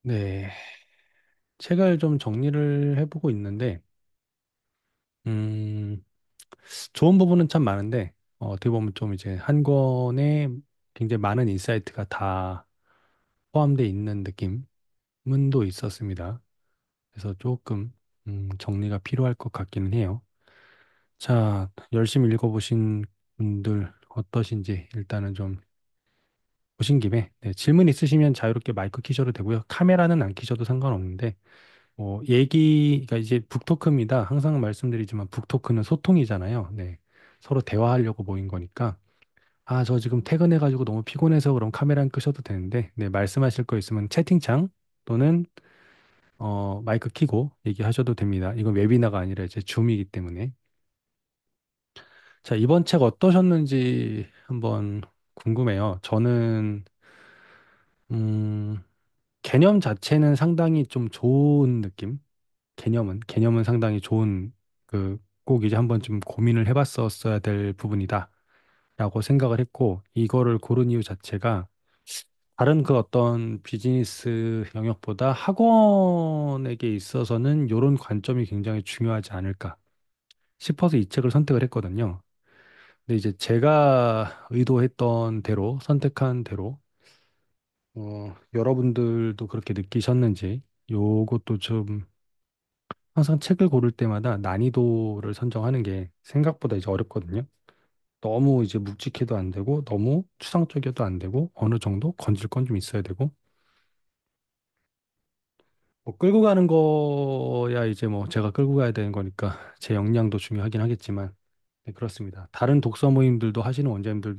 네, 책을 좀 정리를 해보고 있는데, 음, 좋은 부분은 참 많은데, 어떻게 보면 좀 이제 한 권에 굉장히 많은 인사이트가 다 포함되어 있는 느낌은 또 있었습니다. 그래서 조금, 정리가 필요할 것 같기는 해요. 자, 열심히 읽어보신 분들 어떠신지 일단은 좀 보신 김에, 네, 질문 있으시면 자유롭게 마이크 키셔도 되고요. 카메라는 안 키셔도 상관없는데, 그러니까 이제 북토크입니다. 항상 말씀드리지만 북토크는 소통이잖아요. 네. 서로 대화하려고 모인 거니까. 아, 저 지금 퇴근해가지고 너무 피곤해서 그럼 카메라 안 끄셔도 되는데, 네, 말씀하실 거 있으면 채팅창 또는, 마이크 키고 얘기하셔도 됩니다. 이건 웨비나가 아니라 이제 줌이기 때문에. 자, 이번 책 어떠셨는지 한번 궁금해요. 저는, 음, 개념 자체는 상당히 좀 좋은 느낌? 개념은 상당히 좋은 꼭 이제 한번 좀 고민을 해봤었어야 될 부분이다라고 생각을 했고 이거를 고른 이유 자체가 다른 그 어떤 비즈니스 영역보다 학원에게 있어서는 이런 관점이 굉장히 중요하지 않을까 싶어서 이 책을 선택을 했거든요. 근데 이제 제가 의도했던 대로 선택한 대로 여러분들도 그렇게 느끼셨는지 요것도 좀 항상 책을 고를 때마다 난이도를 선정하는 게 생각보다 이제 어렵거든요. 너무 이제 묵직해도 안 되고, 너무 추상적이어도 안 되고, 어느 정도 건질 건 좀 있어야 되고, 뭐 끌고 가는 거야 이제 뭐 제가 끌고 가야 되는 거니까 제 역량도 중요하긴 하겠지만, 네, 그렇습니다. 다른 독서 모임들도 하시는 원장님들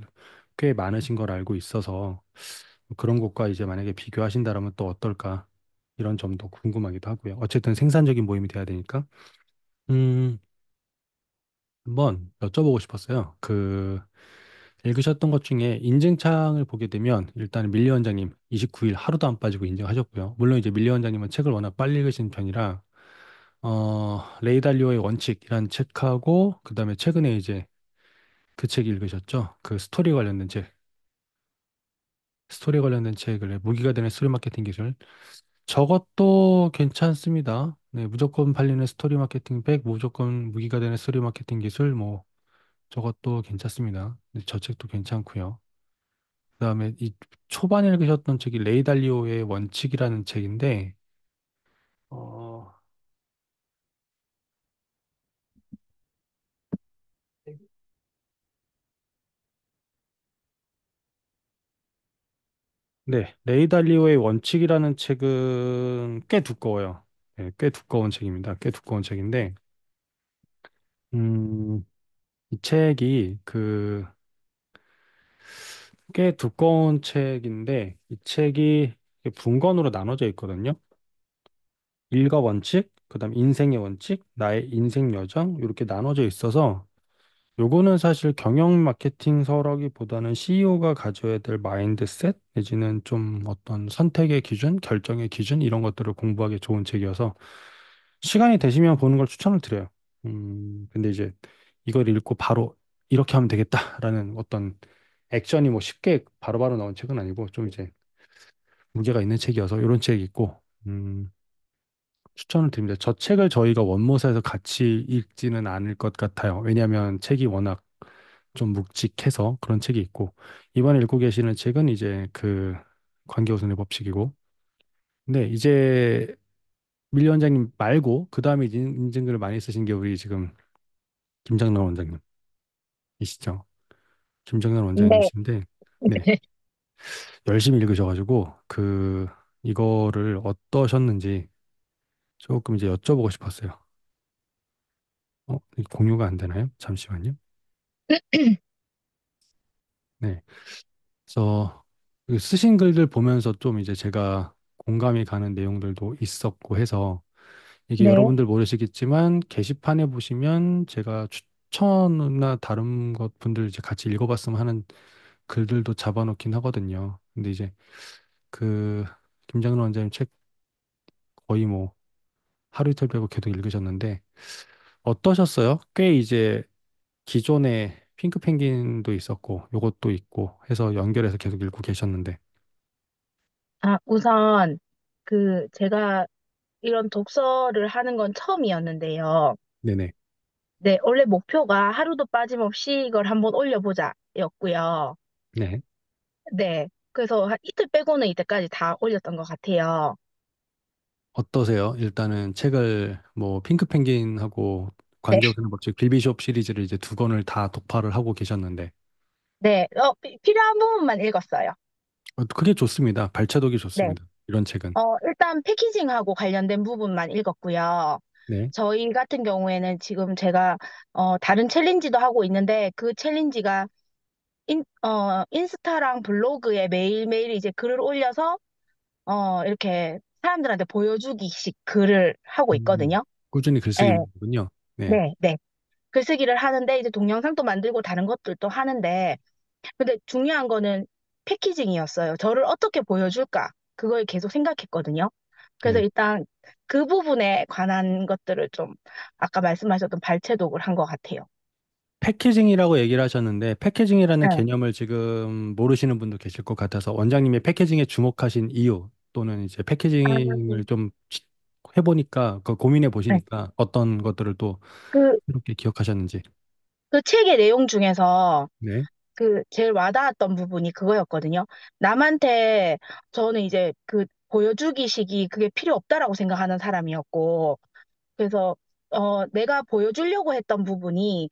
꽤 많으신 걸 알고 있어서 그런 것과 이제 만약에 비교하신다라면 또 어떨까 이런 점도 궁금하기도 하고요. 어쨌든 생산적인 모임이 돼야 되니까. 음, 한번 여쭤보고 싶었어요. 읽으셨던 것 중에 인증창을 보게 되면 일단 밀리 원장님 29일 하루도 안 빠지고 인증하셨고요. 물론 이제 밀리 원장님은 책을 워낙 빨리 읽으신 편이라 레이 달리오의 원칙이란 책하고 그다음에 최근에 이제 그 책 읽으셨죠? 그 스토리 관련된 책을 무기가 되는 스토리 마케팅 기술. 저것도 괜찮습니다. 네, 무조건 팔리는 스토리 마케팅 백, 무조건 무기가 되는 스토리 마케팅 기술 뭐 저것도 괜찮습니다. 네, 저 책도 괜찮고요. 그다음에 이 초반에 읽으셨던 책이 레이 달리오의 원칙이라는 책인데, 어, 네, 레이 달리오의 원칙이라는 책은 꽤 두꺼워요. 네, 꽤 두꺼운 책입니다. 꽤 두꺼운 책인데, 이 책이 꽤 두꺼운 책인데, 이 책이 분권으로 나눠져 있거든요. 일과 원칙, 그다음 인생의 원칙, 나의 인생 여정 이렇게 나눠져 있어서 요거는 사실 경영 마케팅서라기보다는 CEO가 가져야 될 마인드셋 내지는 좀 어떤 선택의 기준, 결정의 기준 이런 것들을 공부하기 좋은 책이어서 시간이 되시면 보는 걸 추천을 드려요. 근데 이제 이걸 읽고 바로 이렇게 하면 되겠다라는 어떤 액션이 뭐 쉽게 바로바로 나온 책은 아니고 좀 이제 무게가 있는 책이어서 이런 책이 있고 추천을 드립니다. 저 책을 저희가 원모사에서 같이 읽지는 않을 것 같아요. 왜냐하면 책이 워낙 좀 묵직해서 그런 책이 있고 이번에 읽고 계시는 책은 이제 그 관계우선의 법칙이고 근데 이제 밀리 원장님 말고 그 다음에 인증글을 많이 쓰신 게 우리 지금 김장남 원장님이시죠. 김장남 네. 원장님이신데 네 열심히 읽으셔가지고 이거를 어떠셨는지 조금 이제 여쭤보고 싶었어요. 이게 공유가 안 되나요? 잠시만요. 네. 그래서 그 쓰신 글들 보면서 좀 이제 제가 공감이 가는 내용들도 있었고 해서 이게 네. 여러분들 모르시겠지만 게시판에 보시면 제가 추천이나 다른 것 분들 이제 같이 읽어봤으면 하는 글들도 잡아놓긴 하거든요. 근데 이제 그 김장로 원장님 책 거의 뭐 하루 이틀 빼고 계속 읽으셨는데 어떠셨어요? 꽤 이제 기존에 핑크 펭귄도 있었고 요것도 있고 해서 연결해서 계속 읽고 계셨는데 우선, 제가 이런 독서를 하는 건 처음이었는데요. 네네. 네, 원래 목표가 하루도 빠짐없이 이걸 한번 올려보자였고요. 네. 네, 그래서 한 이틀 빼고는 이때까지 다 올렸던 것 같아요. 어떠세요? 일단은 책을 뭐 핑크 펭귄하고 네, 관계없는 법칙 빌비숍 시리즈를 이제 두 권을 다 독파를 하고 계셨는데 네, 필요한 부분만 읽었어요. 그게 좋습니다. 발췌독이 네, 좋습니다. 이런 책은. 일단 패키징하고 관련된 부분만 읽었고요. 네. 저희 같은 경우에는 지금 제가 다른 챌린지도 하고 있는데 그 챌린지가 인스타랑 블로그에 매일매일 이제 글을 올려서 이렇게 사람들한테 보여주기식 글을 하고 음, 있거든요. 꾸준히 네, 글쓰기군요. 네. 네, 네. 글쓰기를 하는데 이제 동영상도 만들고 다른 것들도 하는데 근데 중요한 거는 패키징이었어요. 저를 어떻게 보여줄까? 그걸 계속 생각했거든요. 그래서 네. 일단 그 부분에 관한 것들을 좀 아까 말씀하셨던 발췌독을 한 것 같아요. 패키징이라고 얘기를 하셨는데 패키징이라는 네. 개념을 지금 모르시는 분도 계실 것 같아서 원장님이 패키징에 주목하신 이유 또는 이제 아, 패키징을 좀 해보니까 그 고민해 네. 보시니까 어떤 것들을 또 그, 이렇게 기억하셨는지. 그 책의 내용 중에서 네. 제일 와닿았던 부분이 그거였거든요. 남한테 저는 이제 보여주기식이 그게 필요 없다라고 생각하는 사람이었고, 그래서, 내가 보여주려고 했던 부분이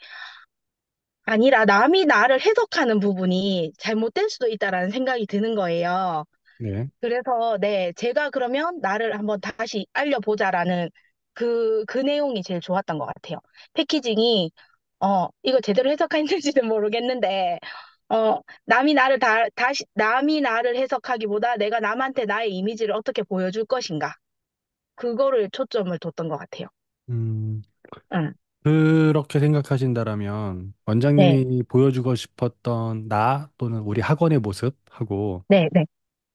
아니라 남이 나를 해석하는 부분이 잘못될 수도 있다라는 생각이 드는 거예요. 네. 그래서, 네, 제가 그러면 나를 한번 다시 알려보자라는 그 내용이 제일 좋았던 것 같아요. 패키징이, 이거 제대로 해석했는지는 모르겠는데, 남이 나를 해석하기보다 내가 남한테 나의 이미지를 어떻게 보여줄 것인가. 그거를 초점을 뒀던 것 같아요. 음, 응. 그렇게 생각하신다라면 네, 원장님이 보여주고 싶었던 나 또는 우리 학원의 모습하고 네, 네.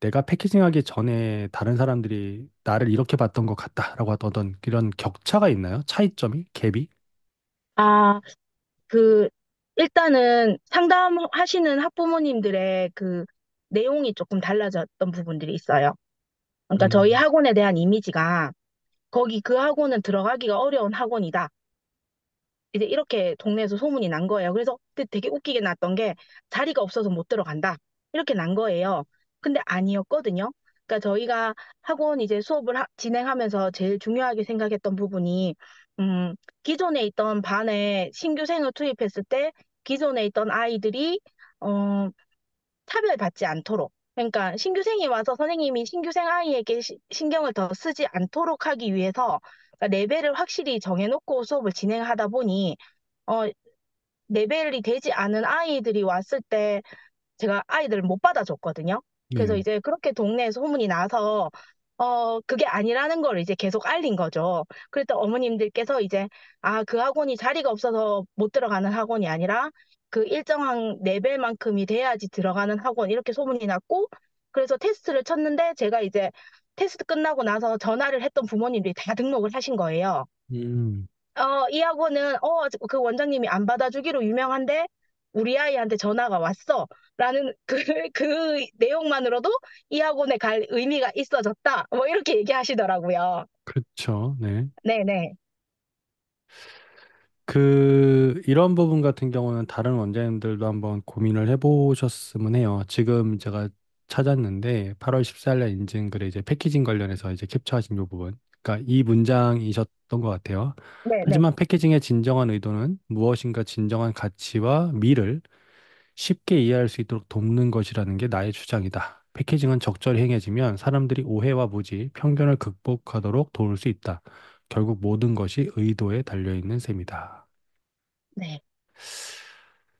내가 패키징하기 전에 다른 사람들이 나를 이렇게 봤던 것 같다라고 하던 어떤 그런 격차가 있나요? 차이점이? 갭이? 아, 그, 일단은 상담하시는 학부모님들의 내용이 조금 달라졌던 부분들이 있어요. 그러니까 저희 음, 학원에 대한 이미지가 거기 그 학원은 들어가기가 어려운 학원이다. 이제 이렇게 동네에서 소문이 난 거예요. 그래서 그때 되게 웃기게 났던 게 자리가 없어서 못 들어간다. 이렇게 난 거예요. 근데 아니었거든요. 그러니까 저희가 학원 이제 수업을 진행하면서 제일 중요하게 생각했던 부분이 음, 기존에 있던 반에 신규생을 투입했을 때 기존에 있던 아이들이 어, 차별받지 않도록. 그러니까 신규생이 와서 선생님이 신규생 아이에게 신경을 더 쓰지 않도록 하기 위해서 그러니까 레벨을 확실히 정해놓고 수업을 진행하다 보니 어, 레벨이 되지 않은 아이들이 왔을 때 제가 아이들을 못 받아줬거든요. 그래서 네. 이제 그렇게 동네에 소문이 나서, 그게 아니라는 걸 이제 계속 알린 거죠. 그랬더니 어머님들께서 이제, 아, 그 학원이 자리가 없어서 못 들어가는 학원이 아니라 그 일정한 레벨만큼이 돼야지 들어가는 학원, 이렇게 소문이 났고, 그래서 테스트를 쳤는데 제가 이제 테스트 끝나고 나서 전화를 했던 부모님들이 다 등록을 하신 거예요. 음, 이 학원은, 그 원장님이 안 받아주기로 유명한데, 우리 아이한테 전화가 왔어. 라는 그 내용만으로도 이 학원에 갈 의미가 있어졌다. 뭐 이렇게 얘기하시더라고요. 그렇죠. 네. 네네. 이런 부분 같은 경우는 다른 원장님들도 한번 고민을 해보셨으면 해요. 지금 제가 찾았는데 8월 14일 날 인증 글에 이제 패키징 관련해서 이제 캡처하신 이 부분. 그러니까 이 문장이셨던 것 같아요. 네네. 하지만 패키징의 진정한 의도는 무엇인가 진정한 가치와 미를 쉽게 이해할 수 있도록 돕는 것이라는 게 나의 주장이다. 패키징은 적절히 행해지면 사람들이 오해와 무지, 편견을 극복하도록 도울 수 있다. 결국 모든 것이 의도에 달려 있는 셈이다. 네.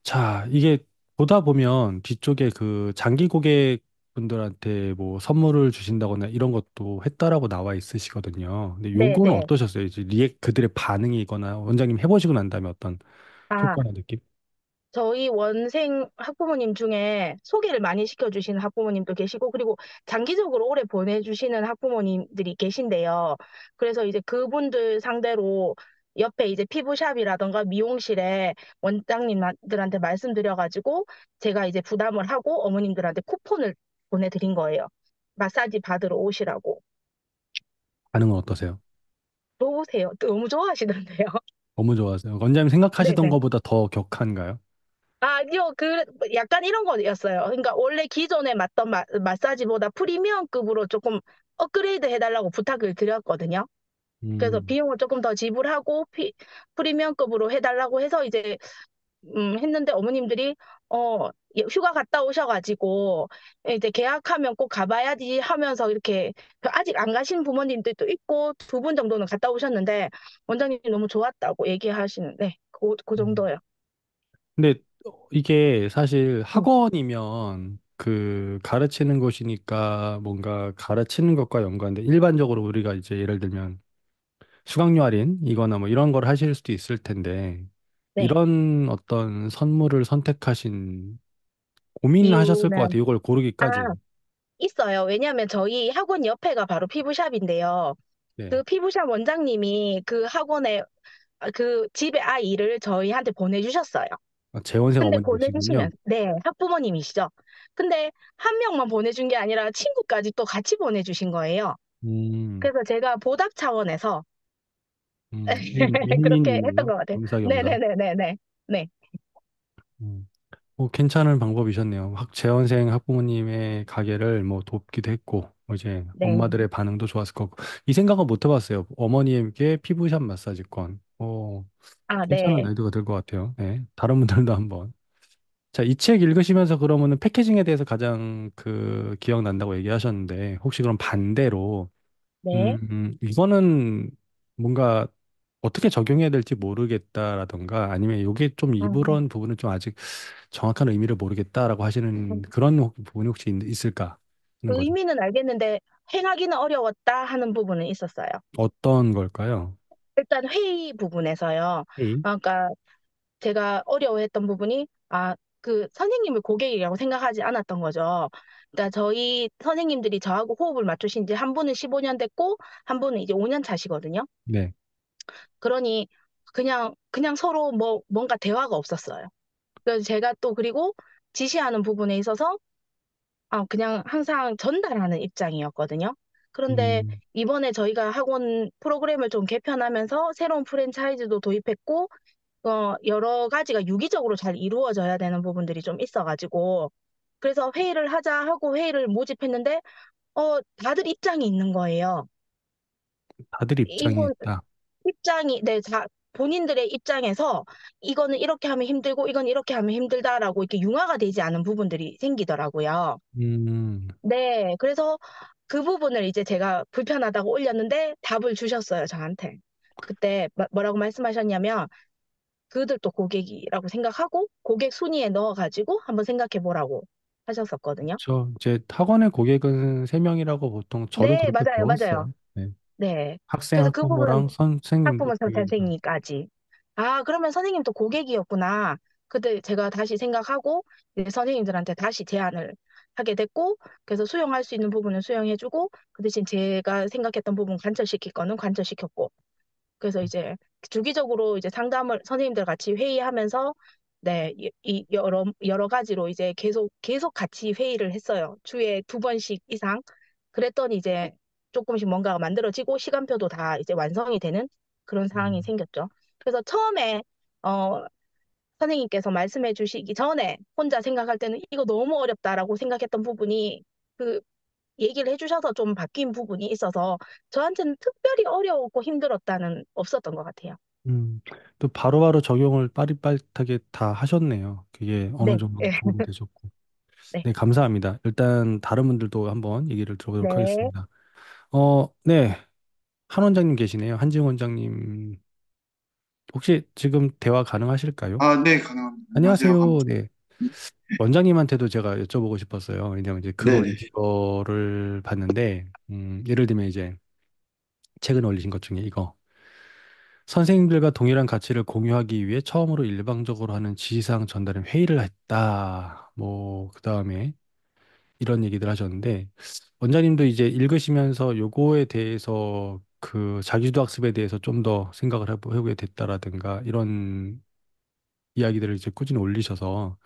자, 이게 보다 보면 뒤쪽에 그 장기 고객분들한테 뭐 선물을 주신다거나 이런 것도 했다라고 나와 있으시거든요. 근데 요거는 네네. 어떠셨어요? 이제 그들의 반응이거나 원장님 해보시고 난 다음에 어떤 아, 효과나 느낌? 저희 원생 학부모님 중에 소개를 많이 시켜주시는 학부모님도 계시고, 그리고 장기적으로 오래 보내주시는 학부모님들이 계신데요. 그래서 이제 그분들 상대로 옆에 이제 피부샵이라던가 미용실에 원장님들한테 말씀드려가지고, 제가 이제 부담을 하고 어머님들한테 쿠폰을 보내드린 거예요. 마사지 받으러 오시라고. 반응은 어떠세요? 좋으세요. 너무 좋아하시던데요. 너무 좋아하세요. 원장님 생각하시던 네네. 것보다 더 격한가요? 아니요, 약간 이런 거였어요. 그러니까 원래 기존에 맞던 마사지보다 프리미엄급으로 조금 업그레이드 해달라고 부탁을 드렸거든요. 그래서 음, 비용을 조금 더 지불하고 프리미엄급으로 해달라고 해서 이제 했는데 어머님들이 휴가 갔다 오셔가지고 이제 계약하면 꼭 가봐야지 하면서 이렇게 아직 안 가신 부모님들도 있고 두 분 정도는 갔다 오셨는데 원장님이 너무 좋았다고 얘기하시는데 그 음. 정도예요. 근데 이게 사실 음, 학원이면 그 가르치는 곳이니까 뭔가 가르치는 것과 연관돼 일반적으로 우리가 이제 예를 들면 수강료 할인이거나 뭐 이런 걸 하실 수도 있을 텐데 네. 이런 어떤 선물을 선택하신 고민하셨을 것 이유는 같아요. 이걸 아 고르기까지. 있어요. 왜냐하면 저희 학원 옆에가 바로 피부샵인데요. 네. 그 피부샵 원장님이 그 학원에 그 집에 아이를 저희한테 보내주셨어요. 아, 재원생 근데 어머니시군요. 보내주시면, 네, 학부모님이시죠. 근데 한 명만 보내준 게 아니라 친구까지 또 같이 보내주신 거예요. 음, 그래서 제가 보답 차원에서 그렇게 했던 A님이요? 것 같아요. 겸사겸사. 네네네네네. 네. 음. 괜찮은 방법이셨네요. 재원생 학부모님의 가게를 뭐 돕기도 했고, 뭐 이제 네. 엄마들의 반응도 좋았을 거고. 이 생각은 못 해봤어요. 어머니에게 피부샵 마사지권. 아, 괜찮은 네. 아이디어가 될 것 같아요. 네. 다른 분들도 한번. 자, 이 책 읽으시면서 그러면은 패키징에 대해서 가장 그 기억난다고 얘기하셨는데, 혹시 그럼 반대로, 네. 이거는 뭔가 어떻게 적용해야 될지 모르겠다라던가 아니면 이게 좀 음, 이런 부분은 좀 아직 정확한 의미를 모르겠다라고 하시는 그런 부분이 혹시 있을까 하는 그 거죠. 의미는 알겠는데 행하기는 어려웠다 하는 부분은 있었어요. 어떤 걸까요? 일단 회의 부분에서요. A. 그러니까 제가 어려워했던 부분이 그 선생님을 고객이라고 생각하지 않았던 거죠. 그러니까 저희 선생님들이 저하고 호흡을 맞추신 지 한 분은 15년 됐고 한 분은 이제 5년 차시거든요. 네. 그러니 그냥 서로 뭔가 대화가 없었어요. 그래서 제가 또 그리고 지시하는 부분에 있어서 그냥 항상 전달하는 입장이었거든요. 그런데 음, 이번에 저희가 학원 프로그램을 좀 개편하면서 새로운 프랜차이즈도 도입했고 여러 가지가 유기적으로 잘 이루어져야 되는 부분들이 좀 있어가지고, 그래서 회의를 하자 하고 회의를 모집했는데, 다들 입장이 있는 거예요. 다들 입장이 이거 있다. 네, 본인들의 입장에서 이거는 이렇게 하면 힘들고, 이건 이렇게 하면 힘들다라고 이렇게 융화가 되지 않은 부분들이 생기더라고요. 음, 네, 그래서 그 부분을 이제 제가 불편하다고 올렸는데 답을 주셨어요, 저한테. 그때 뭐라고 말씀하셨냐면, 그들도 고객이라고 생각하고 고객 순위에 넣어가지고 한번 생각해 보라고 하셨었거든요. 저 이제 학원의 고객은 세명이라고 보통 저도 네, 그렇게 맞아요, 맞아요. 배웠어요. 네. 네. 학생, 그래서 그 부분은 학부모랑 선생님들 학부모 고객이다. 선생님까지. 그러면 선생님도 고객이었구나. 그때 제가 다시 생각하고 이제 선생님들한테 다시 제안을 하게 됐고, 그래서 수용할 수 있는 부분은 수용해주고, 그 대신 제가 생각했던 부분 관철시킬 거는 관철시켰고, 그래서 이제 주기적으로 이제 상담을 선생님들 같이 회의하면서 네, 여러 가지로 이제 계속 같이 회의를 했어요. 주에 두 번씩 이상. 그랬더니 이제 조금씩 뭔가가 만들어지고 시간표도 다 이제 완성이 되는 그런 상황이 음, 생겼죠. 그래서 처음에 어 선생님께서 말씀해 주시기 전에 혼자 생각할 때는 이거 너무 어렵다라고 생각했던 부분이 그 얘기를 해주셔서 좀 바뀐 부분이 있어서 저한테는 특별히 어려웠고 힘들었다는 없었던 것 같아요. 음. 또 바로바로 적용을 빠릿빠릿하게 다 하셨네요. 그게 어느 네, 정도 네, 도움이 되셨고. 네, 네, 감사합니다. 일단 다른 분들도 한번 얘기를 들어보도록 네, 하겠습니다. 네. 한 원장님 계시네요. 한지웅 원장님. 혹시 지금 대화 가능하실까요? 아, 네, 가능합니다. 안녕하세요. 안녕하세요. 네. 원장님한테도 제가 여쭤보고 싶었어요. 왜냐면 이제 글 네네. 올리신 거를 봤는데, 예를 들면 이제 최근에 올리신 것 중에 이거. 선생님들과 동일한 가치를 공유하기 위해 처음으로 일방적으로 하는 지시사항 전달은 회의를 했다. 뭐, 그 다음에 이런 얘기들 하셨는데, 원장님도 이제 읽으시면서 요거에 대해서 그 자기주도 학습에 대해서 좀 더 생각을 해보게 됐다라든가 이런 이야기들을 이제 꾸준히 올리셔서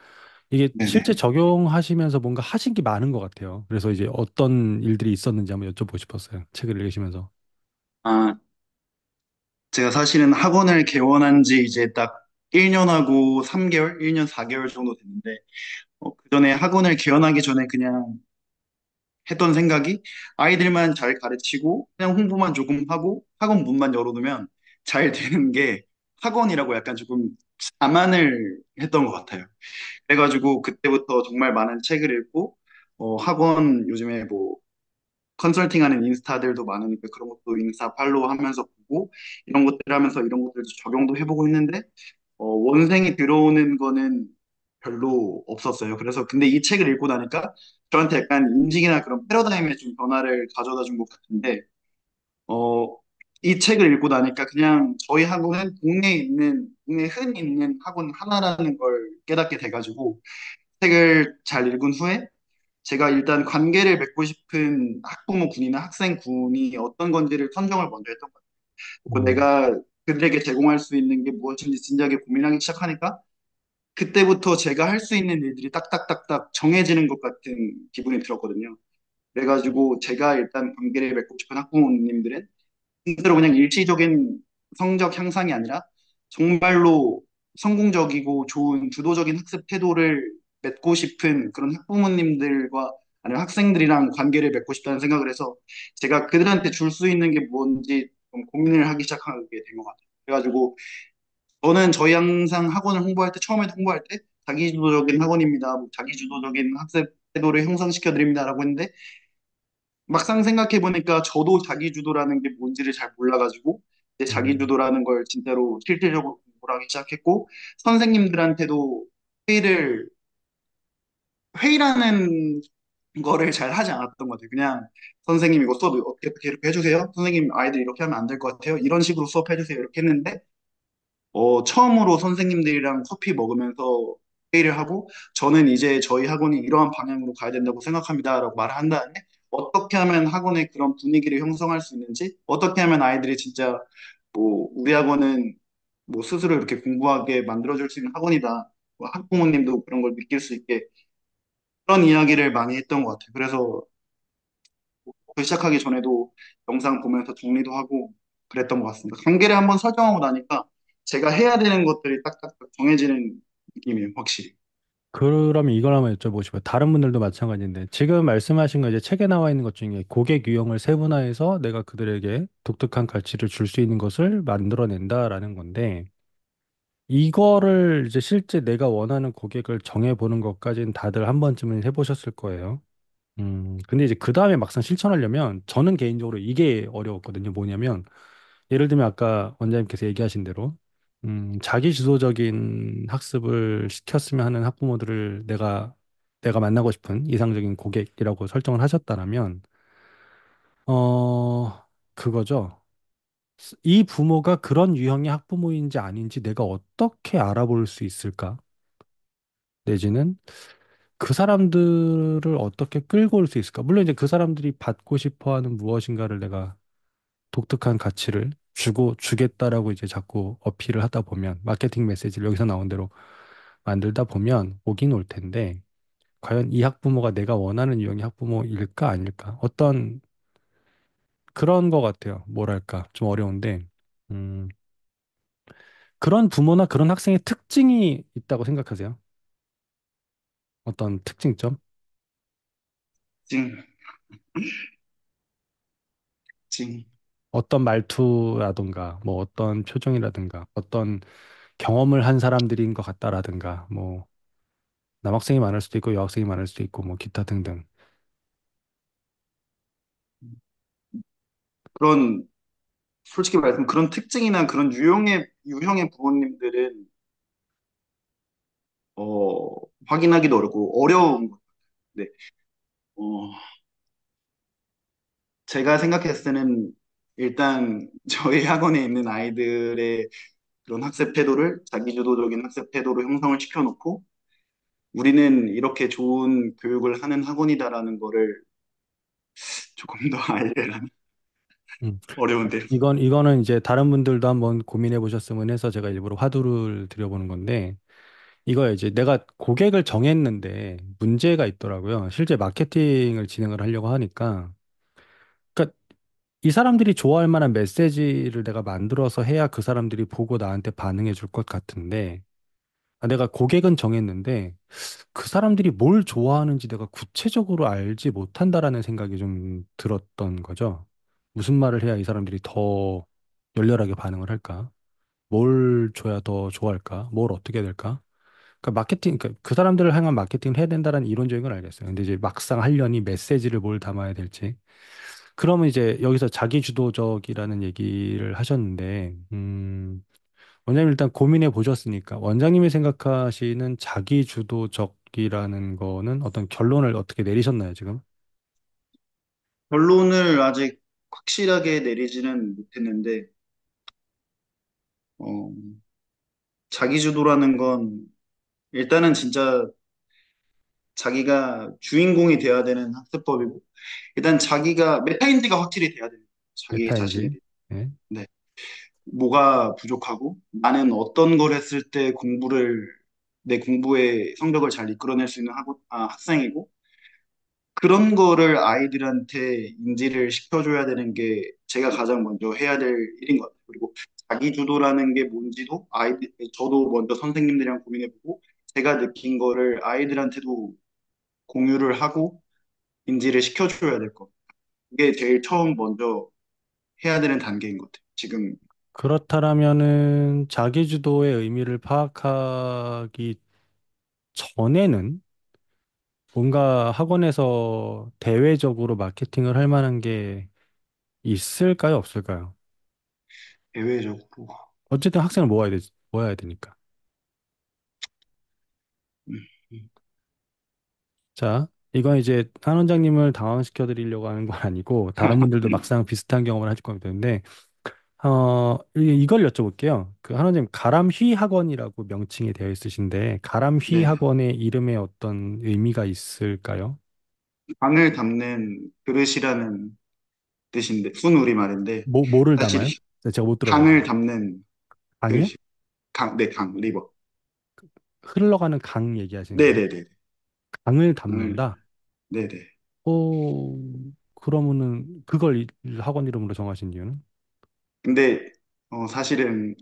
이게 네네. 실제 적용하시면서 뭔가 하신 게 많은 것 같아요. 그래서 이제 어떤 일들이 있었는지 한번 여쭤보고 싶었어요. 책을 읽으시면서. 아, 제가 사실은 학원을 개원한 지 이제 딱 1년하고 3개월, 1년 4개월 정도 됐는데, 그전에 학원을 개원하기 전에 그냥 했던 생각이 아이들만 잘 가르치고 그냥 홍보만 조금 하고 학원 문만 열어두면 잘 되는 게 학원이라고 약간 조금 자만을 했던 것 같아요. 그래가지고 그때부터 정말 많은 책을 읽고 학원 요즘에 뭐 컨설팅하는 인스타들도 많으니까 그런 것도 인스타 팔로우 하면서 보고 이런 것들 하면서 이런 것들도 적용도 해보고 있는데 원생이 들어오는 거는 별로 없었어요. 그래서 근데 이 책을 읽고 나니까 저한테 약간 인식이나 그런 패러다임에 좀 변화를 가져다 준 것 같은데 어, 이 책을 읽고 나니까 그냥 저희 학원은 동네에 흔히 있는 학원 하나라는 걸 깨닫게 돼가지고 책을 잘 읽은 후에 제가 일단 관계를 맺고 싶은 학부모 군이나 학생 군이 어떤 건지를 선정을 먼저 했던 것 같아요. 그리고 음, 내가 그들에게 제공할 수 있는 게 무엇인지 진지하게 고민하기 시작하니까 그때부터 제가 할 수 있는 일들이 딱딱딱딱 정해지는 것 같은 기분이 들었거든요. 그래가지고 제가 일단 관계를 맺고 싶은 학부모님들은 진짜로 그냥 일시적인 성적 향상이 아니라 정말로 성공적이고 좋은 주도적인 학습 태도를 맺고 싶은 그런 학부모님들과 아니면 학생들이랑 관계를 맺고 싶다는 생각을 해서 제가 그들한테 줄 수 있는 게 뭔지 좀 고민을 하기 시작하게 된 것 같아요. 그래가지고 저는 저희 항상 학원을 홍보할 때 처음에 홍보할 때 자기주도적인 학원입니다. 뭐 자기주도적인 학습 태도를 형성시켜 드립니다라고 했는데 막상 생각해 보니까 저도 자기주도라는 게 뭔지를 잘 몰라가지고 이제 음, 자기주도라는 걸 진짜로 실질적으로 공부를 하기 시작했고 선생님들한테도 회의를 회의라는 거를 잘 하지 않았던 것 같아요. 그냥 선생님 이거 수업 어떻게 이렇게 해주세요. 선생님 아이들 이렇게 하면 안 될 것 같아요. 이런 식으로 수업해 주세요. 이렇게 했는데 처음으로 선생님들이랑 커피 먹으면서 회의를 하고, 저는 이제 저희 학원이 이러한 방향으로 가야 된다고 생각합니다라고 말을 한 다음에, 어떻게 하면 학원의 그런 분위기를 형성할 수 있는지, 어떻게 하면 아이들이 진짜, 뭐, 우리 학원은 뭐 스스로 이렇게 공부하게 만들어줄 수 있는 학원이다. 뭐 학부모님도 그런 걸 느낄 수 있게 그런 이야기를 많이 했던 것 같아요. 그래서 그 시작하기 전에도 영상 보면서 정리도 하고 그랬던 것 같습니다. 관계를 한번 설정하고 나니까 제가 해야 되는 것들이 딱딱딱 정해지는 느낌이에요, 확실히. 그러면 이걸 한번 여쭤보고 싶어요. 다른 분들도 마찬가지인데, 지금 말씀하신 거 이제 책에 나와 있는 것 중에 고객 유형을 세분화해서 내가 그들에게 독특한 가치를 줄 수 있는 것을 만들어낸다라는 건데, 이거를 이제 실제 내가 원하는 고객을 정해보는 것까지는 다들 한 번쯤은 해보셨을 거예요. 근데 이제 그 다음에 막상 실천하려면 저는 개인적으로 이게 어려웠거든요. 뭐냐면, 예를 들면 아까 원장님께서 얘기하신 대로 자기 주도적인 학습을 시켰으면 하는 학부모들을 내가 만나고 싶은 이상적인 고객이라고 설정을 하셨다라면 그거죠. 이 부모가 그런 유형의 학부모인지 아닌지 내가 어떻게 알아볼 수 있을까? 내지는 그 사람들을 어떻게 끌고 올 수 있을까? 물론 이제 그 사람들이 받고 싶어 하는 무엇인가를 내가 독특한 가치를 주겠다라고 이제 자꾸 어필을 하다 보면 마케팅 메시지를 여기서 나온 대로 만들다 보면 오긴 올 텐데 과연 이 학부모가 내가 원하는 유형의 학부모일까 아닐까? 어떤 그런 거 같아요. 뭐랄까 좀 어려운데 음, 그런 부모나 그런 학생의 특징이 있다고 생각하세요? 어떤 특징점? 찡, 찡. 어떤 말투라든가 뭐 어떤 표정이라든가 어떤 경험을 한 사람들인 것 같다라든가 뭐 남학생이 많을 수도 있고 여학생이 많을 수도 있고 뭐 기타 등등. 그런, 솔직히 말해서 그런 특징이나 그런 유형의 부모님들은, 어, 확인하기도 어렵고 어려운 것 같은데, 어, 제가 생각했을 때는 일단 저희 학원에 있는 아이들의 그런 학습 태도를 자기주도적인 학습 태도로 형성을 시켜놓고 우리는 이렇게 좋은 교육을 하는 학원이다라는 거를 조금 더 알려면 음. 어려운데. 이거는 이제 다른 분들도 한번 고민해 보셨으면 해서 제가 일부러 화두를 드려보는 건데 이거 이제 내가 고객을 정했는데 문제가 있더라고요. 실제 마케팅을 진행을 하려고 하니까. 그러니까 이 사람들이 좋아할 만한 메시지를 내가 만들어서 해야 그 사람들이 보고 나한테 반응해 줄 것 같은데, 내가 고객은 정했는데, 그 사람들이 뭘 좋아하는지 내가 구체적으로 알지 못한다라는 생각이 좀 들었던 거죠. 무슨 말을 해야 이 사람들이 더 열렬하게 반응을 할까? 뭘 줘야 더 좋아할까? 뭘 어떻게 해야 될까? 그러니까 마케팅, 그러니까 그 사람들을 향한 마케팅을 해야 된다는 이론적인 건 알겠어요. 근데 이제 막상 하려니 메시지를 뭘 담아야 될지. 그러면 이제 여기서 자기주도적이라는 얘기를 하셨는데, 원장님 일단 고민해 보셨으니까, 원장님이 생각하시는 자기주도적이라는 거는 어떤 결론을 어떻게 내리셨나요, 지금? 결론을 아직 확실하게 내리지는 못했는데, 어, 자기주도라는 건 일단은 진짜 자기가 주인공이 돼야 되는 학습법이고, 일단 자기가 메타인지가 확실히 돼야 됩니다. 자기 자신에 메타인지. 대해. 네. 네. 뭐가 부족하고, 나는 어떤 걸 했을 때 내 공부의 성적을 잘 이끌어낼 수 있는 학생이고, 그런 거를 아이들한테 인지를 시켜줘야 되는 게 제가 가장 먼저 해야 될 일인 것 같아요. 그리고 자기 주도라는 게 뭔지도 저도 먼저 선생님들이랑 고민해보고 제가 느낀 거를 아이들한테도 공유를 하고 인지를 시켜줘야 될 것. 그게 제일 처음 먼저 해야 되는 단계인 것 같아요. 지금. 그렇다면은 자기주도의 의미를 파악하기 전에는 뭔가 학원에서 대외적으로 마케팅을 할 만한 게 있을까요, 없을까요? 대외적으로. 어쨌든 학생을 모아야 되니까. 음, 음. 자, 이건 이제 한 원장님을 당황시켜 드리려고 하는 건 아니고 다른 분들도 막상 비슷한 경험을 하실 겁니다. 근데 이걸 여쭤볼게요. 그 한 원장님 가람휘 학원이라고 명칭이 되어 있으신데 가람휘 네. 학원의 이름에 어떤 의미가 있을까요? 강을 담는 그릇이라는 뜻인데, 순우리말인데, 뭐를 사실 담아요? 네, 제가 못 강을 들어봐서. 담는 강이요? 그릇이, 리버. 흘러가는 강 얘기하시는 거예요? 네네네. 강을 강을, 담는다? 네네. 어, 그러면은 그걸 학원 이름으로 정하신 이유는? 근데, 사실은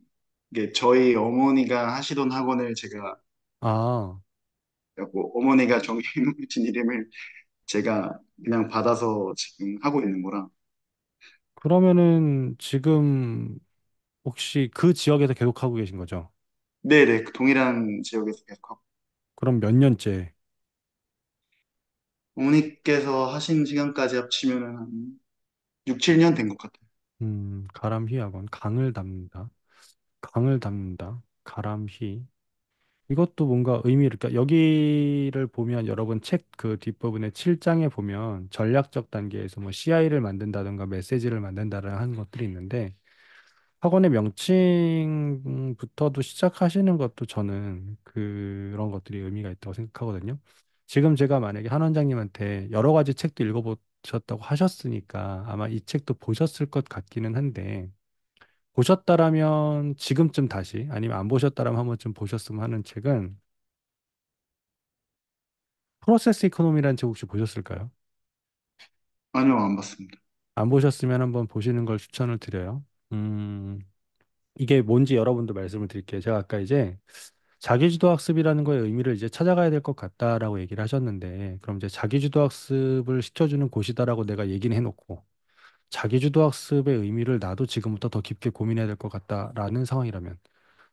이게 저희 어머니가 하시던 학원을 제가, 아, 어머니가 정해놓으신 이름을 제가 그냥 받아서 지금 하고 있는 거라. 그러면은 지금 혹시 그 지역에서 계속 하고 계신 거죠? 네네. 그 동일한 지역에서 계속 하고. 그럼 몇 년째? 어머니께서 하신 시간까지 합치면 한 6, 7년 된 것 같아요. 가람휘 학원, 강을 담는다. 강을 담는다. 가람휘. 이것도 뭔가 의미를, 그러니까 여기를 보면 여러분 책 그 뒷부분에 7장에 보면 전략적 단계에서 뭐 CI를 만든다든가 메시지를 만든다는 하는 것들이 있는데 학원의 명칭부터도 시작하시는 것도 저는 그런 것들이 의미가 있다고 생각하거든요. 지금 제가 만약에 한 원장님한테 여러 가지 책도 읽어보셨다고 하셨으니까 아마 이 책도 보셨을 것 같기는 한데 보셨다라면 지금쯤 다시 아니면 안 보셨다라면 한 번쯤 보셨으면 하는 책은 프로세스 이코노미라는 책 혹시 보셨을까요? 아니요, 안 봤습니다. 안 보셨으면 한번 보시는 걸 추천을 드려요. 음, 이게 뭔지 여러분도 말씀을 드릴게요. 제가 아까 이제 자기주도 학습이라는 거의 의미를 이제 찾아가야 될 것 같다라고 얘기를 하셨는데, 그럼 이제 자기주도 학습을 시켜주는 곳이다라고 내가 얘기는 해놓고, 자기주도 학습의 의미를 나도 지금부터 더 깊게 고민해야 될 것 같다라는 상황이라면,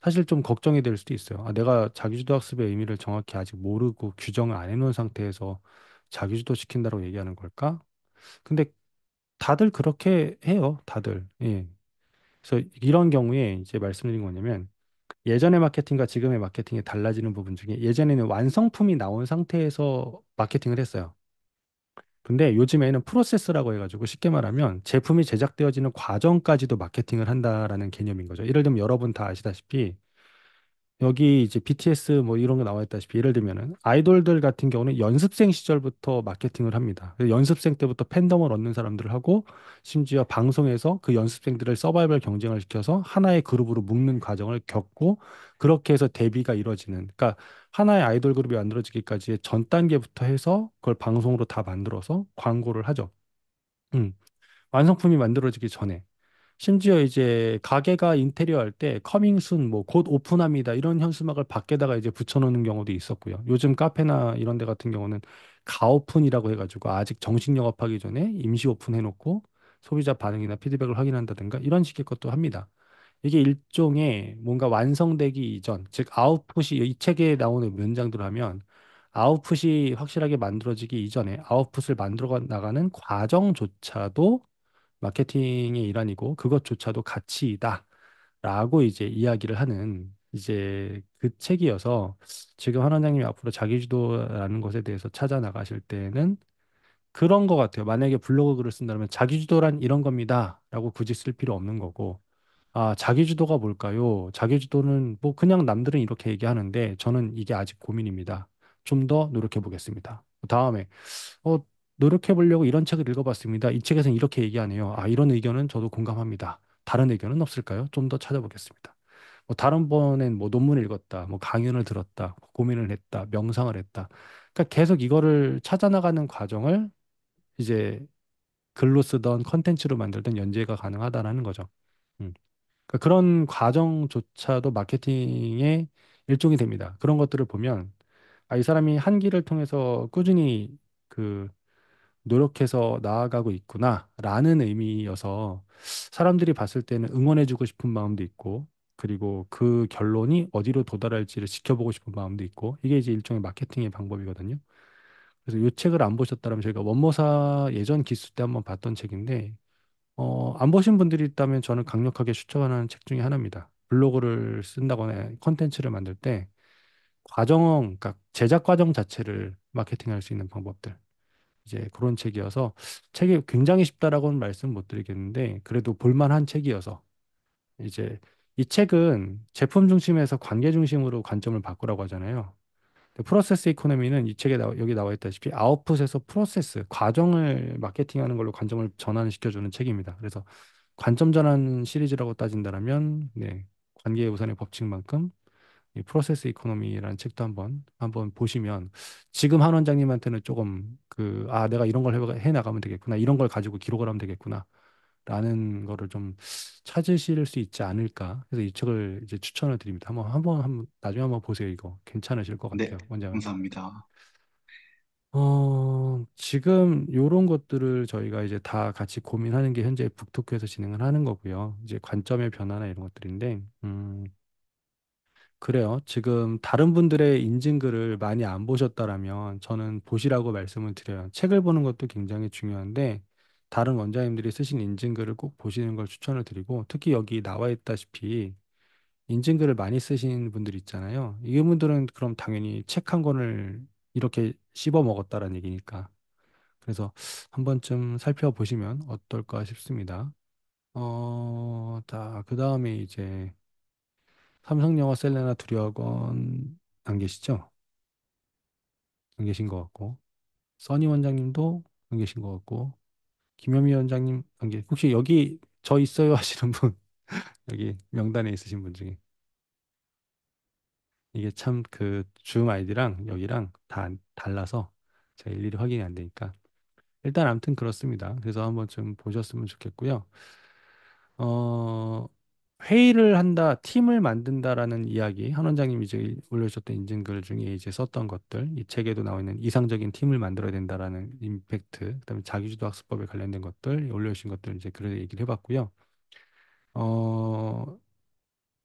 사실 좀 걱정이 될 수도 있어요. 아, 내가 자기주도 학습의 의미를 정확히 아직 모르고 규정을 안 해놓은 상태에서 자기주도 시킨다고 얘기하는 걸까? 근데 다들 그렇게 해요, 다들. 예. 그래서 이런 경우에 이제 말씀드린 거냐면, 예전의 마케팅과 지금의 마케팅이 달라지는 부분 중에 예전에는 완성품이 나온 상태에서 마케팅을 했어요. 근데 요즘에는 프로세스라고 해가지고 쉽게 말하면 제품이 제작되어지는 과정까지도 마케팅을 한다라는 개념인 거죠. 예를 들면 여러분 다 아시다시피 여기 이제 BTS 뭐 이런 거 나와 있다시피 예를 들면은 아이돌들 같은 경우는 연습생 시절부터 마케팅을 합니다. 그래서 연습생 때부터 팬덤을 얻는 사람들을 하고 심지어 방송에서 그 연습생들을 서바이벌 경쟁을 시켜서 하나의 그룹으로 묶는 과정을 겪고 그렇게 해서 데뷔가 이루어지는 그러니까 하나의 아이돌 그룹이 만들어지기까지의 전 단계부터 해서 그걸 방송으로 다 만들어서 광고를 하죠. 음. 완성품이 만들어지기 전에. 심지어 이제 가게가 인테리어 할 때 커밍순 뭐 곧 오픈합니다 이런 현수막을 밖에다가 이제 붙여놓는 경우도 있었고요. 요즘 카페나 이런 데 같은 경우는 가오픈이라고 해가지고 아직 정식 영업하기 전에 임시 오픈해놓고 소비자 반응이나 피드백을 확인한다든가 이런 식의 것도 합니다. 이게 일종의 뭔가 완성되기 이전, 즉 아웃풋이 이 책에 나오는 문장들 하면 아웃풋이 확실하게 만들어지기 이전에 아웃풋을 만들어 나가는 과정조차도 마케팅의 일환이고 그것조차도 가치이다라고 이제 이야기를 하는 이제 그 책이어서 지금 한 원장님이 앞으로 자기주도라는 것에 대해서 찾아 나가실 때는 그런 것 같아요. 만약에 블로그 글을 쓴다면 자기주도란 이런 겁니다라고 굳이 쓸 필요 없는 거고 아, 자기주도가 뭘까요? 자기주도는 뭐 그냥 남들은 이렇게 얘기하는데 저는 이게 아직 고민입니다. 좀 더 노력해 보겠습니다. 다음에 어, 노력해 보려고 이런 책을 읽어봤습니다. 이 책에서는 이렇게 얘기하네요. 아, 이런 의견은 저도 공감합니다. 다른 의견은 없을까요? 좀 더 찾아보겠습니다. 뭐 다른 번엔 뭐 논문을 읽었다, 뭐 강연을 들었다, 고민을 했다, 명상을 했다. 그러니까 계속 이거를 찾아나가는 과정을 이제 글로 쓰던 컨텐츠로 만들던 연재가 가능하다라는 거죠. 음. 그러니까 그런 과정조차도 마케팅의 일종이 됩니다. 그런 것들을 보면 아, 이 사람이 한 길을 통해서 꾸준히 그 노력해서 나아가고 있구나라는 의미여서 사람들이 봤을 때는 응원해주고 싶은 마음도 있고 그리고 그 결론이 어디로 도달할지를 지켜보고 싶은 마음도 있고 이게 이제 일종의 마케팅의 방법이거든요. 그래서 이 책을 안 보셨다면 저희가 원모사 예전 기수 때 한번 봤던 책인데 안 보신 분들이 있다면 저는 강력하게 추천하는 책 중에 하나입니다. 블로그를 쓴다거나 콘텐츠를 만들 때 그러니까 제작 과정 자체를 마케팅할 수 있는 방법들. 이제 그런 책이어서 책이 굉장히 쉽다라고는 말씀 못 드리겠는데 그래도 볼만한 책이어서 이제 이 책은 제품 중심에서 관계 중심으로 관점을 바꾸라고 하잖아요. 근데 프로세스 이코노미는 이 책에 여기 나와 있다시피 아웃풋에서 프로세스 과정을 마케팅하는 걸로 관점을 전환시켜주는 책입니다. 그래서 관점 전환 시리즈라고 따진다면 네, 관계 우선의 법칙만큼 이 프로세스 이코노미라는 책도 한번 보시면 지금 한 원장님한테는 조금 내가 이런 걸 해 나가면 되겠구나. 이런 걸 가지고 기록을 하면 되겠구나. 라는 거를 좀 찾으실 수 있지 않을까. 그래서 이 책을 이제 추천을 드립니다. 한번 나중에 한번 보세요. 이거 괜찮으실 것 네, 같아요. 원장은. 감사합니다. 지금 요런 것들을 저희가 이제 다 같이 고민하는 게 현재 북토크에서 진행을 하는 거고요. 이제 관점의 변화나 이런 것들인데, 그래요. 지금 다른 분들의 인증글을 많이 안 보셨다라면 저는 보시라고 말씀을 드려요. 책을 보는 것도 굉장히 중요한데 다른 원장님들이 쓰신 인증글을 꼭 보시는 걸 추천을 드리고 특히 여기 나와 있다시피 인증글을 많이 쓰신 분들 있잖아요. 이분들은 그럼 당연히 책 한 권을 이렇게 씹어 먹었다라는 얘기니까. 그래서 한 번쯤 살펴보시면 어떨까 싶습니다. 자, 그 다음에 이제 삼성영화 셀레나 두리와건 안 계시죠? 안 계신 것 같고 써니 원장님도 안 계신 것 같고 김현미 원장님 혹시 여기 저 있어요 하시는 분 여기 명단에 있으신 분 중에 이게 참 그 줌 아이디랑 여기랑 다 달라서 제가 일일이 확인이 안 되니까 일단 아무튼 그렇습니다. 그래서 한번 좀 보셨으면 좋겠고요. 어, 회의를 한다, 팀을 만든다라는 이야기, 한 원장님이 이제 올려주셨던 인증글 중에 이제 썼던 것들, 이 책에도 나와 있는 이상적인 팀을 만들어야 된다라는 임팩트, 그다음에 자기주도 학습법에 관련된 것들, 올려주신 것들 이제 그래서 얘기를 해봤고요. 어,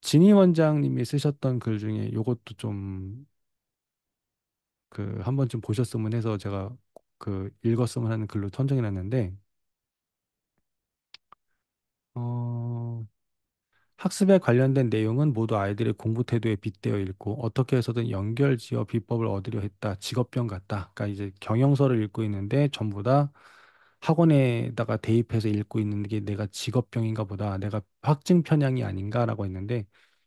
진희 원장님이 쓰셨던 글 중에 요것도 좀 한 번쯤 보셨으면 해서 제가 읽었으면 하는 글로 선정해 놨는데, 어, 학습에 관련된 내용은 모두 아이들의 공부 태도에 빗대어 읽고 어떻게 해서든 연결지어 비법을 얻으려 했다. 직업병 같다. 그러니까 이제 경영서를 읽고 있는데 전부 다 학원에다가 대입해서 읽고 있는 게 내가 직업병인가 보다. 내가 확증 편향이 아닌가라고 했는데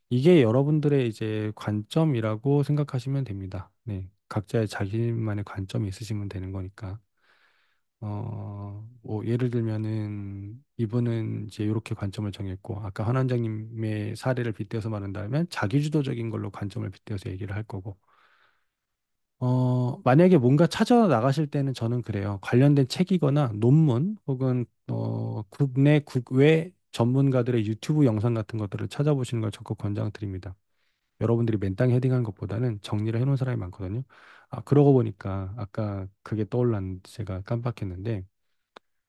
이게 여러분들의 이제 관점이라고 생각하시면 됩니다. 네. 각자의 자기만의 관점이 있으시면 되는 거니까. 뭐 예를 들면은 이분은 이제 이렇게 관점을 정했고 아까 한 원장님의 사례를 빗대어서 말한다면 자기주도적인 걸로 관점을 빗대어서 얘기를 할 거고 만약에 뭔가 찾아 나가실 때는 저는 그래요. 관련된 책이거나 논문 혹은 국내 국외 전문가들의 유튜브 영상 같은 것들을 찾아보시는 걸 적극 권장드립니다. 여러분들이 맨땅에 헤딩하는 것보다는 정리를 해놓은 사람이 많거든요. 아, 그러고 보니까 아까 그게 떠올랐는데 제가 깜빡했는데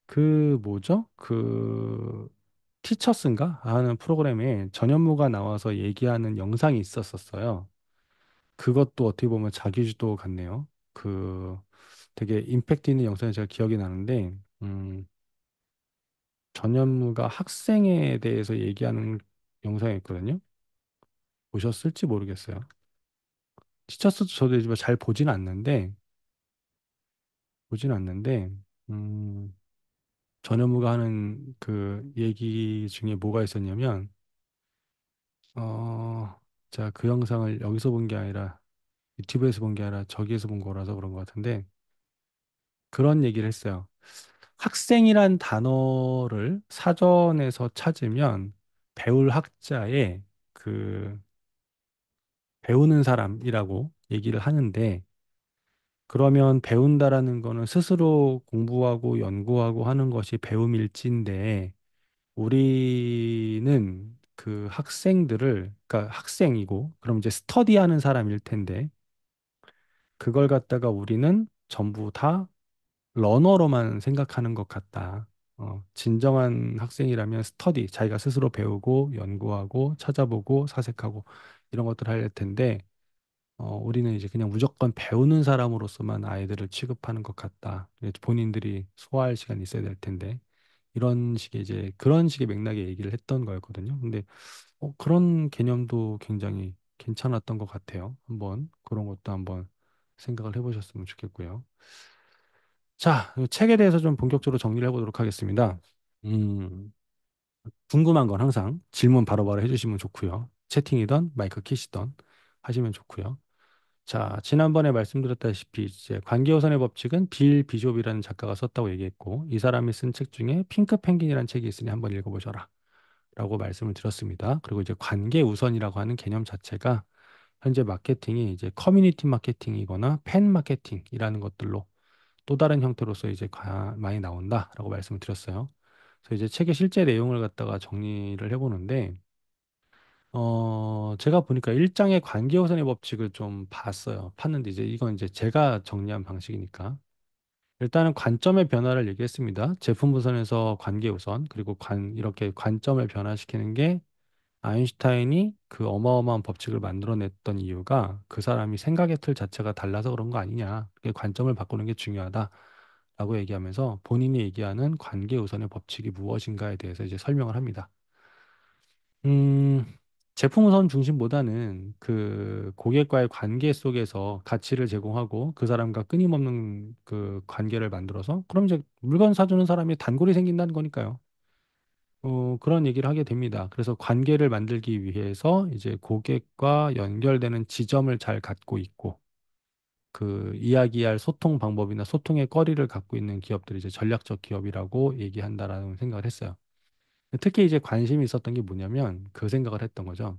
그 뭐죠? 그 티처스인가 하는 프로그램에 전현무가 나와서 얘기하는 영상이 있었었어요. 그것도 어떻게 보면 자기주도 같네요. 그 되게 임팩트 있는 영상이 제가 기억이 나는데 전현무가 학생에 대해서 얘기하는 영상이 있거든요. 보셨을지 모르겠어요. 티처스도 저도 요즘 잘 보진 않는데 음, 전현무가 하는 그 얘기 중에 뭐가 있었냐면 제가 그 영상을 여기서 본 게 아니라 유튜브에서 본 게 아니라 저기에서 본 거라서 그런 것 같은데 그런 얘기를 했어요. 학생이란 단어를 사전에서 찾으면 배울 학자의 그 배우는 사람이라고 얘기를 하는데 그러면 배운다라는 거는 스스로 공부하고 연구하고 하는 것이 배움일지인데 우리는 그 학생들을 그러니까 학생이고 그럼 이제 스터디하는 사람일 텐데 그걸 갖다가 우리는 전부 다 러너로만 생각하는 것 같다. 진정한 학생이라면 스터디, 자기가 스스로 배우고 연구하고 찾아보고 사색하고 이런 것들을 할 텐데 우리는 이제 그냥 무조건 배우는 사람으로서만 아이들을 취급하는 것 같다. 이제 본인들이 소화할 시간이 있어야 될 텐데 이런 식의 이제 그런 식의 맥락의 얘기를 했던 거였거든요. 근데 그런 개념도 굉장히 괜찮았던 것 같아요. 한번 그런 것도 한번 생각을 해보셨으면 좋겠고요. 자, 이 책에 대해서 좀 본격적으로 정리를 해보도록 하겠습니다. 음, 궁금한 건 항상 질문 바로바로 해주시면 좋고요. 채팅이든 마이크 키시던 하시면 좋고요. 자, 지난번에 말씀드렸다시피 이제 관계우선의 법칙은 빌 비숍이라는 작가가 썼다고 얘기했고 이 사람이 쓴 책 중에 핑크 펭귄이라는 책이 있으니 한번 읽어보셔라 라고 말씀을 드렸습니다. 그리고 이제 관계우선이라고 하는 개념 자체가 현재 마케팅이 이제 커뮤니티 마케팅이거나 팬 마케팅이라는 것들로 또 다른 형태로서 이제 많이 나온다라고 말씀을 드렸어요. 그래서 이제 책의 실제 내용을 갖다가 정리를 해보는데 제가 보니까 일장의 관계우선의 법칙을 좀 봤어요. 봤는데 이제 이건 이제 제가 정리한 방식이니까. 일단은 관점의 변화를 얘기했습니다. 제품 우선에서 관계우선, 그리고 이렇게 관점을 변화시키는 게 아인슈타인이 그 어마어마한 법칙을 만들어냈던 이유가 그 사람이 생각의 틀 자체가 달라서 그런 거 아니냐. 그게 관점을 바꾸는 게 중요하다라고 얘기하면서 본인이 얘기하는 관계우선의 법칙이 무엇인가에 대해서 이제 설명을 합니다. 음, 제품 우선 중심보다는 그 고객과의 관계 속에서 가치를 제공하고 그 사람과 끊임없는 그 관계를 만들어서 그럼 이제 물건 사주는 사람이 단골이 생긴다는 거니까요. 그런 얘기를 하게 됩니다. 그래서 관계를 만들기 위해서 이제 고객과 연결되는 지점을 잘 갖고 있고 그 이야기할 소통 방법이나 소통의 거리를 갖고 있는 기업들이 이제 전략적 기업이라고 얘기한다라는 생각을 했어요. 특히 이제 관심이 있었던 게 뭐냐면 그 생각을 했던 거죠.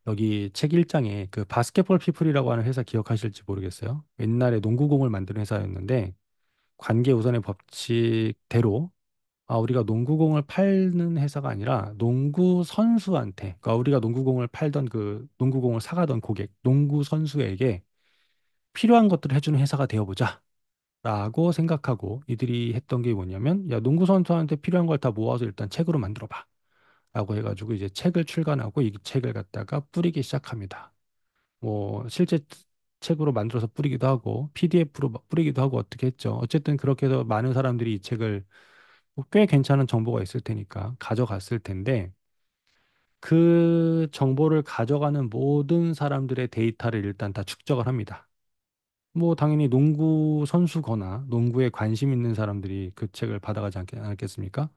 여기 책 1장에 그 바스켓볼 피플이라고 하는 회사 기억하실지 모르겠어요. 옛날에 농구공을 만드는 회사였는데 관계 우선의 법칙대로 우리가 농구공을 팔는 회사가 아니라 농구 선수한테 그러니까 우리가 농구공을 팔던 그 농구공을 사가던 고객, 농구 선수에게 필요한 것들을 해주는 회사가 되어보자. 라고 생각하고 이들이 했던 게 뭐냐면 야 농구 선수한테 필요한 걸 다 모아서 일단 책으로 만들어 봐. 라고 해가지고 이제 책을 출간하고 이 책을 갖다가 뿌리기 시작합니다. 뭐 실제 책으로 만들어서 뿌리기도 하고 PDF로 뿌리기도 하고 어떻게 했죠. 어쨌든 그렇게 해서 많은 사람들이 이 책을 뭐꽤 괜찮은 정보가 있을 테니까 가져갔을 텐데 그 정보를 가져가는 모든 사람들의 데이터를 일단 다 축적을 합니다. 뭐 당연히 농구 선수거나 농구에 관심 있는 사람들이 그 책을 받아가지 않겠습니까?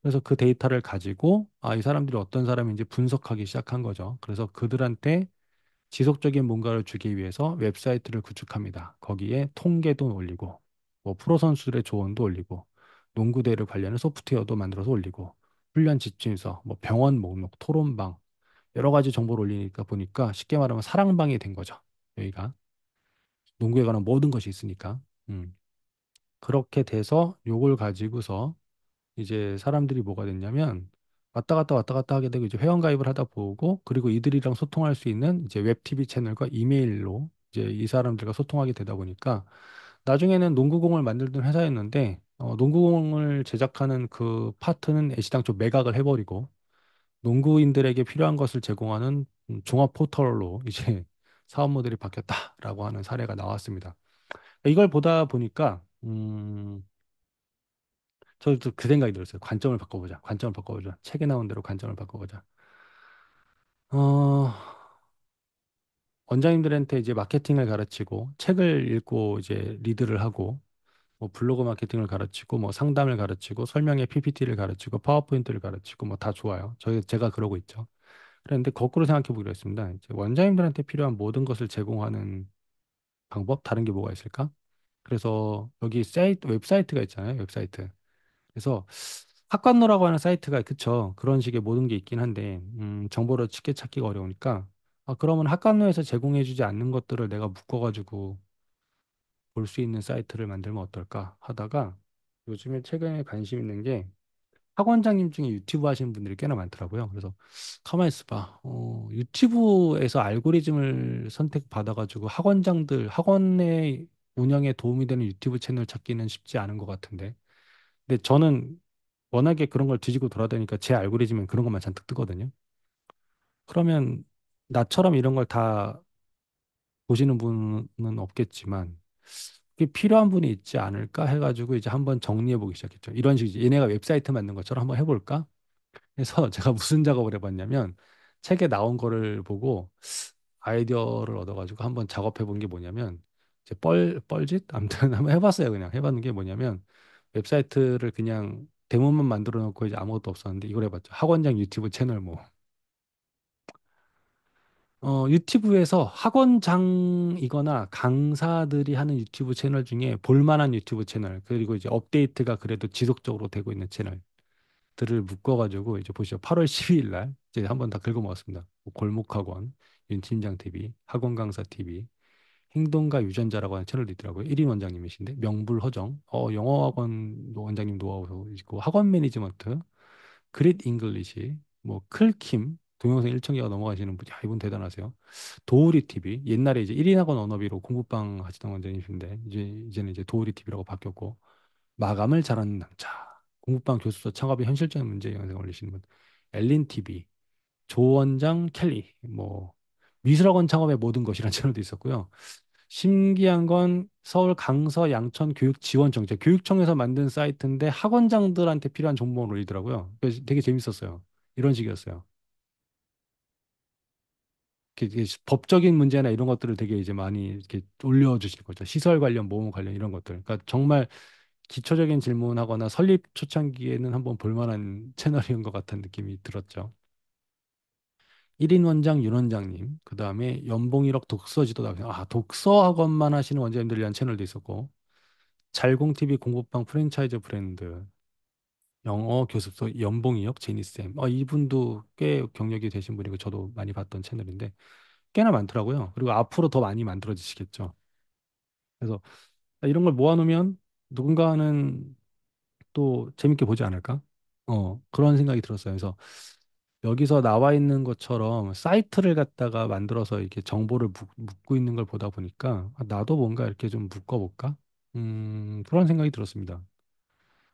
그래서 그 데이터를 가지고 이 사람들이 어떤 사람인지 분석하기 시작한 거죠. 그래서 그들한테 지속적인 뭔가를 주기 위해서 웹사이트를 구축합니다. 거기에 통계도 올리고, 뭐 프로 선수들의 조언도 올리고, 농구 대회를 관련한 소프트웨어도 만들어서 올리고, 훈련 지침서, 뭐 병원 목록, 토론방, 여러 가지 정보를 올리니까 보니까 쉽게 말하면 사랑방이 된 거죠. 여기가 농구에 관한 모든 것이 있으니까. 그렇게 돼서 요걸 가지고서 이제 사람들이 뭐가 됐냐면 왔다 갔다 하게 되고 이제 회원 가입을 하다 보고 그리고 이들이랑 소통할 수 있는 이제 웹 TV 채널과 이메일로 이제 이 사람들과 소통하게 되다 보니까 나중에는 농구공을 만들던 회사였는데 농구공을 제작하는 그 파트는 애시당초 매각을 해버리고 농구인들에게 필요한 것을 제공하는 종합 포털로 이제 사업 모델이 바뀌었다라고 하는 사례가 나왔습니다. 이걸 보다 보니까 저도 그 생각이 들었어요. 관점을 바꿔보자. 관점을 바꿔보자. 책에 나온 대로 관점을 바꿔보자. 어, 원장님들한테 이제 마케팅을 가르치고 책을 읽고 이제 리드를 하고 뭐 블로그 마케팅을 가르치고 뭐 상담을 가르치고 설명회 PPT를 가르치고 파워포인트를 가르치고 뭐 다 좋아요. 제가 그러고 있죠. 그런데 거꾸로 생각해 보기로 했습니다. 이제 원장님들한테 필요한 모든 것을 제공하는 방법 다른 게 뭐가 있을까? 그래서 여기 웹사이트가 있잖아요. 웹사이트. 그래서 학관노라고 하는 사이트가 그쵸. 그런 식의 모든 게 있긴 한데 정보를 쉽게 찾기가 어려우니까 그러면 학관노에서 제공해주지 않는 것들을 내가 묶어가지고 볼 수 있는 사이트를 만들면 어떨까 하다가 요즘에 최근에 관심 있는 게 학원장님 중에 유튜브 하시는 분들이 꽤나 많더라고요. 그래서 가만히 있어봐. 유튜브에서 알고리즘을 선택받아가지고 학원의 운영에 도움이 되는 유튜브 채널 찾기는 쉽지 않은 것 같은데. 근데 저는 워낙에 그런 걸 뒤지고 돌아다니까 제 알고리즘엔 그런 것만 잔뜩 뜨거든요. 그러면 나처럼 이런 걸 다 보시는 분은 없겠지만 그게 필요한 분이 있지 않을까 해가지고 이제 한번 정리해 보기 시작했죠. 이런 식이지. 얘네가 웹사이트 만든 것처럼 한번 해볼까? 그래서 제가 무슨 작업을 해봤냐면 책에 나온 거를 보고 아이디어를 얻어가지고 한번 작업해 본 게 뭐냐면 이제 뻘짓? 아무튼 한번 해봤어요. 그냥 해봤는 게 뭐냐면 웹사이트를 그냥 데모만 만들어 놓고 이제 아무것도 없었는데 이걸 해봤죠. 학원장 유튜브 채널 뭐. 유튜브에서 학원장이거나 강사들이 하는 유튜브 채널 중에 볼만한 유튜브 채널 그리고 이제 업데이트가 그래도 지속적으로 되고 있는 채널 들을 묶어가지고 이제 보시죠. 8월 12일 날 이제 한번 다 긁어모았습니다. 뭐 골목학원, 윤팀장 TV, 학원 강사 TV, 행동가 유전자라고 하는 채널도 있더라고요. 1인 원장님이신데 명불허정, 영어학원 원장님 노하우 있고 학원 매니지먼트, 그릿 잉글리시, 뭐 클킴, 동영상 1천 개가 넘어가시는 분, 야 이분 대단하세요. 도우리 TV, 옛날에 이제 1인 학원 언어비로 공부방 하시던 원장님이신데 이제는 이제 도우리 TV라고 바뀌었고 마감을 잘하는 남자. 공부방 교수서 창업의 현실적인 문제 영상 올리시는 분. 엘린 TV, 조원장 켈리, 뭐 미술학원 창업의 모든 것이라는 채널도 있었고요. 신기한 건 서울 강서 양천 교육 지원 정책 교육청에서 만든 사이트인데 학원장들한테 필요한 정보를 올리더라고요. 그래서 되게 재밌었어요. 이런 식이었어요. 이렇게 법적인 문제나 이런 것들을 되게 이제 많이 이렇게 올려주시는 거죠. 시설 관련, 모험 관련 이런 것들. 그러니까 정말 기초적인 질문하거나 설립 초창기에는 한번 볼만한 채널인 것 같은 느낌이 들었죠. 1인 원장 윤 원장님, 그 다음에 연봉 1억 독서 지도 나오세요. 독서 학원만 하시는 원장님들 위한 채널도 있었고, 잘공TV 공부방 프랜차이즈 브랜드, 영어 교습소 연봉 2억 제니쌤. 이분도 꽤 경력이 되신 분이고, 저도 많이 봤던 채널인데, 꽤나 많더라고요. 그리고 앞으로 더 많이 만들어지시겠죠. 그래서 이런 걸 모아놓으면 누군가는 또 재밌게 보지 않을까? 그런 생각이 들었어요. 그래서 여기서 나와 있는 것처럼 사이트를 갖다가 만들어서 이렇게 정보를 묻고 있는 걸 보다 보니까 나도 뭔가 이렇게 좀 묶어볼까? 그런 생각이 들었습니다.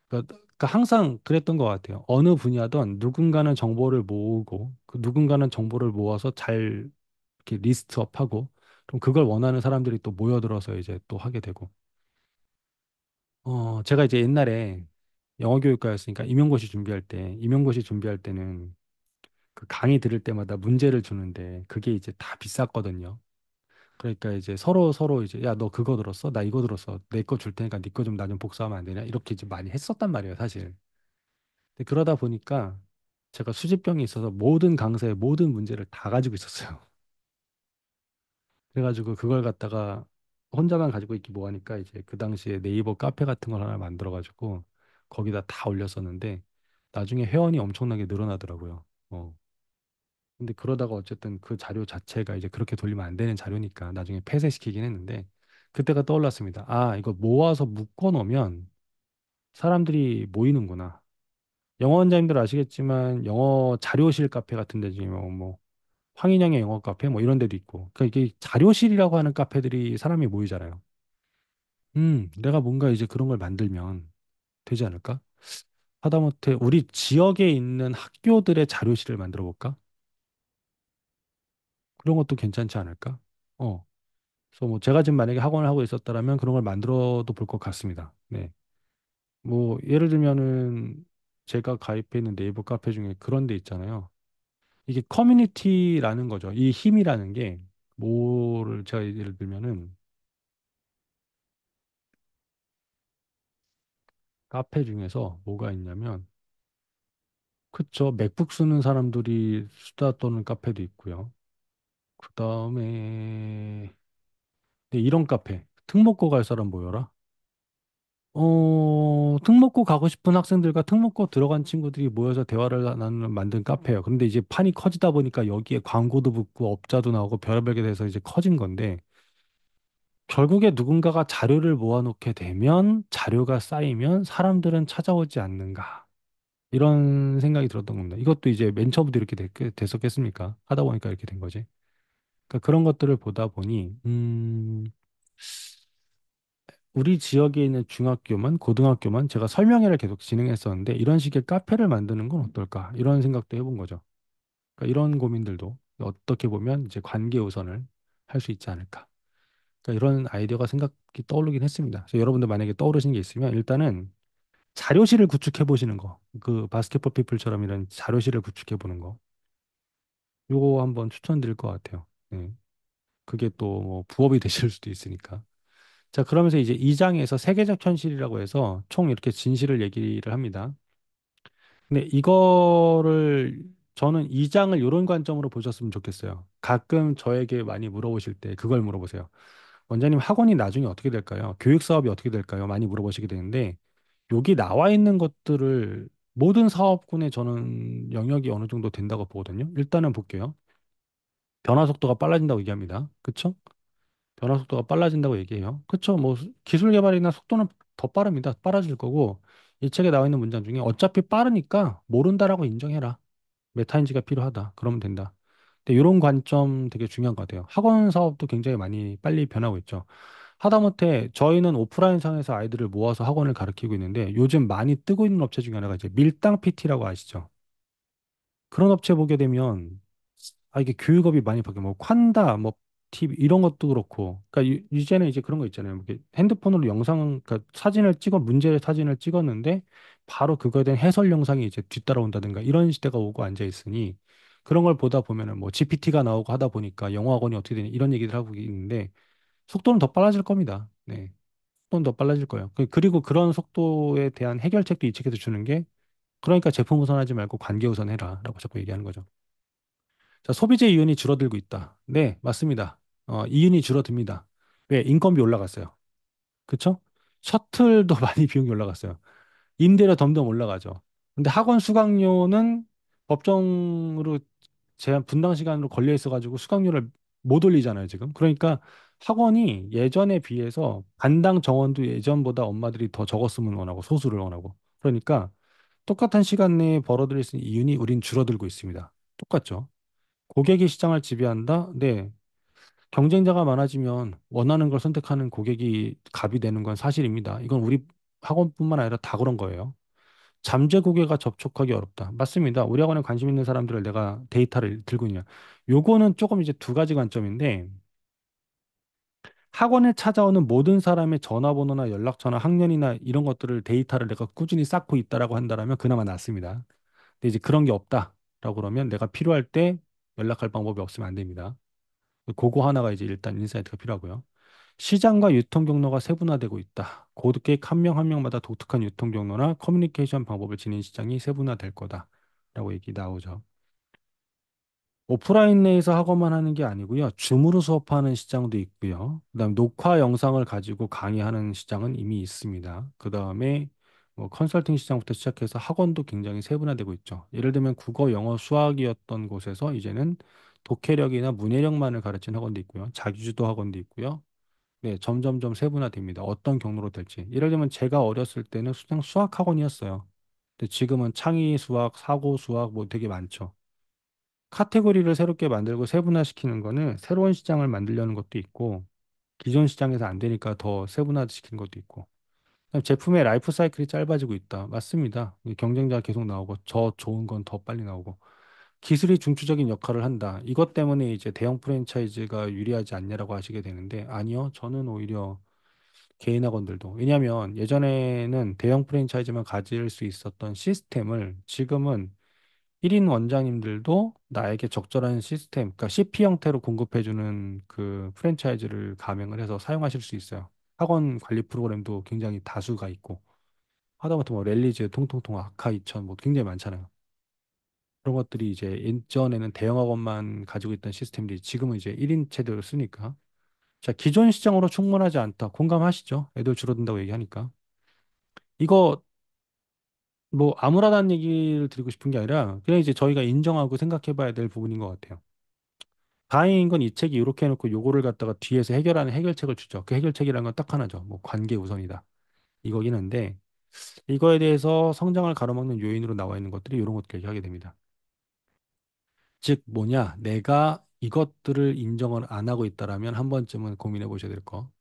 그러니까 항상 그랬던 것 같아요. 어느 분야든 누군가는 정보를 모으고 그 누군가는 정보를 모아서 잘 이렇게 리스트업하고 그럼 그걸 원하는 사람들이 또 모여들어서 이제 또 하게 되고 제가 이제 옛날에 영어 교육과였으니까 임용고시 준비할 때는 그 강의 들을 때마다 문제를 주는데 그게 이제 다 비쌌거든요. 그러니까 이제 서로 이제 야, 너 그거 들었어? 나 이거 들었어. 내 거 줄 테니까 네 거 좀 나 좀 복사하면 안 되냐? 이렇게 이제 많이 했었단 말이에요, 사실. 근데 그러다 보니까 제가 수집병이 있어서 모든 강사의 모든 문제를 다 가지고 있었어요. 그래가지고 그걸 갖다가 혼자만 가지고 있기 뭐하니까 이제 그 당시에 네이버 카페 같은 걸 하나 만들어가지고 거기다 다 올렸었는데 나중에 회원이 엄청나게 늘어나더라고요. 근데 그러다가 어쨌든 그 자료 자체가 이제 그렇게 돌리면 안 되는 자료니까 나중에 폐쇄시키긴 했는데 그때가 떠올랐습니다. 이거 모아서 묶어 놓으면 사람들이 모이는구나. 영어 원장님들 아시겠지만 영어 자료실 카페 같은 데 중에 뭐 황인영의 영어 카페 뭐 이런 데도 있고. 그러니까 이게 자료실이라고 하는 카페들이 사람이 모이잖아요. 내가 뭔가 이제 그런 걸 만들면 되지 않을까? 하다못해 우리 지역에 있는 학교들의 자료실을 만들어 볼까? 그런 것도 괜찮지 않을까? 어. 그래서 뭐 제가 지금 만약에 학원을 하고 있었다라면 그런 걸 만들어도 볼 것 같습니다. 네. 뭐 예를 들면은 제가 가입해 있는 네이버 카페 중에 그런 데 있잖아요. 이게 커뮤니티라는 거죠. 이 힘이라는 게 뭐를 제가 예를 들면은 카페 중에서 뭐가 있냐면 그쵸. 맥북 쓰는 사람들이 수다 떠는 카페도 있고요. 그다음에 네, 이런 카페. 특목고 갈 사람 모여라. 특목고 가고 싶은 학생들과 특목고 들어간 친구들이 모여서 대화를 나누는 만든 카페예요. 그런데 이제 판이 커지다 보니까 여기에 광고도 붙고 업자도 나오고 별의별 게 돼서 이제 커진 건데 결국에 누군가가 자료를 모아놓게 되면 자료가 쌓이면 사람들은 찾아오지 않는가. 이런 생각이 들었던 겁니다. 이것도 이제 맨 처음부터 이렇게 됐었겠습니까? 하다 보니까 이렇게 된 거지. 그러니까 그런 것들을 보다 보니, 우리 지역에 있는 중학교만, 고등학교만 제가 설명회를 계속 진행했었는데 이런 식의 카페를 만드는 건 어떨까? 이런 생각도 해본 거죠. 그러니까 이런 고민들도 어떻게 보면 이제 관계 우선을 할 수 있지 않을까? 그러니까 이런 아이디어가 생각이 떠오르긴 했습니다. 그래서 여러분들 만약에 떠오르신 게 있으면 일단은 자료실을 구축해 보시는 거, 그 바스켓볼 피플처럼 이런 자료실을 구축해 보는 거, 요거 한번 추천드릴 것 같아요. 네. 그게 또 뭐 부업이 되실 수도 있으니까. 자, 그러면서 이제 2장에서 세계적 현실이라고 해서 총 이렇게 진실을 얘기를 합니다. 근데 이거를 저는 2장을 이런 관점으로 보셨으면 좋겠어요. 가끔 저에게 많이 물어보실 때 그걸 물어보세요. 원장님 학원이 나중에 어떻게 될까요? 교육 사업이 어떻게 될까요? 많이 물어보시게 되는데 여기 나와 있는 것들을 모든 사업군에 저는 영역이 어느 정도 된다고 보거든요. 일단은 볼게요. 변화 속도가 빨라진다고 얘기합니다. 그쵸? 변화 속도가 빨라진다고 얘기해요. 그쵸? 뭐 기술 개발이나 속도는 더 빠릅니다. 빨라질 거고 이 책에 나와 있는 문장 중에 어차피 빠르니까 모른다라고 인정해라. 메타인지가 필요하다. 그러면 된다. 근데 이런 관점 되게 중요한 것 같아요. 학원 사업도 굉장히 많이 빨리 변하고 있죠. 하다못해 저희는 오프라인 상에서 아이들을 모아서 학원을 가르치고 있는데 요즘 많이 뜨고 있는 업체 중에 하나가 이제 밀당 PT라고 아시죠? 그런 업체 보게 되면 이게 교육업이 많이 바뀌어 뭐 콴다 뭐 TV 이런 것도 그렇고 그러니까 이제는 이제 그런 거 있잖아요. 뭐 이렇게 핸드폰으로 영상 그러니까 사진을 찍어 문제 사진을 찍었는데 바로 그거에 대한 해설 영상이 이제 뒤따라온다든가 이런 시대가 오고 앉아 있으니 그런 걸 보다 보면은 뭐 GPT가 나오고 하다 보니까 영어 학원이 어떻게 되니 이런 얘기를 하고 있는데 속도는 더 빨라질 겁니다. 네. 속도는 더 빨라질 거예요. 그리고 그런 속도에 대한 해결책도 이 책에서 주는 게 그러니까 제품 우선하지 말고 관계 우선해라라고 자꾸 얘기하는 거죠. 자, 소비재 이윤이 줄어들고 있다. 네, 맞습니다. 이윤이 줄어듭니다. 왜? 인건비 올라갔어요. 그쵸? 셔틀도 많이 비용이 올라갔어요. 임대료 점점 올라가죠. 근데 학원 수강료는 법정으로 제한 분당 시간으로 걸려 있어가지고 수강료를 못 올리잖아요, 지금. 그러니까 학원이 예전에 비해서 반당 정원도 예전보다 엄마들이 더 적었으면 원하고 소수를 원하고. 그러니까 똑같은 시간 내에 벌어들일 수 있는 이윤이 우린 줄어들고 있습니다. 똑같죠? 고객이 시장을 지배한다? 네. 경쟁자가 많아지면 원하는 걸 선택하는 고객이 갑이 되는 건 사실입니다. 이건 우리 학원뿐만 아니라 다 그런 거예요. 잠재 고객과 접촉하기 어렵다. 맞습니다. 우리 학원에 관심 있는 사람들을 내가 데이터를 들고 있냐. 요거는 조금 이제 두 가지 관점인데 학원에 찾아오는 모든 사람의 전화번호나 연락처나 학년이나 이런 것들을 데이터를 내가 꾸준히 쌓고 있다라고 한다라면 그나마 낫습니다. 근데 이제 그런 게 없다라고 그러면 내가 필요할 때 연락할 방법이 없으면 안 됩니다. 그거 하나가 이제 일단 인사이트가 필요하고요. 시장과 유통 경로가 세분화되고 있다. 고객 한 명 한 명마다 독특한 유통 경로나 커뮤니케이션 방법을 지닌 시장이 세분화될 거다라고 얘기 나오죠. 오프라인 내에서 학원만 하는 게 아니고요. 줌으로 수업하는 시장도 있고요. 그다음 녹화 영상을 가지고 강의하는 시장은 이미 있습니다. 그다음에 뭐 컨설팅 시장부터 시작해서 학원도 굉장히 세분화되고 있죠. 예를 들면 국어, 영어, 수학이었던 곳에서 이제는 독해력이나 문해력만을 가르치는 학원도 있고요. 자기주도 학원도 있고요. 네, 점점점 세분화됩니다. 어떤 경로로 될지. 예를 들면 제가 어렸을 때는 그냥 수학 학원이었어요. 근데 지금은 창의 수학, 사고 수학 뭐 되게 많죠. 카테고리를 새롭게 만들고 세분화시키는 거는 새로운 시장을 만들려는 것도 있고, 기존 시장에서 안 되니까 더 세분화시키는 것도 있고. 그다음에 제품의 라이프 사이클이 짧아지고 있다. 맞습니다. 이 경쟁자가 계속 나오고, 더 좋은 건 더 빨리 나오고. 기술이 중추적인 역할을 한다. 이것 때문에 이제 대형 프랜차이즈가 유리하지 않냐라고 하시게 되는데, 아니요. 저는 오히려 개인 학원들도. 왜냐하면 예전에는 대형 프랜차이즈만 가질 수 있었던 시스템을 지금은 1인 원장님들도 나에게 적절한 시스템, 그러니까 CP 형태로 공급해주는 그 프랜차이즈를 가맹을 해서 사용하실 수 있어요. 학원 관리 프로그램도 굉장히 다수가 있고, 하다못해 뭐 랠리즈, 통통통, 아카이천 뭐 굉장히 많잖아요. 그런 것들이 이제 예전에는 대형 학원만 가지고 있던 시스템들이 지금은 이제 1인 체제로 쓰니까. 자, 기존 시장으로 충분하지 않다. 공감하시죠? 애들 줄어든다고 얘기하니까. 이거 뭐 아무렇다는 얘기를 드리고 싶은 게 아니라 그냥 이제 저희가 인정하고 생각해 봐야 될 부분인 것 같아요. 다행인 건 이 책이 이렇게 해놓고 요거를 갖다가 뒤에서 해결하는 해결책을 주죠. 그 해결책이라는 건 딱 하나죠. 뭐 관계 우선이다. 이거긴 한데 이거에 대해서 성장을 가로막는 요인으로 나와 있는 것들이 이런 것들 얘기하게 됩니다. 즉 뭐냐? 내가 이것들을 인정을 안 하고 있다라면 한 번쯤은 고민해 보셔야 될 거.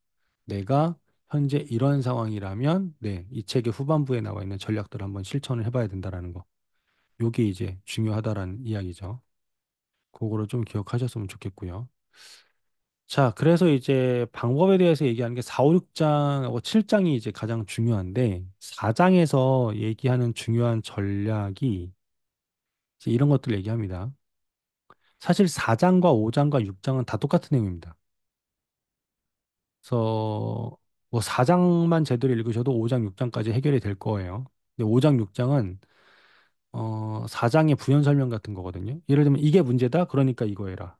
내가 현재 이런 상황이라면 네, 이 책의 후반부에 나와 있는 전략들을 한번 실천을 해봐야 된다라는 거. 요게 이제 중요하다라는 이야기죠. 그거를 좀 기억하셨으면 좋겠고요. 자, 그래서 이제 방법에 대해서 얘기하는 게 4, 5, 6장하고 7장이 이제 가장 중요한데 4장에서 얘기하는 중요한 전략이 이제 이런 것들 얘기합니다. 사실 4장과 5장과 6장은 다 똑같은 내용입니다. 그래서 뭐 4장만 제대로 읽으셔도 5장, 6장까지 해결이 될 거예요. 근데 5장, 6장은 4장의 부연 설명 같은 거거든요. 예를 들면 이게 문제다. 그러니까 이거 해라.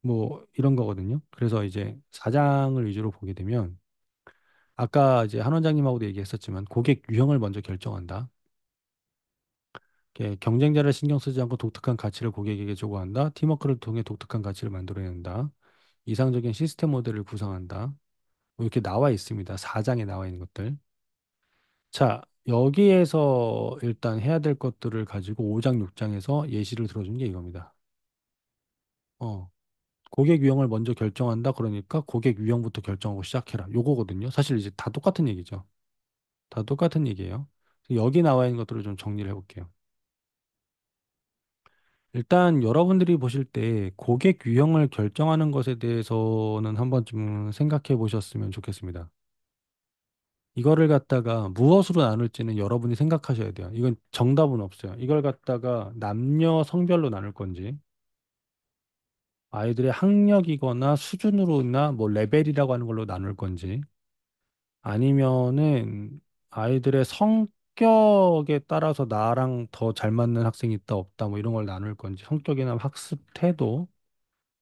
뭐 이런 거거든요. 그래서 이제 4장을 위주로 보게 되면 아까 이제 한 원장님하고도 얘기했었지만 고객 유형을 먼저 결정한다. 이렇게 경쟁자를 신경 쓰지 않고 독특한 가치를 고객에게 제공한다. 팀워크를 통해 독특한 가치를 만들어낸다. 이상적인 시스템 모델을 구성한다. 뭐 이렇게 나와 있습니다. 4장에 나와 있는 것들. 자, 여기에서 일단 해야 될 것들을 가지고 5장, 6장에서 예시를 들어준 게 이겁니다. 어, 고객 유형을 먼저 결정한다. 그러니까 고객 유형부터 결정하고 시작해라. 요거거든요. 사실 이제 다 똑같은 얘기죠. 다 똑같은 얘기예요. 여기 나와 있는 것들을 좀 정리를 해볼게요. 일단 여러분들이 보실 때 고객 유형을 결정하는 것에 대해서는 한 번쯤 생각해 보셨으면 좋겠습니다. 이거를 갖다가 무엇으로 나눌지는 여러분이 생각하셔야 돼요. 이건 정답은 없어요. 이걸 갖다가 남녀 성별로 나눌 건지, 아이들의 학력이거나 수준으로나 뭐 레벨이라고 하는 걸로 나눌 건지, 아니면은 아이들의 성격에 따라서 나랑 더 잘 맞는 학생이 있다 없다 뭐 이런 걸 나눌 건지, 성격이나 학습 태도,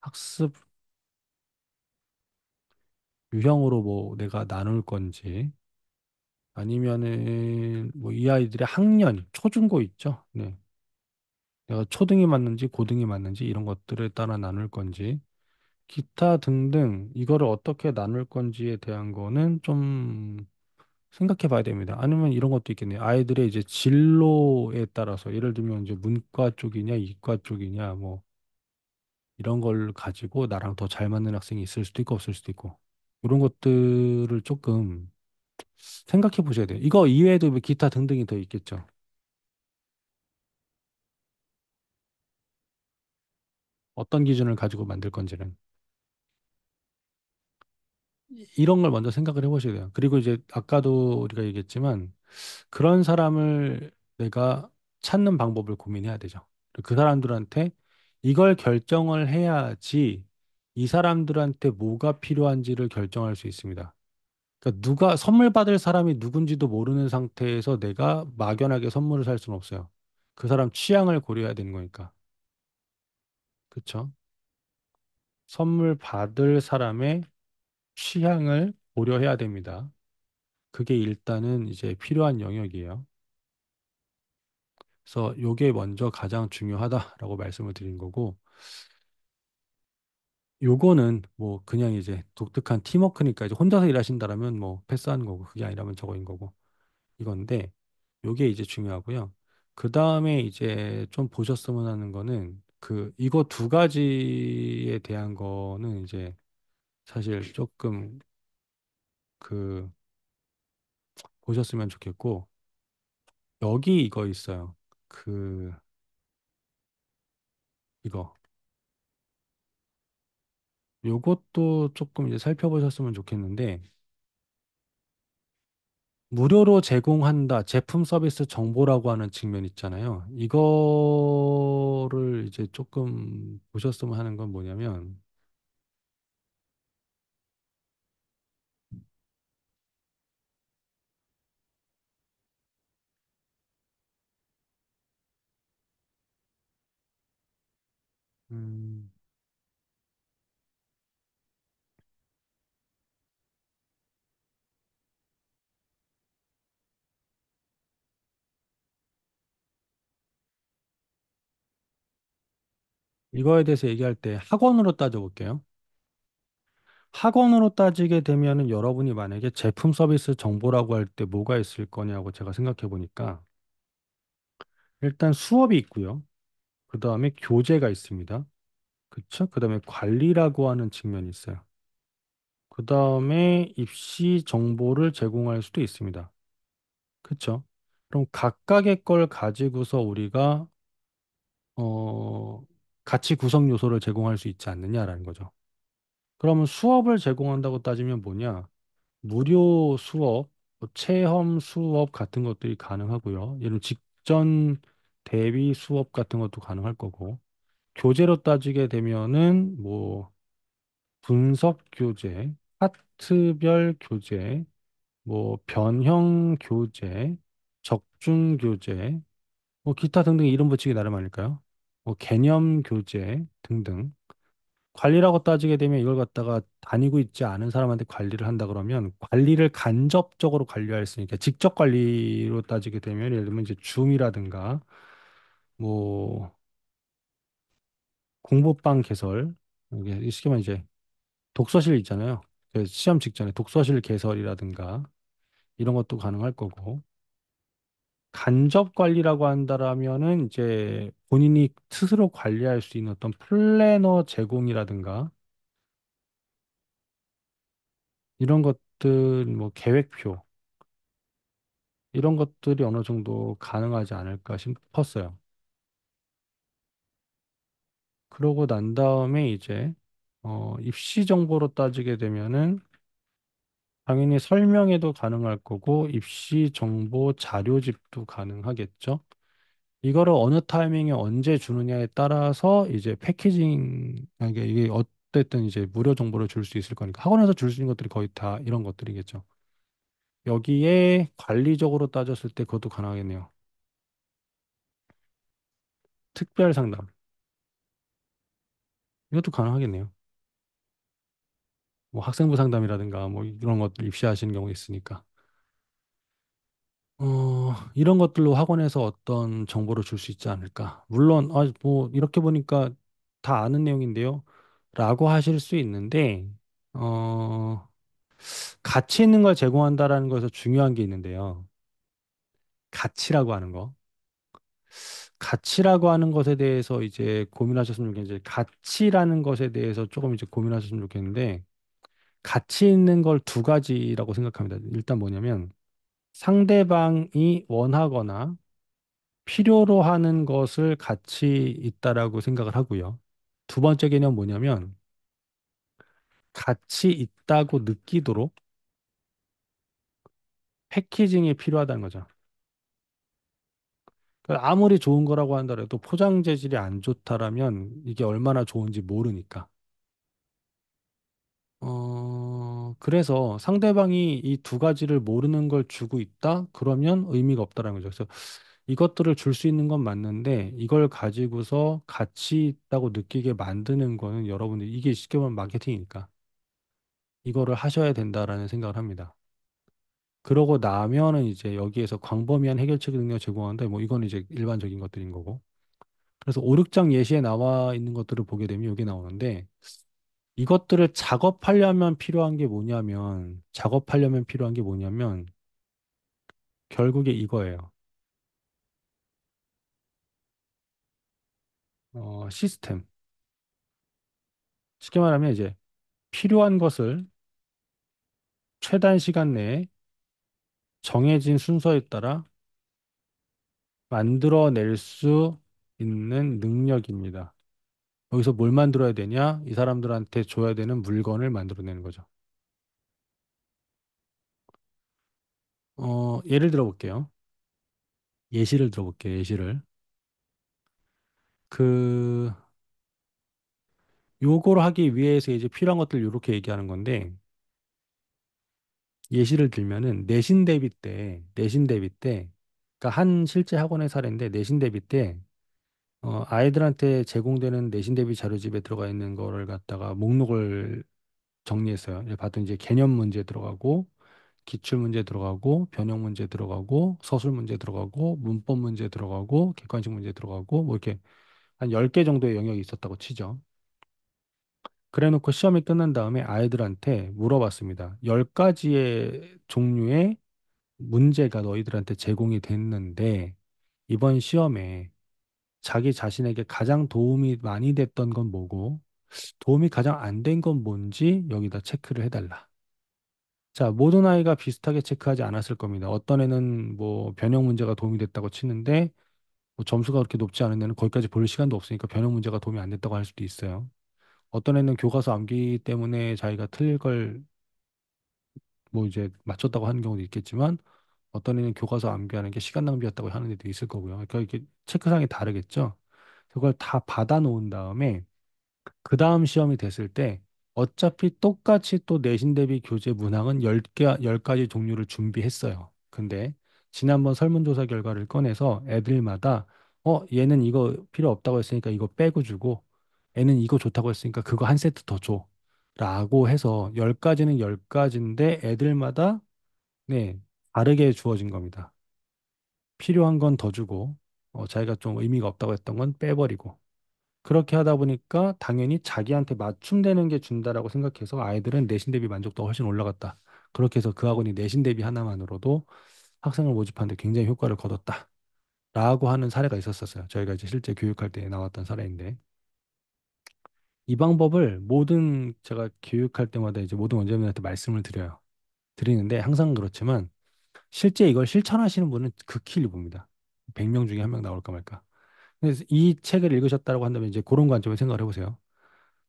학습 유형으로 뭐 내가 나눌 건지, 아니면은 뭐 이 아이들의 학년, 초중고 있죠? 네. 내가 초등이 맞는지 고등이 맞는지 이런 것들에 따라 나눌 건지, 기타 등등 이거를 어떻게 나눌 건지에 대한 거는 좀 생각해 봐야 됩니다. 아니면 이런 것도 있겠네요. 아이들의 이제 진로에 따라서 예를 들면 이제 문과 쪽이냐 이과 쪽이냐 뭐 이런 걸 가지고 나랑 더 잘 맞는 학생이 있을 수도 있고 없을 수도 있고 이런 것들을 조금 생각해 보셔야 돼요. 이거 이외에도 뭐 기타 등등이 더 있겠죠. 어떤 기준을 가지고 만들 건지는. 이런 걸 먼저 생각을 해보셔야 돼요. 그리고 이제 아까도 우리가 얘기했지만 그런 사람을 내가 찾는 방법을 고민해야 되죠. 그 사람들한테 이걸 결정을 해야지 이 사람들한테 뭐가 필요한지를 결정할 수 있습니다. 그러니까 누가 선물 받을 사람이 누군지도 모르는 상태에서 내가 막연하게 선물을 살 수는 없어요. 그 사람 취향을 고려해야 되는 거니까. 그렇죠? 선물 받을 사람의 취향을 고려해야 됩니다. 그게 일단은 이제 필요한 영역이에요. 그래서 요게 먼저 가장 중요하다라고 말씀을 드린 거고, 요거는 뭐 그냥 이제 독특한 팀워크니까 이제 혼자서 일하신다라면 뭐 패스하는 거고, 그게 아니라면 저거인 거고, 이건데, 요게 이제 중요하고요. 그 다음에 이제 좀 보셨으면 하는 거는 이거 두 가지에 대한 거는 이제 사실 조금 그 보셨으면 좋겠고, 여기 이거 있어요. 그 이거 요것도 조금 이제 살펴보셨으면 좋겠는데, 무료로 제공한다 제품 서비스 정보라고 하는 측면 있잖아요. 이거를 이제 조금 보셨으면 하는 건 뭐냐면, 음, 이거에 대해서 얘기할 때 학원으로 따져볼게요. 학원으로 따지게 되면은 여러분이 만약에 제품 서비스 정보라고 할 때 뭐가 있을 거냐고 제가 생각해 보니까, 일단 수업이 있고요. 그 다음에 교재가 있습니다. 그쵸? 그 다음에 관리라고 하는 측면이 있어요. 그 다음에 입시 정보를 제공할 수도 있습니다. 그쵸? 그럼 각각의 걸 가지고서 우리가 어, 가치 구성 요소를 제공할 수 있지 않느냐라는 거죠. 그러면 수업을 제공한다고 따지면 뭐냐? 무료 수업, 뭐 체험 수업 같은 것들이 가능하고요. 예를 들어 직전 대비 수업 같은 것도 가능할 거고, 교재로 따지게 되면은 뭐 분석 교재, 파트별 교재, 뭐 변형 교재, 적중 교재, 뭐 기타 등등 이름 붙이기 나름 아닐까요? 뭐 개념 교재 등등. 관리라고 따지게 되면 이걸 갖다가 다니고 있지 않은 사람한테 관리를 한다 그러면 관리를 간접적으로 관리할 수 있으니까 직접 관리로 따지게 되면 예를 들면 이제 줌이라든가 뭐 공부방 개설, 이게 쉽게 말하면 이제 독서실 있잖아요. 그 시험 직전에 독서실 개설이라든가 이런 것도 가능할 거고, 간접 관리라고 한다라면은 이제 본인이 스스로 관리할 수 있는 어떤 플래너 제공이라든가 이런 것들, 뭐 계획표 이런 것들이 어느 정도 가능하지 않을까 싶었어요. 그러고 난 다음에 이제 입시 정보로 따지게 되면은 당연히 설명회도 가능할 거고 입시 정보 자료집도 가능하겠죠. 이거를 어느 타이밍에 언제 주느냐에 따라서 이제 패키징, 이게 어쨌든 이제 무료 정보를 줄 수 있을 거니까 학원에서 줄 수 있는 것들이 거의 다 이런 것들이겠죠. 여기에 관리적으로 따졌을 때 그것도 가능하겠네요. 특별 상담. 이것도 가능하겠네요. 뭐 학생부 상담이라든가 뭐 이런 것들 입시하시는 경우 있으니까. 이런 것들로 학원에서 어떤 정보를 줄 수 있지 않을까. 물론, 뭐, 이렇게 보니까 다 아는 내용인데요. 라고 하실 수 있는데, 어, 가치 있는 걸 제공한다라는 것에서 중요한 게 있는데요. 가치라고 하는 거. 가치라고 하는 것에 대해서 이제 고민하셨으면 좋겠는데, 가치라는 것에 대해서 조금 이제 고민하셨으면 좋겠는데, 가치 있는 걸 두 가지라고 생각합니다. 일단 뭐냐면, 상대방이 원하거나 필요로 하는 것을 가치 있다라고 생각을 하고요. 두 번째 개념 뭐냐면, 가치 있다고 느끼도록 패키징이 필요하다는 거죠. 그러니까 아무리 좋은 거라고 한다라도 포장 재질이 안 좋다라면 이게 얼마나 좋은지 모르니까. 그래서 상대방이 이 두 가지를 모르는 걸 주고 있다? 그러면 의미가 없다라는 거죠. 그래서 이것들을 줄 수 있는 건 맞는데 이걸 가지고서 가치 있다고 느끼게 만드는 거는 여러분들 이게 쉽게 보면 마케팅이니까 이거를 하셔야 된다라는 생각을 합니다. 그러고 나면은 이제 여기에서 광범위한 해결책 능력 제공하는데 뭐 이건 이제 일반적인 것들인 거고. 그래서 5, 6장 예시에 나와 있는 것들을 보게 되면 여기 나오는데 이것들을 작업하려면 필요한 게 뭐냐면 결국에 이거예요. 시스템. 쉽게 말하면 이제 필요한 것을 최단 시간 내에 정해진 순서에 따라 만들어낼 수 있는 능력입니다. 여기서 뭘 만들어야 되냐? 이 사람들한테 줘야 되는 물건을 만들어내는 거죠. 예를 들어 볼게요. 예시를 들어볼게요. 예시를. 그, 요거를 하기 위해서 이제 필요한 것들 이렇게 얘기하는 건데, 예시를 들면은 내신 대비 때, 그러니까 한 실제 학원의 사례인데, 내신 대비 때, 아이들한테 제공되는 내신 대비 자료집에 들어가 있는 거를 갖다가 목록을 정리했어요. 봤더니 이제 개념 문제 들어가고, 기출 문제 들어가고, 변형 문제 들어가고, 서술 문제 들어가고, 문법 문제 들어가고, 객관식 문제 들어가고, 뭐 이렇게 한 10개 정도의 영역이 있었다고 치죠. 그래 놓고 시험이 끝난 다음에 아이들한테 물어봤습니다. 10가지의 종류의 문제가 너희들한테 제공이 됐는데, 이번 시험에 자기 자신에게 가장 도움이 많이 됐던 건 뭐고, 도움이 가장 안 된 건 뭔지 여기다 체크를 해달라. 자, 모든 아이가 비슷하게 체크하지 않았을 겁니다. 어떤 애는 뭐 변형 문제가 도움이 됐다고 치는데, 뭐 점수가 그렇게 높지 않은 애는 거기까지 볼 시간도 없으니까 변형 문제가 도움이 안 됐다고 할 수도 있어요. 어떤 애는 교과서 암기 때문에 자기가 틀릴 걸 뭐 이제 맞췄다고 하는 경우도 있겠지만, 어떤 애는 교과서 암기하는 게 시간 낭비였다고 하는 애도 있을 거고요. 그러니까 이게 체크상이 다르겠죠. 그걸 다 받아 놓은 다음에 그 다음 시험이 됐을 때 어차피 똑같이 또 내신 대비 교재 문항은 10가지 종류를 준비했어요. 근데 지난번 설문조사 결과를 꺼내서 애들마다 얘는 이거 필요 없다고 했으니까 이거 빼고 주고 애는 이거 좋다고 했으니까 그거 한 세트 더 줘. 라고 해서 10가지는 10가지인데 애들마다 네, 다르게 주어진 겁니다. 필요한 건 더 주고 자기가 좀 의미가 없다고 했던 건 빼버리고 그렇게 하다 보니까 당연히 자기한테 맞춤되는 게 준다라고 생각해서 아이들은 내신 대비 만족도가 훨씬 올라갔다. 그렇게 해서 그 학원이 내신 대비 하나만으로도 학생을 모집하는데 굉장히 효과를 거뒀다. 라고 하는 사례가 있었었어요. 저희가 이제 실제 교육할 때 나왔던 사례인데 이 방법을 모든 제가 교육할 때마다 이제 모든 원장님한테 말씀을 드려요. 드리는데 항상 그렇지만 실제 이걸 실천하시는 분은 극히 일부입니다. 100명 중에 한 명 나올까 말까. 그래서 이 책을 읽으셨다고 한다면 이제 그런 관점에 생각을 해보세요.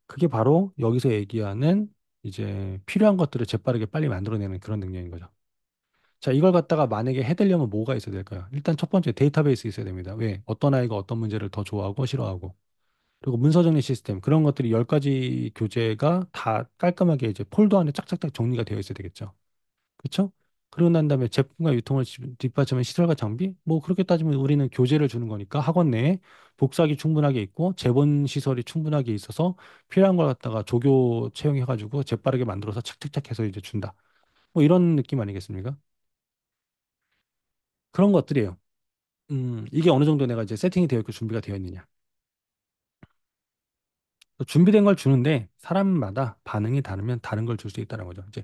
그게 바로 여기서 얘기하는 이제 필요한 것들을 재빠르게 빨리 만들어내는 그런 능력인 거죠. 자, 이걸 갖다가 만약에 해내려면 뭐가 있어야 될까요? 일단 첫 번째 데이터베이스 있어야 됩니다. 왜? 어떤 아이가 어떤 문제를 더 좋아하고 싫어하고. 그리고 문서 정리 시스템. 그런 것들이 10가지 교재가 다 깔끔하게 이제 폴더 안에 짝짝짝 정리가 되어 있어야 되겠죠. 그렇죠? 그러고 난 다음에 제품과 유통을 뒷받침하는 시설과 장비? 뭐 그렇게 따지면 우리는 교재를 주는 거니까 학원 내에 복사기 충분하게 있고 재본 시설이 충분하게 있어서 필요한 걸 갖다가 조교 채용해가지고 재빠르게 만들어서 착착착 해서 이제 준다. 뭐 이런 느낌 아니겠습니까? 그런 것들이에요. 이게 어느 정도 내가 이제 세팅이 되어 있고 준비가 되어 있느냐. 준비된 걸 주는데 사람마다 반응이 다르면 다른 걸 줄 수 있다는 거죠. 이제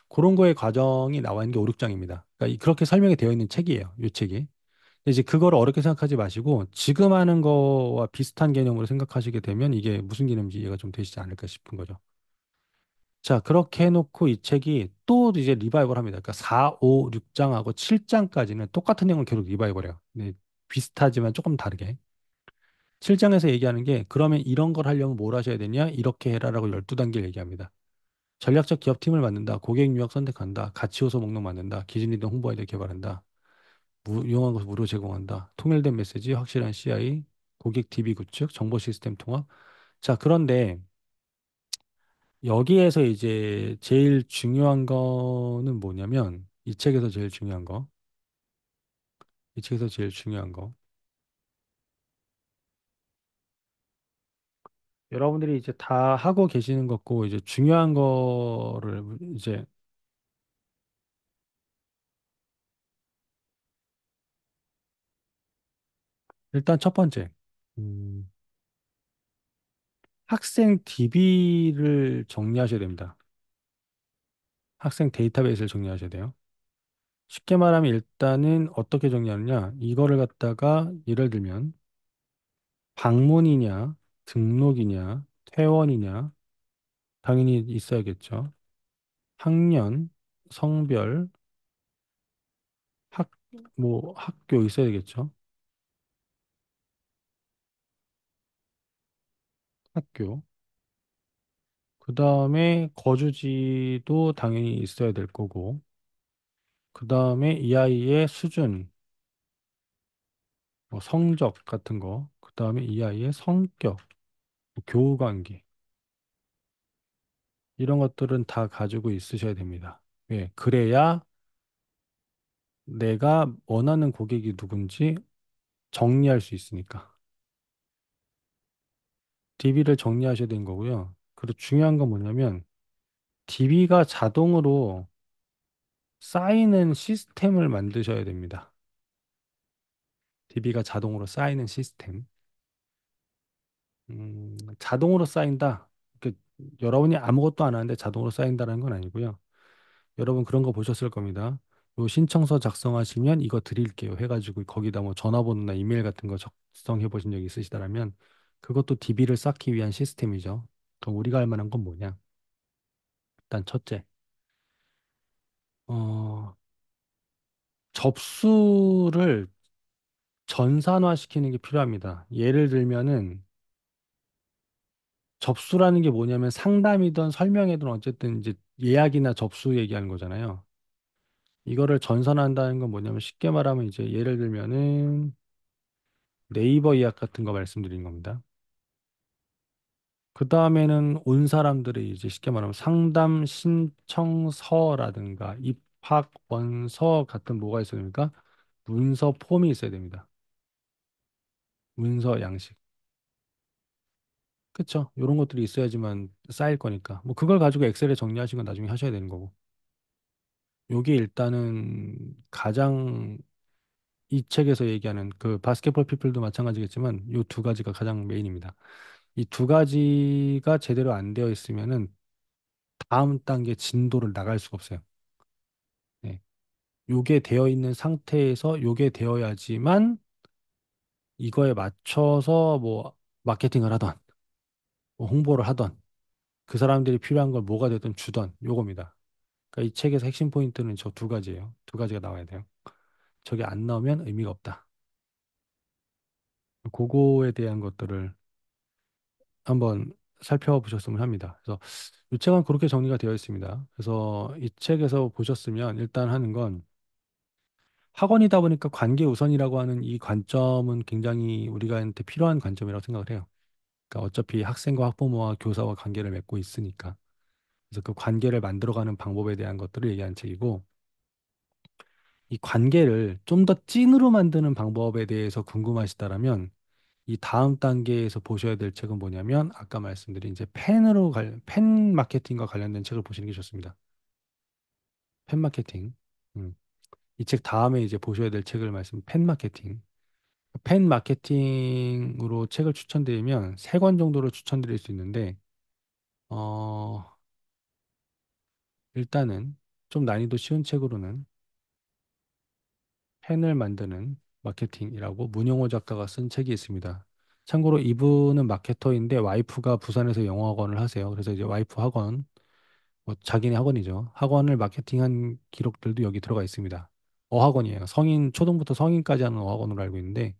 그런 거의 과정이 나와 있는 게 5, 6장입니다. 그러니까 그렇게 설명이 되어 있는 책이에요. 이 책이. 근데 이제 그거를 어렵게 생각하지 마시고 지금 하는 거와 비슷한 개념으로 생각하시게 되면 이게 무슨 개념인지 이해가 좀 되시지 않을까 싶은 거죠. 자, 그렇게 해놓고 이 책이 또 이제 리바이벌 합니다. 그러니까 4, 5, 6장하고 7장까지는 똑같은 내용을 계속 리바이벌해요. 근데 비슷하지만 조금 다르게. 7장에서 얘기하는 게 그러면 이런 걸 하려면 뭘 하셔야 되냐? 이렇게 해라라고 12단계를 얘기합니다. 전략적 기업팀을 만든다. 고객 유형 선택한다. 가치 요소 목록 만든다. 기준 이동 홍보 아이디어 개발한다. 유용한 것을 무료 제공한다. 통일된 메시지, 확실한 CI, 고객 DB 구축, 정보 시스템 통합. 자, 그런데 여기에서 이제 제일 중요한 거는 뭐냐면 이 책에서 제일 중요한 거, 이 책에서 제일 중요한 거. 여러분들이 이제 다 하고 계시는 거고 이제 중요한 거를 이제 일단 첫 번째, 음, 학생 DB를 정리하셔야 됩니다. 학생 데이터베이스를 정리하셔야 돼요. 쉽게 말하면 일단은 어떻게 정리하느냐? 이거를 갖다가 예를 들면 방문이냐, 등록이냐, 퇴원이냐, 당연히 있어야겠죠. 학년, 성별, 학, 뭐 학교 있어야 되겠죠. 학교. 그 다음에 거주지도 당연히 있어야 될 거고. 그 다음에 이 아이의 수준, 뭐 성적 같은 거. 그 다음에 이 아이의 성격, 뭐 교우 관계. 이런 것들은 다 가지고 있으셔야 됩니다. 예, 그래야 내가 원하는 고객이 누군지 정리할 수 있으니까. DB를 정리하셔야 되는 거고요. 그리고 중요한 건 뭐냐면 DB가 자동으로 쌓이는 시스템을 만드셔야 됩니다. DB가 자동으로 쌓이는 시스템. 자동으로 쌓인다. 그 여러분이 아무것도 안 하는데 자동으로 쌓인다는 건 아니고요. 여러분 그런 거 보셨을 겁니다. 요 신청서 작성하시면 이거 드릴게요 해가지고 거기다 뭐 전화번호나 이메일 같은 거 작성해 보신 적 있으시다라면 그것도 DB를 쌓기 위한 시스템이죠. 그럼 우리가 할 만한 건 뭐냐? 일단 첫째, 어, 접수를 전산화시키는 게 필요합니다. 예를 들면은 접수라는 게 뭐냐면 상담이든 설명이든 어쨌든 이제 예약이나 접수 얘기하는 거잖아요. 이거를 전산화한다는 건 뭐냐면 쉽게 말하면 이제 예를 들면은 네이버 예약 같은 거 말씀드린 겁니다. 그 다음에는 온 사람들이 이제 쉽게 말하면 상담 신청서라든가 입학 원서 같은 뭐가 있어야 됩니까? 문서 폼이 있어야 됩니다. 문서 양식. 그쵸? 이런 것들이 있어야지만 쌓일 거니까. 뭐 그걸 가지고 엑셀에 정리하신 건 나중에 하셔야 되는 거고. 요게 일단은 가장 이 책에서 얘기하는 그 바스켓볼 피플도 마찬가지겠지만 요 두 가지가 가장 메인입니다. 이 두 가지가 제대로 안 되어 있으면은 다음 단계 진도를 나갈 수가 없어요. 네. 요게 되어 있는 상태에서 요게 되어야지만 이거에 맞춰서 뭐 마케팅을 하던 뭐 홍보를 하던 그 사람들이 필요한 걸 뭐가 되든 주던 요겁니다. 그러니까 이 책에서 핵심 포인트는 저 두 가지예요. 두 가지가 나와야 돼요. 저게 안 나오면 의미가 없다. 그거에 대한 것들을 한번 살펴보셨으면 합니다. 그래서 이 책은 그렇게 정리가 되어 있습니다. 그래서 이 책에서 보셨으면 일단 하는 건 학원이다 보니까 관계 우선이라고 하는 이 관점은 굉장히 우리가한테 필요한 관점이라고 생각을 해요. 그러니까 어차피 학생과 학부모와 교사와 관계를 맺고 있으니까. 그래서 그 관계를 만들어가는 방법에 대한 것들을 얘기하는 책이고, 이 관계를 좀 더 찐으로 만드는 방법에 대해서 궁금하시다라면, 이 다음 단계에서 보셔야 될 책은 뭐냐면, 아까 말씀드린 이제 팬 마케팅과 관련된 책을 보시는 게 좋습니다. 팬 마케팅. 음. 이 책 다음에 이제 보셔야 될 책을 팬 마케팅. 팬 마케팅으로 책을 추천드리면 세 권 정도를 추천드릴 수 있는데, 어, 일단은 좀 난이도 쉬운 책으로는 팬을 만드는 마케팅이라고 문용호 작가가 쓴 책이 있습니다. 참고로 이분은 마케터인데 와이프가 부산에서 영어학원을 하세요. 그래서 이제 와이프 학원, 뭐 자기네 학원이죠. 학원을 마케팅한 기록들도 여기 들어가 있습니다. 어학원이에요. 성인, 초등부터 성인까지 하는 어학원으로 알고 있는데,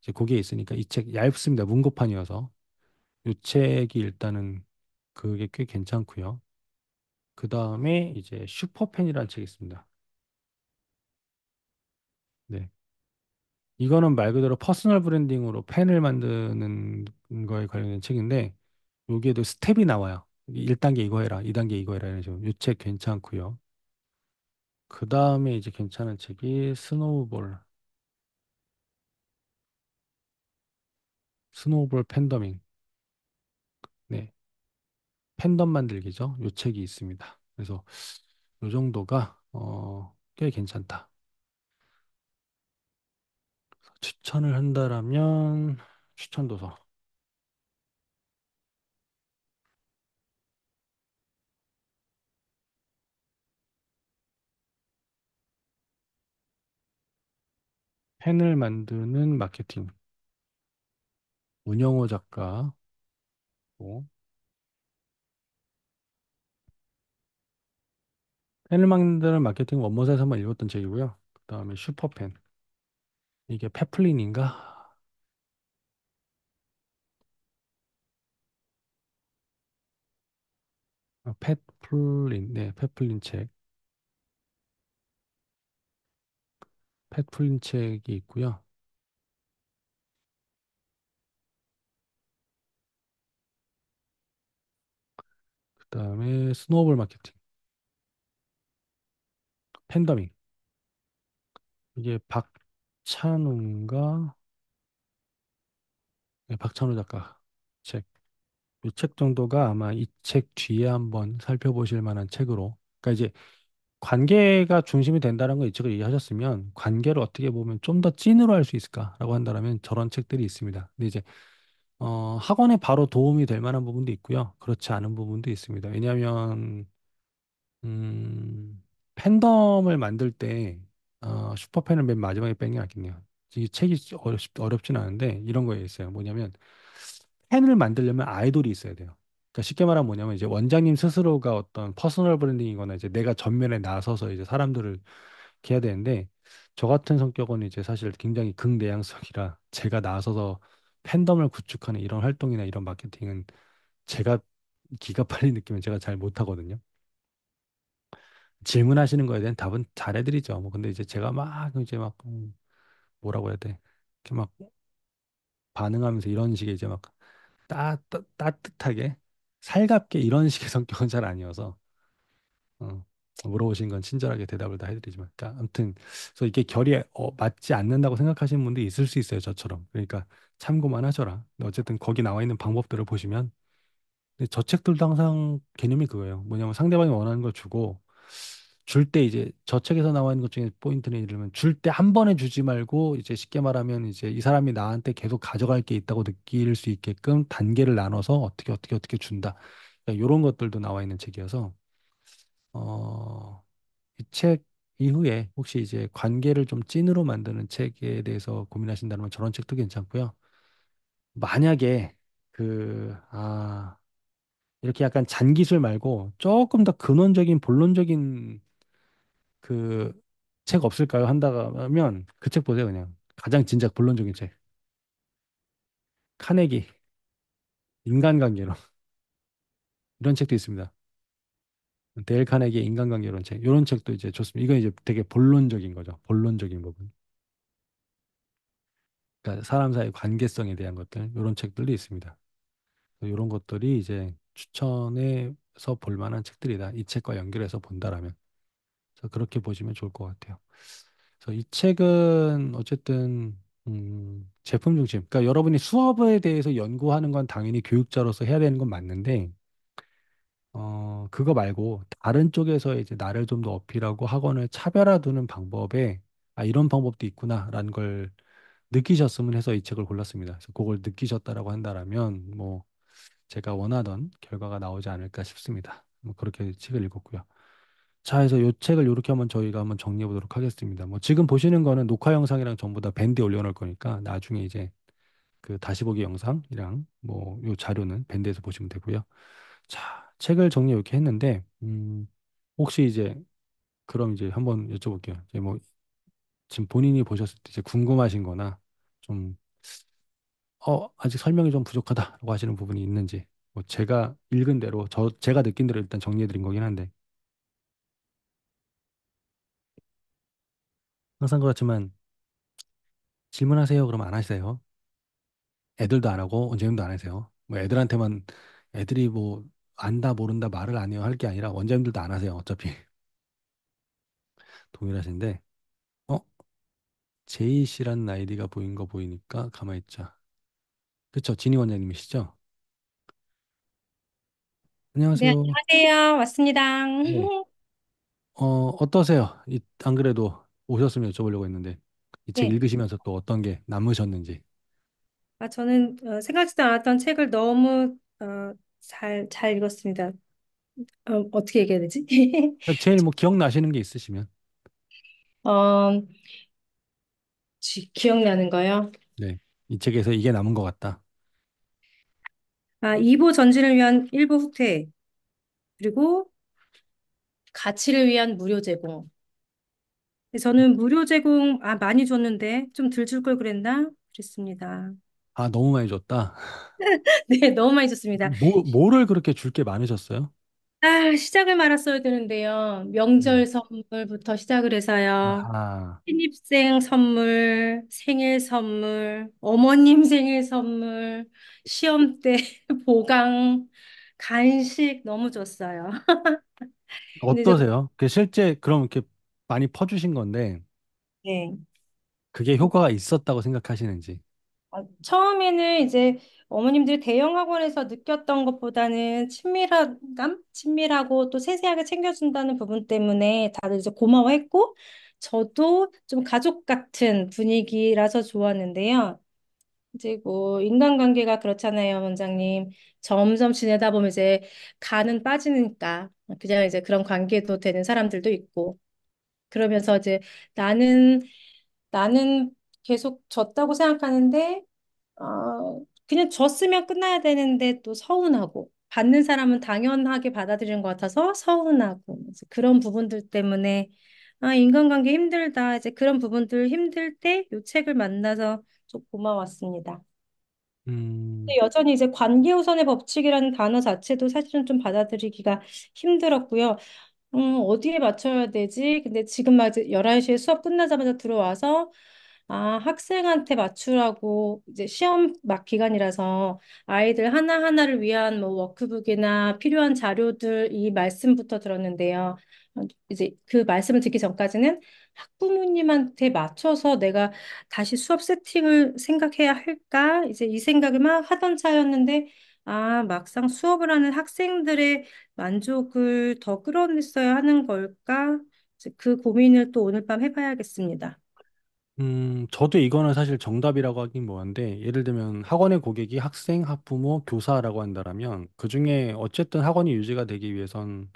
이제 거기에 있으니까 이 책 얇습니다. 문고판이어서. 이 책이 일단은 그게 꽤 괜찮고요. 그 다음에 이제 슈퍼팬이라는 책이 있습니다. 네. 이거는 말 그대로 퍼스널 브랜딩으로 팬을 만드는 거에 관련된 책인데 여기에도 스텝이 나와요. 1단계 이거 해라, 2단계 이거 해라 이런 식으로. 이 책 괜찮고요. 그 다음에 이제 괜찮은 책이 스노우볼 팬더밍. 네. 팬덤 만들기죠. 이 책이 있습니다. 그래서 이 정도가 꽤 괜찮다. 추천을 한다라면 추천 도서. 펜을 만드는 마케팅. 문영호 작가, 고 팬을 만드는 마케팅 원모사에서 한번 읽었던 책이고요. 그다음에 슈퍼팬. 이게 페플린인가? 페플린, 네, 페플린 책. 페플린 책이 있고요. 그다음에 스노우볼 마케팅, 팬더밍. 이게 박찬우인가? 네, 박찬우 작가 책. 이 책 정도가 아마 이 책 뒤에 한번 살펴보실 만한 책으로. 그러니까 이제 관계가 중심이 된다는 거 이 책을 얘기하셨으면 관계를 어떻게 보면 좀 더 찐으로 할 수 있을까라고 한다면 저런 책들이 있습니다. 근데 이제 학원에 바로 도움이 될 만한 부분도 있고요. 그렇지 않은 부분도 있습니다. 왜냐하면 음, 팬덤을 만들 때 슈퍼팬을 맨 마지막에 빼는 게 낫겠네요. 이 책이 어렵진 않은데 이런 거에 있어요. 뭐냐면 팬을 만들려면 아이돌이 있어야 돼요. 그러니까 쉽게 말하면 뭐냐면 이제 원장님 스스로가 어떤 퍼스널 브랜딩이거나 이제 내가 전면에 나서서 이제 사람들을 이렇게 해야 되는데 저 같은 성격은 이제 사실 굉장히 극내향성이라 제가 나서서 팬덤을 구축하는 이런 활동이나 이런 마케팅은 제가 기가 빨린 느낌은 제가 잘 못하거든요. 질문하시는 거에 대한 답은 잘해드리죠. 뭐 근데 이제 제가 막 이제 막 뭐라고 해야 돼? 이렇게 막 반응하면서 이런 식의 이제 막 따뜻하게 살갑게 이런 식의 성격은 잘 아니어서 어, 물어보신 건 친절하게 대답을 다 해드리지만 그러니까 아무튼 그래서 이게 결이 맞지 않는다고 생각하시는 분도 있을 수 있어요. 저처럼. 그러니까 참고만 하셔라. 근데 어쨌든 거기 나와 있는 방법들을 보시면 근데 저 책들도 항상 개념이 그거예요. 뭐냐면 상대방이 원하는 걸 주고 줄 때 이제 저 책에서 나와 있는 것 중에 포인트는 예를 들면 줄 때 한 번에 주지 말고 이제 쉽게 말하면 이제 이 사람이 나한테 계속 가져갈 게 있다고 느낄 수 있게끔 단계를 나눠서 어떻게 준다. 그러니까 이런 것들도 나와 있는 책이어서 이 책 이후에 혹시 이제 관계를 좀 찐으로 만드는 책에 대해서 고민하신다면 저런 책도 괜찮고요. 만약에 이렇게 약간 잔기술 말고 조금 더 근원적인 본론적인 그 책 없을까요? 한다면 그 책 보세요, 그냥. 가장 진작 본론적인 책. 카네기, 인간관계론. 이런 책도 있습니다. 데일 카네기의 인간관계론 책. 이런 책도 이제 좋습니다. 이건 이제 되게 본론적인 거죠. 본론적인 부분. 그러니까 사람 사이 관계성에 대한 것들. 이런 책들도 있습니다. 이런 것들이 이제 추천해서 볼 만한 책들이다. 이 책과 연결해서 본다라면. 그래서 그렇게 보시면 좋을 것 같아요. 그래서 이 책은 어쨌든 제품 중심. 그러니까 여러분이 수업에 대해서 연구하는 건 당연히 교육자로서 해야 되는 건 맞는데 그거 말고 다른 쪽에서 이제 나를 좀 더 어필하고 학원을 차별화두는 방법에 이런 방법도 있구나라는 걸 느끼셨으면 해서 이 책을 골랐습니다. 그래서 그걸 느끼셨다라고 한다라면 뭐 제가 원하던 결과가 나오지 않을까 싶습니다. 뭐 그렇게 책을 읽었고요. 자, 해서 이 책을 이렇게 한번 저희가 한번 정리해 보도록 하겠습니다. 뭐 지금 보시는 거는 녹화 영상이랑 전부 다 밴드에 올려놓을 거니까 나중에 이제 그 다시 보기 영상이랑 뭐 요 자료는 밴드에서 보시면 되고요. 자, 책을 정리 이렇게 했는데 혹시 이제 그럼 이제 한번 여쭤볼게요. 이제 뭐 지금 본인이 보셨을 때 이제 궁금하신 거나 좀 아직 설명이 좀 부족하다라고 하시는 부분이 있는지 뭐 제가 읽은 대로 제가 느낀 대로 일단 정리해 드린 거긴 한데 항상 그렇지만 질문하세요 그러면 안 하세요. 애들도 안 하고 원장님도 안 하세요. 뭐 애들한테만 애들이 뭐 안다 모른다 말을 안 해요 할 게 아니라 원장님들도 안 하세요. 어차피 동일하신데 어 제이 씨란 아이디가 보인 거 보이니까 가만히 있자. 그쵸? 진희 원장님이시죠? 네, 안녕하세요. 안녕하세요. 왔습니다. 네. 어떠세요? 안 그래도 오셨으면 여쭤보려고 했는데 이 책 네, 읽으시면서 또 어떤 게 남으셨는지. 저는 생각지도 않았던 책을 너무 잘 읽었습니다. 어떻게 얘기해야 되지? 제일 뭐 기억나시는 게 있으시면. 어, 기억나는 거요? 네. 이 책에서 이게 남은 것 같다. 이보 전진을 위한 일부 후퇴, 그리고 가치를 위한 무료 제공. 저는 무료 제공, 많이 줬는데 좀 덜 줄 걸 그랬나? 그랬습니다. 아, 너무 많이 줬다. 네, 너무 많이 줬습니다. 뭐를 그렇게 줄 게 많으셨어요? 시작을 말았어야 되는데요. 네. 명절 선물부터 시작을 해서요. 아하. 신입생 선물, 생일 선물, 어머님 생일 선물, 시험 때 보강, 간식 너무 줬어요. 근데 이제 어떠세요? 그 실제 그럼 이렇게 많이 퍼주신 건데 네. 그게 효과가 있었다고 생각하시는지. 처음에는 이제 어머님들이 대형 학원에서 느꼈던 것보다는 친밀하고 또 세세하게 챙겨준다는 부분 때문에 다들 이제 고마워했고, 저도 좀 가족 같은 분위기라서 좋았는데요. 이제 뭐 인간관계가 그렇잖아요, 원장님. 점점 지내다 보면 이제 간은 빠지니까 그냥 이제 그런 관계도 되는 사람들도 있고, 그러면서 이제 나는 나는 계속 졌다고 생각하는데 그냥 줬으면 끝나야 되는데 또 서운하고 받는 사람은 당연하게 받아들이는 것 같아서 서운하고 이제 그런 부분들 때문에 인간관계 힘들다. 이제 그런 부분들 힘들 때 이 책을 만나서 좀 고마웠습니다. 음, 근데 여전히 이제 관계우선의 법칙이라는 단어 자체도 사실은 좀 받아들이기가 힘들었고요. 어디에 맞춰야 되지? 근데 지금 막 이제 11시에 수업 끝나자마자 들어와서 학생한테 맞추라고 이제 시험 막 기간이라서 아이들 하나하나를 위한 뭐 워크북이나 필요한 자료들 이 말씀부터 들었는데요. 이제 그 말씀을 듣기 전까지는 학부모님한테 맞춰서 내가 다시 수업 세팅을 생각해야 할까? 이제 이 생각을 막 하던 차였는데 막상 수업을 하는 학생들의 만족을 더 끌어냈어야 하는 걸까? 이제 그 고민을 또 오늘 밤 해봐야겠습니다. 저도 이거는 사실 정답이라고 하긴 뭐한데, 예를 들면 학원의 고객이 학생, 학부모, 교사라고 한다라면, 그중에 어쨌든 학원이 유지가 되기 위해선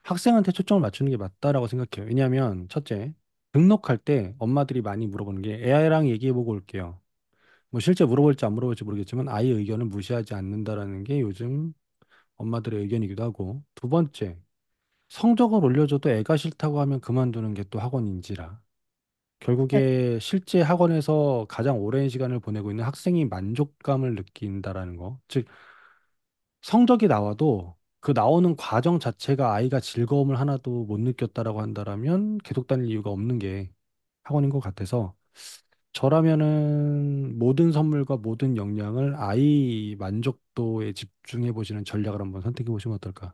학생한테 초점을 맞추는 게 맞다라고 생각해요. 왜냐하면, 첫째, 등록할 때 엄마들이 많이 물어보는 게 애랑 얘기해보고 올게요. 뭐 실제 물어볼지 안 물어볼지 모르겠지만 아이의 의견을 무시하지 않는다라는 게 요즘 엄마들의 의견이기도 하고, 두 번째, 성적을 올려줘도 애가 싫다고 하면 그만두는 게 또 학원인지라. 결국에 실제 학원에서 가장 오랜 시간을 보내고 있는 학생이 만족감을 느낀다라는 거. 즉, 성적이 나와도 그 나오는 과정 자체가 아이가 즐거움을 하나도 못 느꼈다라고 한다라면 계속 다닐 이유가 없는 게 학원인 것 같아서 저라면은 모든 선물과 모든 역량을 아이 만족도에 집중해 보시는 전략을 한번 선택해 보시면 어떨까?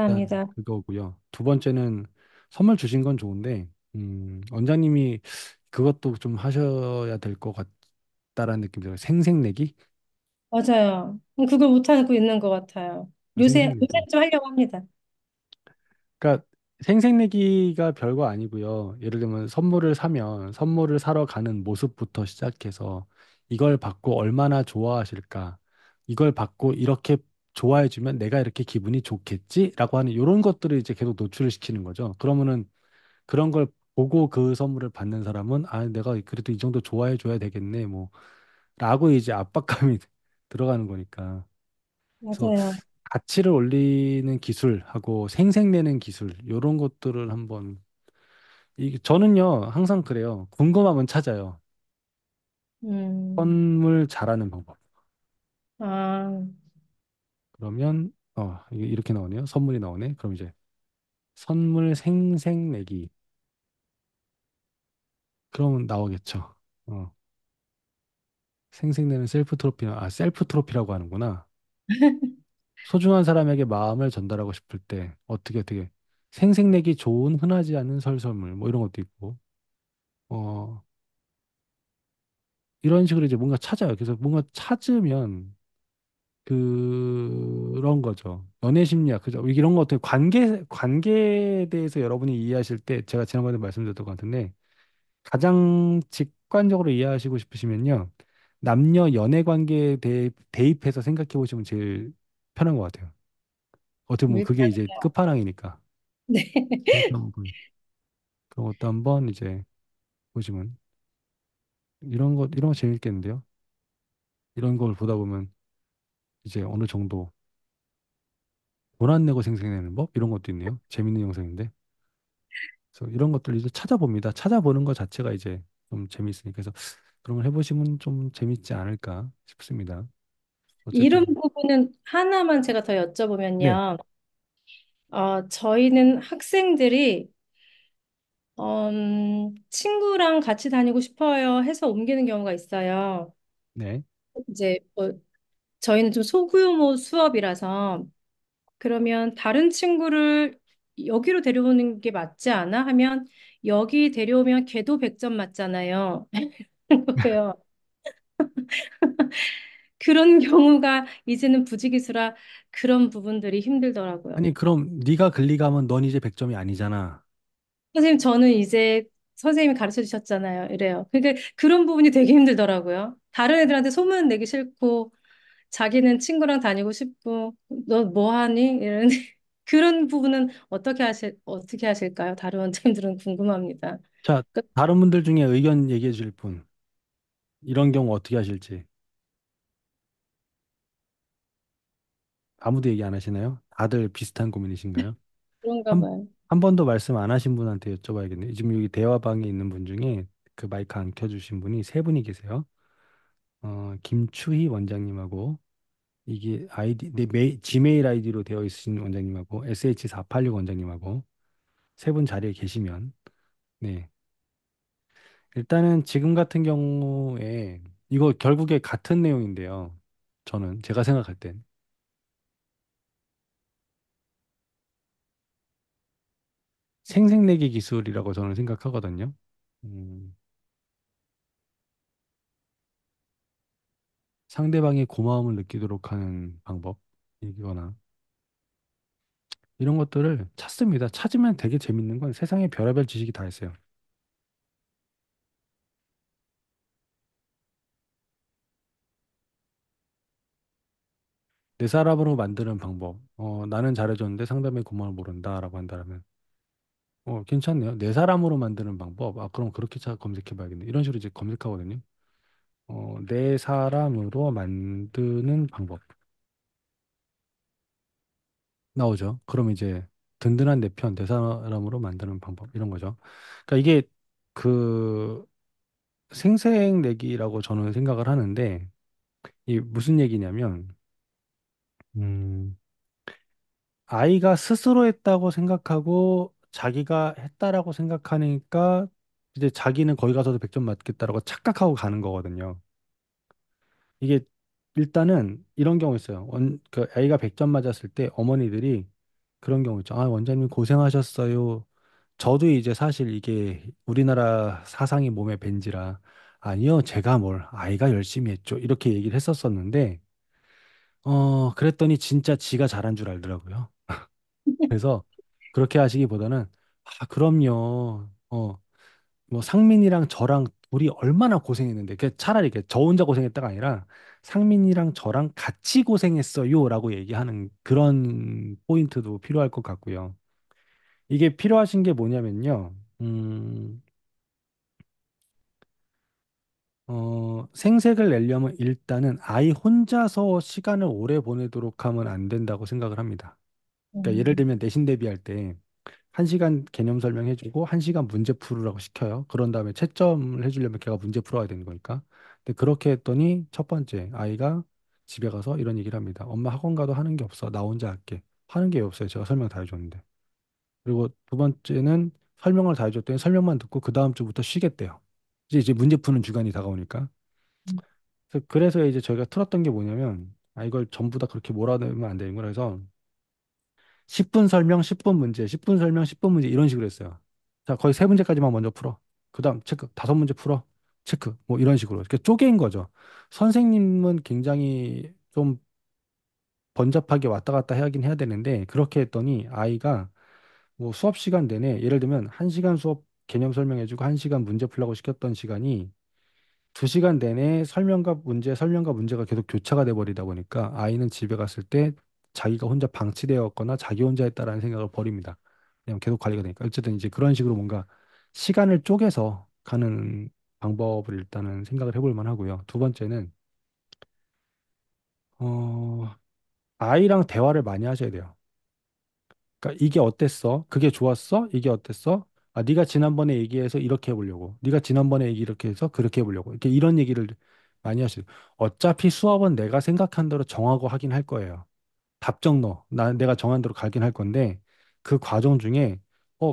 일단 감사합니다. 그거고요. 두 번째는 선물 주신 건 좋은데, 원장님이 그것도 좀 하셔야 될 것 같다라는 느낌이 들어요. 생색내기? 맞아요. 그걸 못하고 있는 것 같아요. 요새 생색내기. 좀 하려고 합니다. 그러니까 생색내기가 별거 아니고요. 예를 들면 선물을 사면 선물을 사러 가는 모습부터 시작해서 이걸 받고 얼마나 좋아하실까? 이걸 받고 이렇게 좋아해주면 내가 이렇게 기분이 좋겠지?라고 하는 이런 것들을 이제 계속 노출을 시키는 거죠. 그러면은 그런 걸 보고 그 선물을 받는 사람은 내가 그래도 이 정도 좋아해 줘야 되겠네. 뭐 라고 이제 압박감이 들어가는 거니까. 그래서 맞아요. 가치를 올리는 기술하고 생색내는 기술 이런 것들을 한번 저는요 항상 그래요. 궁금하면 찾아요. 음, 선물 잘하는 방법. 아, 그러면 이게 이렇게 나오네요. 선물이 나오네. 그럼 이제 선물 생색내기. 그러면 나오겠죠. 어, 생색내는 셀프 트로피라고 하는구나. 소중한 사람에게 마음을 전달하고 싶을 때 어떻게 생색내기 좋은 흔하지 않은 설설물 뭐 이런 것도 있고 어 이런 식으로 이제 뭔가 찾아요. 그래서 뭔가 찾으면 그런 거죠. 연애 심리학 그죠? 이런 것들 관계에 대해서 여러분이 이해하실 때 제가 지난번에 말씀드렸던 것 같은데 가장 직관적으로 이해하시고 싶으시면요. 남녀 연애 관계에 대해 대입해서 생각해 보시면 제일 편한 것 같아요. 어떻게 보면 그게 일단, 이제 끝판왕이니까. 네. 그것도 한번 그런 것도 한번 이제 보시면 이런 거 재밌겠는데요. 이런 걸 보다 보면 이제 어느 정도 돈 안 내고 생생내는 법 이런 것도 있네요. 재밌는 영상인데. 그래서 이런 것들 이제 찾아봅니다. 찾아보는 것 자체가 이제 좀 재미있으니까 그래서 그런 걸 해보시면 좀 재밌지 않을까 싶습니다. 이름 어쨌든 부분은 하나만 제가 더 네, 여쭤보면요. 저희는 학생들이 친구랑 같이 다니고 싶어요 해서 옮기는 경우가 있어요. 네. 이제 저희는 좀 소규모 수업이라서 그러면 다른 친구를 여기로 데려오는 게 맞지 않아? 하면 여기 데려오면 걔도 100점 맞잖아요. 거예요. 그런 경우가 이제는 부지기수라 그런 부분들이 힘들더라고요. 아니 그럼 네가 글리 가면 넌 이제 100점이 아니잖아. 선생님, 저는 이제 선생님이 가르쳐 주셨잖아요. 이래요. 그러니까 그런 부분이 되게 힘들더라고요. 다른 애들한테 소문 내기 싫고, 자기는 친구랑 다니고 싶고, 너 뭐 하니? 이런 그런 부분은 어떻게 하실까요? 다른 원장님들은 궁금합니다. 자, 그- 다른 분들 중에 의견 얘기해 주실 분, 이런 경우 어떻게 하실지 아무도 얘기 안 하시나요? 다들 비슷한 고민이신가요? 그런가 한, 봐요. 한 번도 말씀 안 하신 분한테 여쭤봐야겠네요. 지금 여기 대화방에 있는 분 중에 그 마이크 안 켜주신 분이 세 분이 계세요. 김추희 원장님하고 이게 아이디, 지메일 아이디로 되어 있으신 원장님하고 SH486 원장님하고 세 분 자리에 계시면, 네. 일단은 지금 같은 경우에 이거 결국에 같은 내용인데요. 저는 제가 생각할 땐 생색내기 기술이라고 저는 생각하거든요. 음, 상대방의 고마움을 느끼도록 하는 방법이거나 이런 것들을 찾습니다. 찾으면 되게 재밌는 건 세상에 별의별 지식이 다 있어요. 내 사람으로 만드는 방법. 나는 잘해줬는데 상대방의 고마움을 모른다라고 한다면 괜찮네요. 내 사람으로 만드는 방법. 아, 그럼 그렇게 검색해 봐야겠네. 이런 식으로 이제 검색하거든요. 내 사람으로 만드는 방법. 나오죠. 그럼 이제 든든한 내 편, 내 사람으로 만드는 방법. 이런 거죠. 그러니까 이게 그 생색내기라고 저는 생각을 하는데, 이 무슨 얘기냐면, 음, 아이가 스스로 했다고 생각하고 자기가 했다라고 생각하니까 이제 자기는 거기 가서도 100점 맞겠다라고 착각하고 가는 거거든요. 이게 일단은 이런 경우 있어요. 그 아이가 100점 맞았을 때 어머니들이 그런 경우 있죠. 아, 원장님 고생하셨어요. 저도 이제 사실 이게 우리나라 사상이 몸에 밴지라 아니요, 제가 뭘 아이가 열심히 했죠. 이렇게 얘기를 했었었는데 그랬더니 진짜 지가 잘한 줄 알더라고요. 그래서 그렇게 하시기보다는 아, 그럼요. 뭐 상민이랑 저랑 둘이 얼마나 고생했는데 그 차라리 저 혼자 고생했다가 아니라 상민이랑 저랑 같이 고생했어요라고 얘기하는 그런 포인트도 필요할 것 같고요. 이게 필요하신 게 뭐냐면요. 생색을 내려면 일단은 아이 혼자서 시간을 오래 보내도록 하면 안 된다고 생각을 합니다. 그러니까 예를 음, 들면 내신 대비할 때 1시간 개념 설명해주고 1시간 문제 풀으라고 시켜요. 그런 다음에 채점을 해주려면 걔가 문제 풀어야 되는 거니까. 근데 그렇게 했더니 첫 번째 아이가 집에 가서 이런 얘기를 합니다. 엄마 학원 가도 하는 게 없어. 나 혼자 할게. 하는 게 없어요. 제가 설명 다 해줬는데. 그리고 두 번째는 설명을 다 해줬더니 설명만 듣고 그 다음 주부터 쉬겠대요. 이제 문제 푸는 주간이 다가오니까. 그래서 이제 저희가 틀었던 게 뭐냐면 아 이걸 전부 다 그렇게 몰아내면 안 되는 거라 해서 10분 설명, 10분 문제, 10분 설명, 10분 문제 이런 식으로 했어요. 자, 거의 세 문제까지만 먼저 풀어. 그다음 체크, 다섯 문제 풀어. 체크. 뭐 이런 식으로. 이렇게 쪼개인 거죠. 선생님은 굉장히 좀 번잡하게 왔다 갔다 하긴 해야 되는데 그렇게 했더니 아이가 뭐 수업 시간 내내 예를 들면 1시간 수업 개념 설명해주고 1시간 문제 풀라고 시켰던 시간이 2시간 내내 설명과 문제가 계속 교차가 돼 버리다 보니까 아이는 집에 갔을 때 자기가 혼자 방치되었거나 자기 혼자 했다라는 생각을 버립니다. 그냥 계속 관리가 되니까. 어쨌든 이제 그런 식으로 뭔가 시간을 쪼개서 가는 방법을 일단은 생각을 해볼 만하고요. 두 번째는 어, 아이랑 대화를 많이 하셔야 돼요. 그러니까 이게 어땠어? 그게 좋았어? 이게 어땠어? 아, 네가 지난번에 얘기해서 이렇게 해보려고. 네가 지난번에 얘기 이렇게 해서 그렇게 해보려고. 이렇게 이런 얘기를 많이 하시죠. 어차피 수업은 내가 생각한 대로 정하고 하긴 할 거예요. 답정 너. 내가 정한 대로 가긴 할 건데 그 과정 중에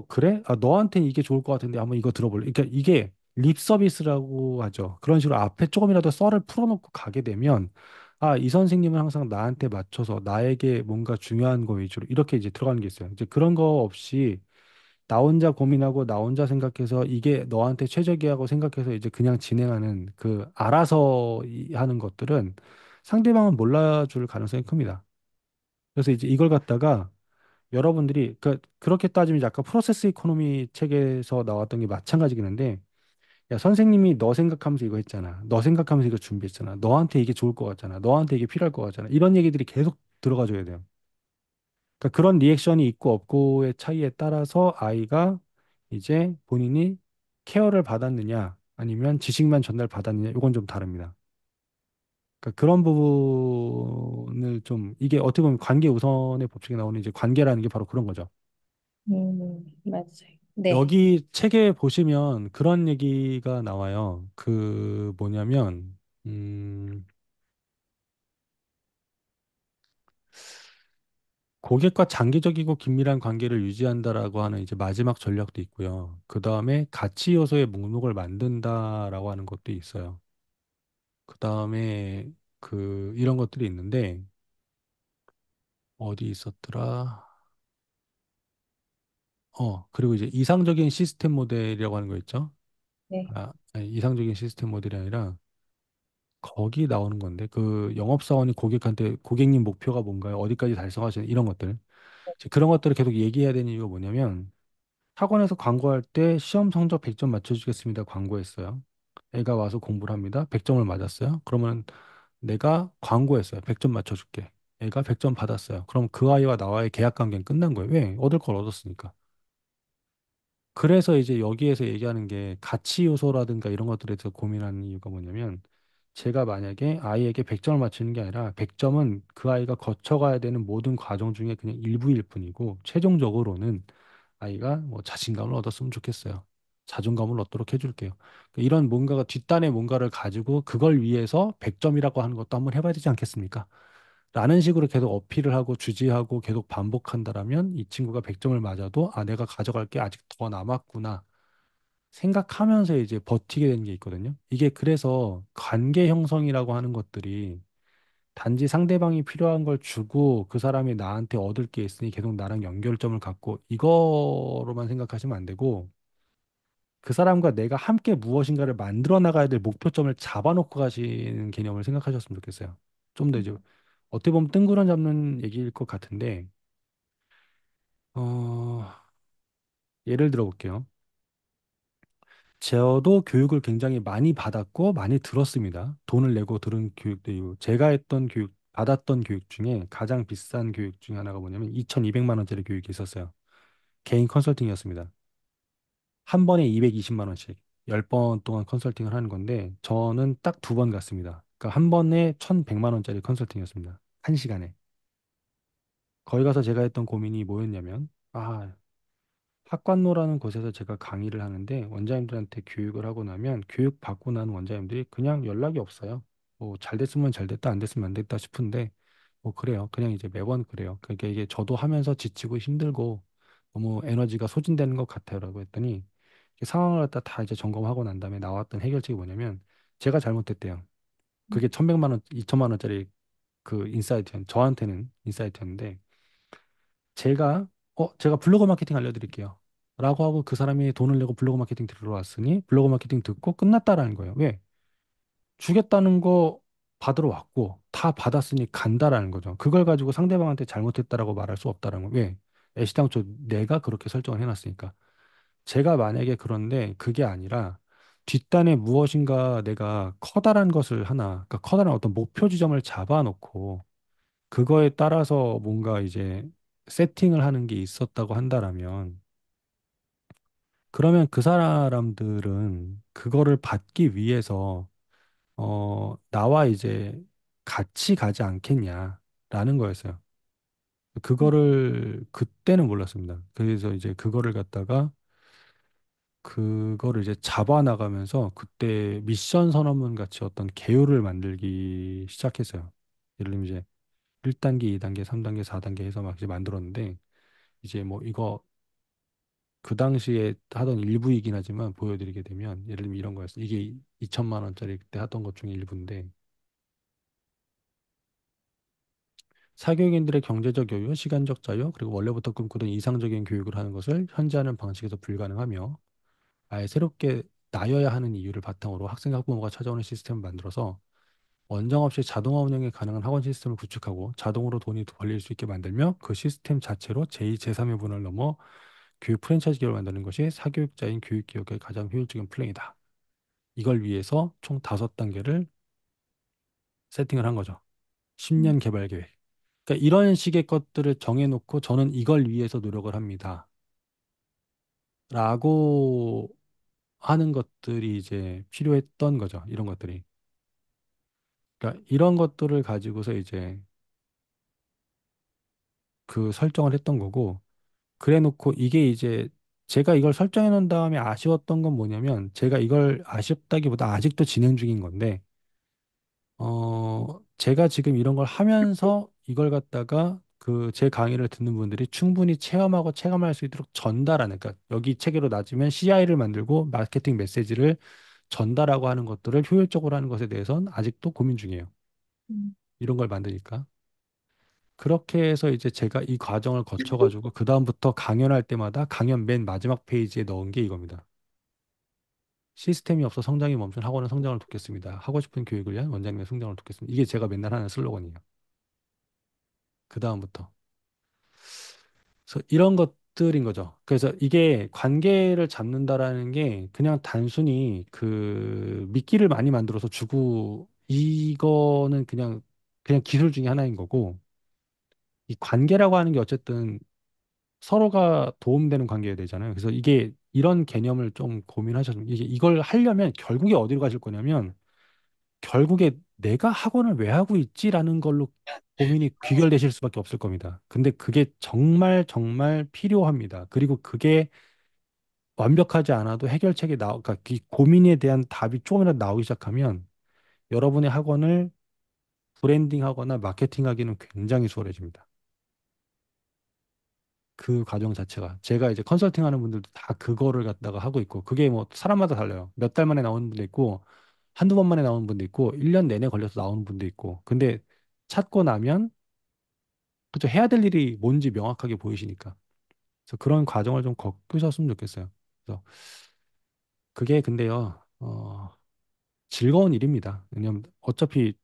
그래? 아, 너한테는 이게 좋을 것 같은데 한번 이거 들어볼래? 그러니까 이게 립 서비스라고 하죠. 그런 식으로 앞에 조금이라도 썰을 풀어놓고 가게 되면 아, 이 선생님은 항상 나한테 맞춰서 나에게 뭔가 중요한 거 위주로 이렇게 이제 들어가는 게 있어요. 이제 그런 거 없이 나 혼자 고민하고 나 혼자 생각해서 이게 너한테 최적이라고 생각해서 이제 그냥 진행하는 그 알아서 하는 것들은 상대방은 몰라줄 가능성이 큽니다. 그래서 이제 이걸 갖다가 여러분들이 그렇게 따지면 이제 아까 프로세스 이코노미 책에서 나왔던 게 마찬가지긴 한데 야 선생님이 너 생각하면서 이거 했잖아. 너 생각하면서 이거 준비했잖아. 너한테 이게 좋을 것 같잖아. 너한테 이게 필요할 것 같잖아. 이런 얘기들이 계속 들어가 줘야 돼요. 그러니까 그런 리액션이 있고 없고의 차이에 따라서 아이가 이제 본인이 케어를 받았느냐 아니면 지식만 전달 받았느냐 이건 좀 다릅니다. 그러니까 그런 부분을 좀 이게 어떻게 보면 관계 우선의 법칙에 나오는 이제 관계라는 게 바로 그런 거죠. 맞아요. 네. 여기 책에 보시면 그런 얘기가 나와요. 그 뭐냐면 고객과 장기적이고 긴밀한 관계를 유지한다라고 하는 이제 마지막 전략도 있고요. 그 다음에 가치 요소의 목록을 만든다라고 하는 것도 있어요. 그 다음에 이런 것들이 있는데 어디 있었더라? 그리고 이제 이상적인 시스템 모델이라고 하는 거 있죠? 네. 아니, 이상적인 시스템 모델이 아니라 거기 나오는 건데 그 영업사원이 고객한테 고객님 목표가 뭔가요? 어디까지 달성하시는 이런 것들. 이제 그런 것들을 계속 얘기해야 되는 이유가 뭐냐면 학원에서 광고할 때 시험 성적 100점 맞춰주겠습니다. 광고했어요. 애가 와서 공부를 합니다. 100점을 맞았어요. 그러면 내가 광고했어요. 100점 맞춰줄게. 애가 100점 받았어요. 그럼 그 아이와 나와의 계약 관계는 끝난 거예요. 왜? 얻을 걸 얻었으니까. 그래서 이제 여기에서 얘기하는 게 가치 요소라든가 이런 것들에 대해서 고민하는 이유가 뭐냐면 제가 만약에 아이에게 100점을 맞추는 게 아니라 100점은 그 아이가 거쳐가야 되는 모든 과정 중에 그냥 일부일 뿐이고 최종적으로는 아이가 뭐 자신감을 얻었으면 좋겠어요. 자존감을 얻도록 해줄게요. 그러니까 이런 뭔가가 뒷단의 뭔가를 가지고 그걸 위해서 100점이라고 하는 것도 한번 해봐야 되지 않겠습니까? 라는 식으로 계속 어필을 하고 주지하고 계속 반복한다라면 이 친구가 100점을 맞아도 아, 내가 가져갈 게 아직 더 남았구나 생각하면서 이제 버티게 되는 게 있거든요. 이게 그래서 관계 형성이라고 하는 것들이 단지 상대방이 필요한 걸 주고 그 사람이 나한테 얻을 게 있으니 계속 나랑 연결점을 갖고 이거로만 생각하시면 안 되고 그 사람과 내가 함께 무엇인가를 만들어 나가야 될 목표점을 잡아놓고 가시는 개념을 생각하셨으면 좋겠어요. 좀 더 이제 어떻게 보면 뜬구름 잡는 얘기일 것 같은데 어, 예를 들어 볼게요. 저도 교육을 굉장히 많이 받았고 많이 들었습니다. 돈을 내고 들은 교육도 있고 제가 했던 교육 받았던 교육 중에 가장 비싼 교육 중에 하나가 뭐냐면 2,200만 원짜리 교육이 있었어요. 개인 컨설팅이었습니다. 한 번에 220만 원씩 10번 동안 컨설팅을 하는 건데 저는 딱 두 번 갔습니다. 그러니까 한 번에 1,100만 원짜리 컨설팅이었습니다. 한 시간에. 거기 가서 제가 했던 고민이 뭐였냐면 학관노라는 곳에서 제가 강의를 하는데 원장님들한테 교육을 하고 나면 교육 받고 난 원장님들이 그냥 연락이 없어요. 뭐 잘 됐으면 잘 됐다 안 됐으면 안 됐다 싶은데 뭐 그래요. 그냥 이제 매번 그래요. 그러니까 이게 저도 하면서 지치고 힘들고 너무 에너지가 소진되는 것 같아요라고 했더니 이 상황을 갖다 다 이제 점검하고 난 다음에 나왔던 해결책이 뭐냐면 제가 잘못했대요. 그게 1,100만 원, 2천만 원짜리 그 저한테는 인사이트였는데 제가 블로그 마케팅 알려드릴게요. 라고 하고 그 사람이 돈을 내고 블로그 마케팅 들어왔으니 블로그 마케팅 듣고 끝났다라는 거예요. 왜? 주겠다는 거 받으러 왔고 다 받았으니 간다라는 거죠. 그걸 가지고 상대방한테 잘못했다라고 말할 수 없다라는 거예요. 왜? 애시당초 내가 그렇게 설정을 해놨으니까. 제가 만약에 그런데 그게 아니라 뒷단에 무엇인가 내가 커다란 것을 하나, 그러니까 커다란 어떤 목표 지점을 잡아놓고 그거에 따라서 뭔가 이제 세팅을 하는 게 있었다고 한다라면 그러면 그 사람들은 그거를 받기 위해서 나와 이제 같이 가지 않겠냐라는 거였어요. 그거를 그때는 몰랐습니다. 그래서 이제 그거를 이제 잡아 나가면서 그때 미션 선언문 같이 어떤 개요를 만들기 시작했어요. 예를 들면 이제 1단계, 2단계, 3단계, 4단계 해서 막 이제 만들었는데 이제 뭐 이거 그 당시에 하던 일부이긴 하지만 보여드리게 되면 예를 들면 이런 거였어요. 이게 2천만 원짜리 그때 하던 것 중에 일부인데 사교육인들의 경제적 여유, 시간적 자유, 그리고 원래부터 꿈꾸던 이상적인 교육을 하는 것을 현재하는 방식에서 불가능하며 아예 새롭게 나여야 하는 이유를 바탕으로 학생 학부모가 찾아오는 시스템을 만들어서 원정 없이 자동화 운영이 가능한 학원 시스템을 구축하고 자동으로 돈이 벌릴 수 있게 만들며 그 시스템 자체로 제2, 제3의 분을 넘어 교육 프랜차이즈 기업을 만드는 것이 사교육자인 교육기업의 가장 효율적인 플랜이다. 이걸 위해서 총 5단계를 세팅을 한 거죠. 10년 개발 계획. 그러니까 이런 식의 것들을 정해놓고 저는 이걸 위해서 노력을 합니다. 라고 하는 것들이 이제 필요했던 거죠. 이런 것들이. 그러니까 이런 것들을 가지고서 이제 그 설정을 했던 거고, 그래 놓고 이게 이제 제가 이걸 설정해 놓은 다음에 아쉬웠던 건 뭐냐면 제가 이걸 아쉽다기보다 아직도 진행 중인 건데 제가 지금 이런 걸 하면서 이걸 갖다가 그 제 강의를 듣는 분들이 충분히 체험하고 체감할 수 있도록 전달하는, 그러니까 여기 체계로 낮으면 CI를 만들고 마케팅 메시지를 전달하고 하는 것들을 효율적으로 하는 것에 대해서는 아직도 고민 중이에요. 음. 이런 걸 만드니까. 그렇게 해서 이제 제가 이 과정을 거쳐가지고 그다음부터 강연할 때마다 강연 맨 마지막 페이지에 넣은 게 이겁니다. 시스템이 없어 성장이 멈춘 학원은 성장을 돕겠습니다. 하고 싶은 교육을 위한 원장님의 성장을 돕겠습니다. 이게 제가 맨날 하는 슬로건이에요. 그다음부터. 그래서 이런 것들인 거죠. 그래서 이게 관계를 잡는다라는 게 그냥 단순히 그 미끼를 많이 만들어서 주고 이거는 그냥 기술 중에 하나인 거고 이 관계라고 하는 게 어쨌든 서로가 도움되는 관계가 되잖아요. 그래서 이게 이런 개념을 좀 고민하셔서 이게 이걸 하려면 결국에 어디로 가실 거냐면 결국에 내가 학원을 왜 하고 있지라는 걸로 고민이 귀결되실 수밖에 없을 겁니다. 근데 그게 정말 정말 필요합니다. 그리고 그게 완벽하지 않아도 그러니까 이 고민에 대한 답이 조금이라도 나오기 시작하면 여러분의 학원을 브랜딩하거나 마케팅하기는 굉장히 수월해집니다. 그 과정 자체가 제가 이제 컨설팅 하는 분들도 다 그거를 갖다가 하고 있고 그게 뭐 사람마다 달라요. 몇 달 만에 나오는 분도 있고 한두 번 만에 나오는 분도 있고 1년 내내 걸려서 나오는 분도 있고 근데 찾고 나면 그죠 해야 될 일이 뭔지 명확하게 보이시니까 그래서 그런 과정을 좀 겪으셨으면 좋겠어요. 그래서 그게 근데요 즐거운 일입니다. 왜냐면 어차피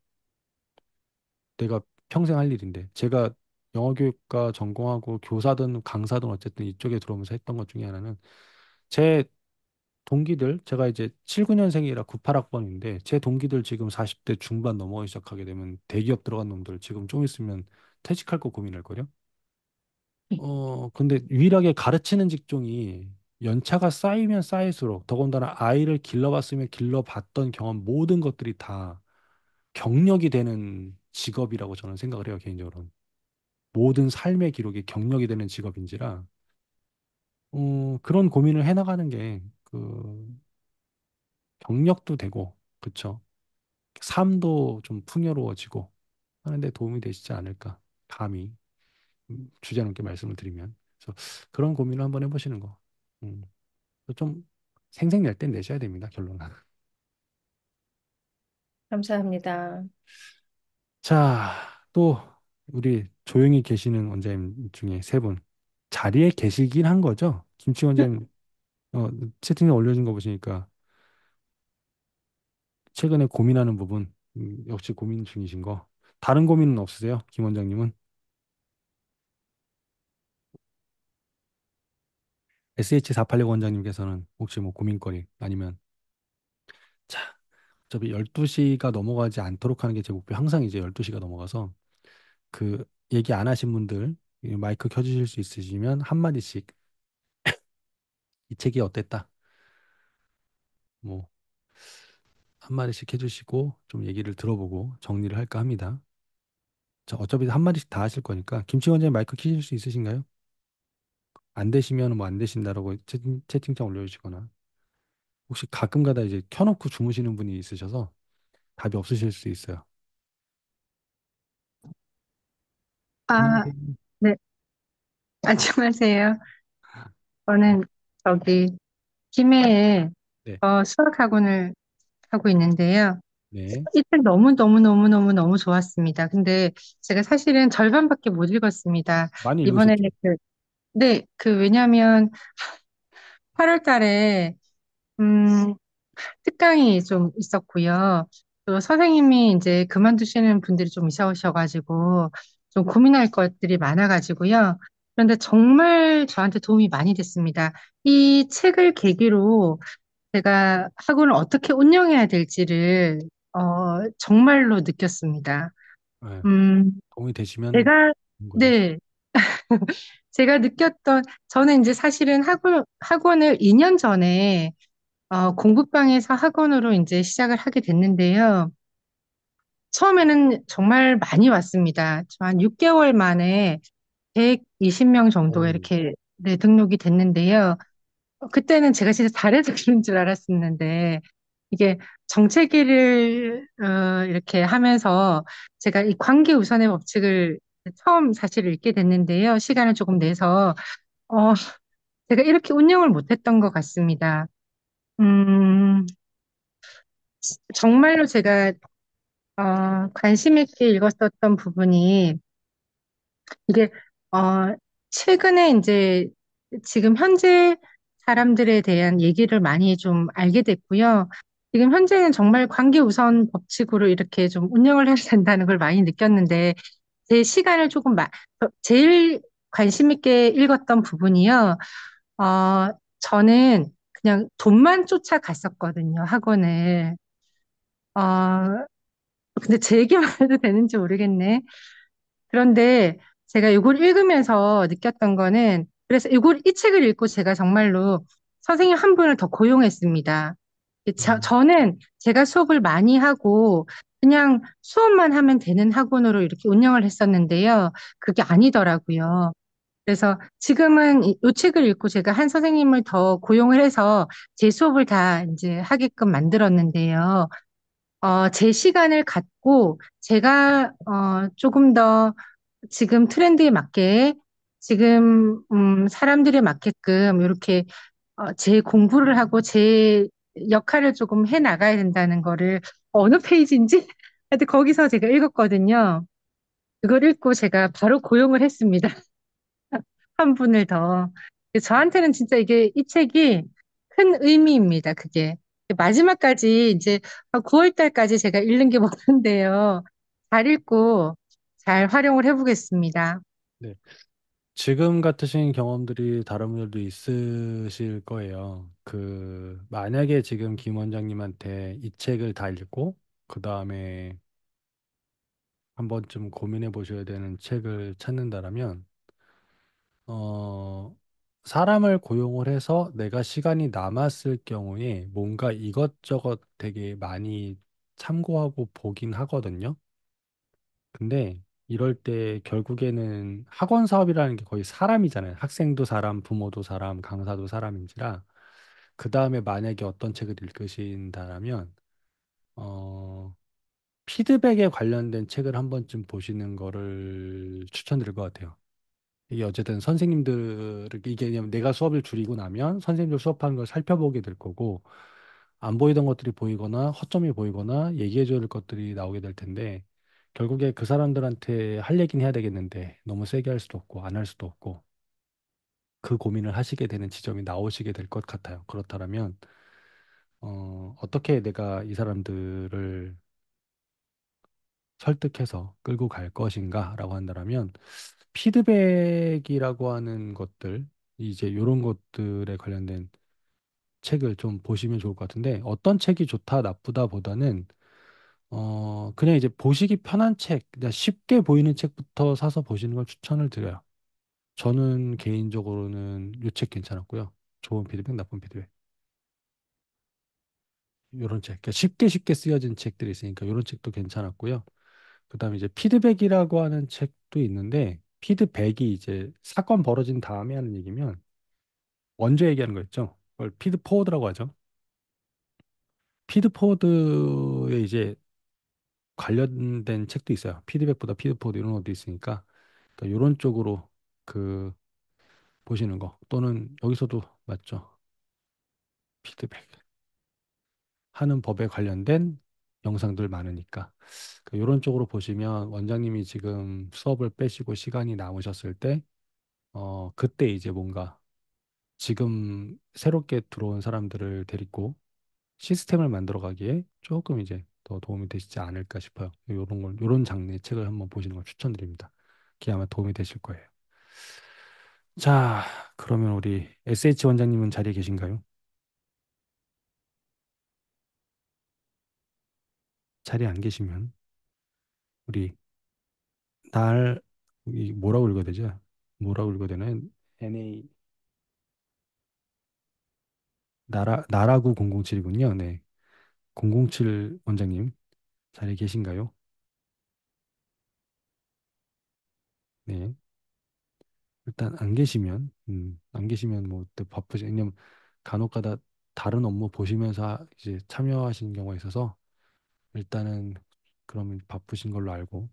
내가 평생 할 일인데 제가 영어교육과 전공하고 교사든 강사든 어쨌든 이쪽에 들어오면서 했던 것 중에 하나는 제 동기들, 제가 이제 79년생이라 98학번인데, 제 동기들 지금 40대 중반 넘어가기 시작하게 되면 대기업 들어간 놈들 지금 좀 있으면 퇴직할 거 고민할 거요. 근데 유일하게 가르치는 직종이 연차가 쌓이면 쌓일수록 더군다나 아이를 길러봤으면 길러봤던 경험 모든 것들이 다 경력이 되는 직업이라고 저는 생각을 해요, 개인적으로는. 모든 삶의 기록이 경력이 되는 직업인지라, 그런 고민을 해나가는 게, 경력도 되고, 그쵸. 삶도 좀 풍요로워지고 하는데 도움이 되시지 않을까. 감히 주제넘게 말씀을 드리면. 그래서 그런 고민을 한번 해보시는 거. 음, 좀 생색낼 땐 내셔야 됩니다. 결론은. 감사합니다. 자, 또 우리 조용히 계시는 원장님 중에 세 분 자리에 계시긴 한 거죠? 김치 원장님 채팅에 올려준 거 보시니까 최근에 고민하는 부분 역시 고민 중이신 거. 다른 고민은 없으세요? 김 원장님은? SH486 원장님께서는 혹시 뭐 고민거리 아니면 자, 어차피 12시가 넘어가지 않도록 하는 게 제 목표. 항상 이제 12시가 넘어가서 그 얘기 안 하신 분들 이 마이크 켜주실 수 있으시면 한마디씩 이 책이 어땠다. 뭐 한마디씩 해주시고 좀 얘기를 들어보고 정리를 할까 합니다. 자, 어차피 한마디씩 다 하실 거니까 김치 원장님 마이크 켜실 수 있으신가요? 안 되시면 뭐 안 되신다라고 채팅창 올려주시거나 혹시 가끔가다 이제 켜놓고 주무시는 분이 있으셔서 답이 없으실 수 있어요. 아, 네. 네, 안녕하세요. 저는 저기 김해에 네. 수학 학원을 하고 있는데요. 네. 이틀 너무너무너무너무너무 좋았습니다. 근데 제가 사실은 절반밖에 못 읽었습니다. 많이 이번에 읽으셨죠? 네, 왜냐면 8월 달에, 음, 특강이 좀 있었고요. 또 선생님이 이제 그만두시는 분들이 좀 있으셔가지고 좀 고민할 것들이 많아가지고요. 그런데 정말 저한테 도움이 많이 됐습니다. 이 책을 계기로 제가 학원을 어떻게 운영해야 될지를 정말로 느꼈습니다. 네. 음, 도움이 되시면 제가 좋은 거죠. 네, 제가 느꼈던 저는 이제 사실은 학원을 2년 전에 공부방에서 학원으로 이제 시작을 하게 됐는데요. 처음에는 정말 많이 왔습니다. 저 한 6개월 만에 120명 정도가 오. 이렇게 네, 등록이 됐는데요. 그때는 제가 진짜 잘해서 그런 줄 알았었는데, 이게 정체기를 이렇게 하면서 제가 이 관계 우선의 법칙을 처음 사실 읽게 됐는데요. 시간을 조금 내서, 어, 제가 이렇게 운영을 못했던 것 같습니다. 음, 정말로 제가 관심 있게 읽었었던 부분이 이게 최근에 이제 지금 현재 사람들에 대한 얘기를 많이 좀 알게 됐고요. 지금 현재는 정말 관계 우선 법칙으로 이렇게 좀 운영을 해야 된다는 걸 많이 느꼈는데 제 시간을 조금 제일 관심 있게 읽었던 부분이요. 저는 그냥 돈만 쫓아갔었거든요, 학원을. 어, 근데 제 얘기만 해도 되는지 모르겠네. 그런데 제가 이걸 읽으면서 느꼈던 거는, 그래서 이 책을 읽고 제가 정말로 선생님 한 분을 더 고용했습니다. 음. 저는 제가 수업을 많이 하고 그냥 수업만 하면 되는 학원으로 이렇게 운영을 했었는데요. 그게 아니더라고요. 그래서 지금은 이 책을 읽고 제가 한 선생님을 더 고용을 해서 제 수업을 다 이제 하게끔 만들었는데요. 제 시간을 갖고 제가 조금 더 지금 트렌드에 맞게 지금 사람들에 맞게끔 이렇게 제 공부를 하고 제 역할을 조금 해 나가야 된다는 거를 어느 페이지인지 하여튼 거기서 제가 읽었거든요. 그걸 읽고 제가 바로 고용을 했습니다. 한 분을 더. 저한테는 진짜 이 책이 큰 의미입니다. 그게. 마지막까지 이제 9월 달까지 제가 읽는 게 많은데요. 잘 읽고 잘 활용을 해보겠습니다. 네. 지금 같으신 경험들이 다른 분들도 있으실 거예요. 만약에 지금 김 원장님한테 이 책을 다 읽고, 그 다음에 한 번쯤 고민해 보셔야 되는 책을 찾는다라면, 어, 사람을 고용을 해서 내가 시간이 남았을 경우에 뭔가 이것저것 되게 많이 참고하고 보긴 하거든요. 근데 이럴 때 결국에는 학원 사업이라는 게 거의 사람이잖아요. 학생도 사람, 부모도 사람, 강사도 사람인지라 그 다음에 만약에 어떤 책을 읽으신다라면 어, 피드백에 관련된 책을 한 번쯤 보시는 거를 추천드릴 것 같아요. 이게 어쨌든 이게 그냥 내가 수업을 줄이고 나면 선생님들 수업하는 걸 살펴보게 될 거고 안 보이던 것들이 보이거나 허점이 보이거나 얘기해 줘야 될 것들이 나오게 될 텐데 결국에 그 사람들한테 할 얘기는 해야 되겠는데 너무 세게 할 수도 없고 안 할 수도 없고 그 고민을 하시게 되는 지점이 나오시게 될 것 같아요. 그렇다면 어떻게 내가 이 사람들을 설득해서 끌고 갈 것인가라고 한다면 피드백이라고 하는 것들 이제 이런 것들에 관련된 책을 좀 보시면 좋을 것 같은데 어떤 책이 좋다 나쁘다 보다는 그냥 이제 보시기 편한 책, 그냥 쉽게 보이는 책부터 사서 보시는 걸 추천을 드려요. 저는 개인적으로는 이 책 괜찮았고요. 좋은 피드백, 나쁜 피드백. 요런 책. 그러니까 쉽게 쉽게 쓰여진 책들이 있으니까 요런 책도 괜찮았고요. 그다음에 이제 피드백이라고 하는 책도 있는데 피드백이 이제 사건 벌어진 다음에 하는 얘기면 먼저 얘기하는 거였죠. 그걸 피드포워드라고 하죠. 피드포워드에 이제 관련된 책도 있어요. 피드백보다 피드포워드 이런 것도 있으니까 그러니까 이런 쪽으로 그 보시는 거 또는 여기서도 맞죠. 피드백 하는 법에 관련된 영상들 많으니까 이런 쪽으로 보시면 원장님이 지금 수업을 빼시고 시간이 남으셨을 때 그때 이제 뭔가 지금 새롭게 들어온 사람들을 데리고 시스템을 만들어 가기에 조금 이제 더 도움이 되시지 않을까 싶어요. 요런 장르의 책을 한번 보시는 걸 추천드립니다. 그게 아마 도움이 되실 거예요. 자, 그러면 우리 SH 원장님은 자리에 계신가요? 자리에 안 계시면 우리 날 뭐라고 읽어야 되죠? 뭐라고 읽어야 되나요? NA 나라구 007이군요. 네. 007 원장님 자리에 계신가요? 네. 일단 안 계시면 뭐 또 바쁘지. 왜냐면 간혹가다 다른 업무 보시면서 이제 참여하시는 경우가 있어서 일단은 그러면 바쁘신 걸로 알고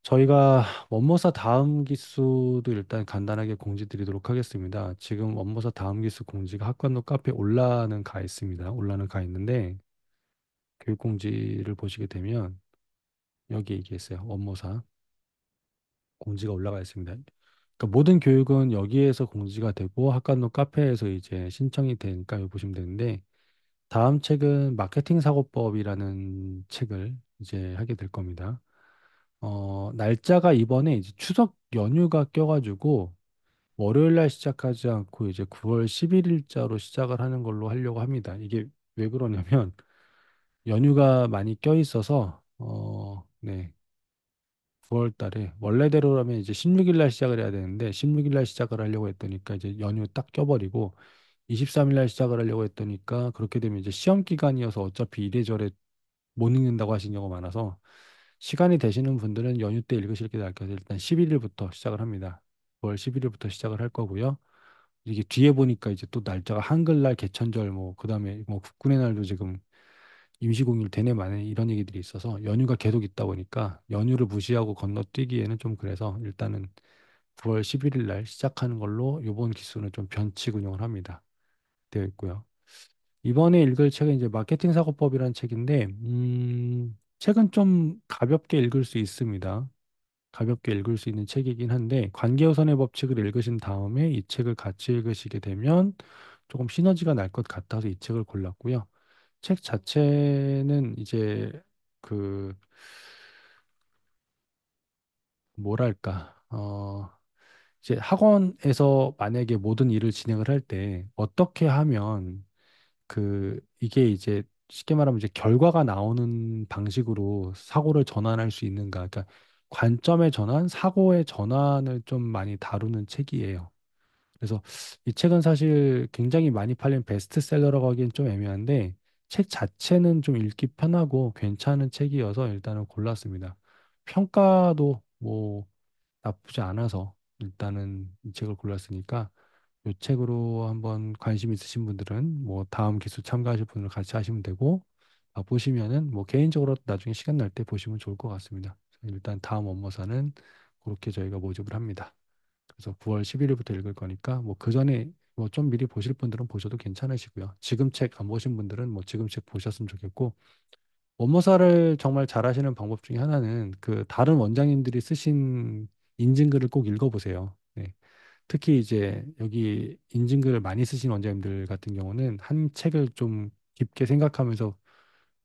저희가 원모사 다음 기수도 일단 간단하게 공지 드리도록 하겠습니다. 지금 원모사 다음 기수 공지가 학관도 카페에 올라는 가 있습니다. 올라는 가 있는데 교육 공지를 보시게 되면 여기 얘기했어요. 원모사 공지가 올라가 있습니다. 그러니까 모든 교육은 여기에서 공지가 되고 학관도 카페에서 이제 신청이 되니까 여기 보시면 되는데 다음 책은 마케팅 사고법이라는 책을 이제 하게 될 겁니다. 날짜가 이번에 이제 추석 연휴가 껴가지고 월요일 날 시작하지 않고 이제 9월 11일자로 시작을 하는 걸로 하려고 합니다. 이게 왜 그러냐면 연휴가 많이 껴 있어서 네. 9월 달에 원래대로라면 이제 16일 날 시작을 해야 되는데 16일 날 시작을 하려고 했더니까 이제 연휴 딱 껴버리고 23일 날 시작을 하려고 했더니까 그렇게 되면 이제 시험 기간이어서 어차피 이래저래 못 읽는다고 하신 경우가 많아서 시간이 되시는 분들은 연휴 때 읽으실 게 나을 것 같아요. 일단 11일부터 시작을 합니다. 9월 11일부터 시작을 할 거고요. 이게 뒤에 보니까 이제 또 날짜가 한글날 개천절 뭐 그다음에 뭐 국군의 날도 지금 임시공휴일 되네 마네 이런 얘기들이 있어서 연휴가 계속 있다 보니까 연휴를 무시하고 건너뛰기에는 좀 그래서 일단은 9월 11일 날 시작하는 걸로 요번 기수는 좀 변칙 운영을 합니다. 되어 있고요. 이번에 읽을 책은 이제 마케팅 사고법이라는 책인데 책은 좀 가볍게 읽을 수 있습니다. 가볍게 읽을 수 있는 책이긴 한데 관계우선의 법칙을 읽으신 다음에 이 책을 같이 읽으시게 되면 조금 시너지가 날 것 같아서 이 책을 골랐고요. 책 자체는 이제 그 뭐랄까 이제 학원에서 만약에 모든 일을 진행을 할 때 어떻게 하면 이게 이제 쉽게 말하면 이제 결과가 나오는 방식으로 사고를 전환할 수 있는가 그러니까 관점의 전환, 사고의 전환을 좀 많이 다루는 책이에요. 그래서 이 책은 사실 굉장히 많이 팔린 베스트셀러라고 하기엔 좀 애매한데 책 자체는 좀 읽기 편하고 괜찮은 책이어서 일단은 골랐습니다. 평가도 뭐 나쁘지 않아서 일단은 이 책을 골랐으니까 이 책으로 한번 관심 있으신 분들은 뭐 다음 기수 참가하실 분들 같이 하시면 되고 보시면은 뭐 개인적으로 나중에 시간 날 때 보시면 좋을 것 같습니다. 일단 다음 업무사는 그렇게 저희가 모집을 합니다. 그래서 9월 11일부터 읽을 거니까 뭐 그 전에 뭐 좀 미리 보실 분들은 보셔도 괜찮으시고요. 지금 책 안 보신 분들은 뭐 지금 책 보셨으면 좋겠고 원모사를 정말 잘하시는 방법 중에 하나는 그 다른 원장님들이 쓰신 인증글을 꼭 읽어보세요. 네. 특히 이제 여기 인증글을 많이 쓰신 원장님들 같은 경우는 한 책을 좀 깊게 생각하면서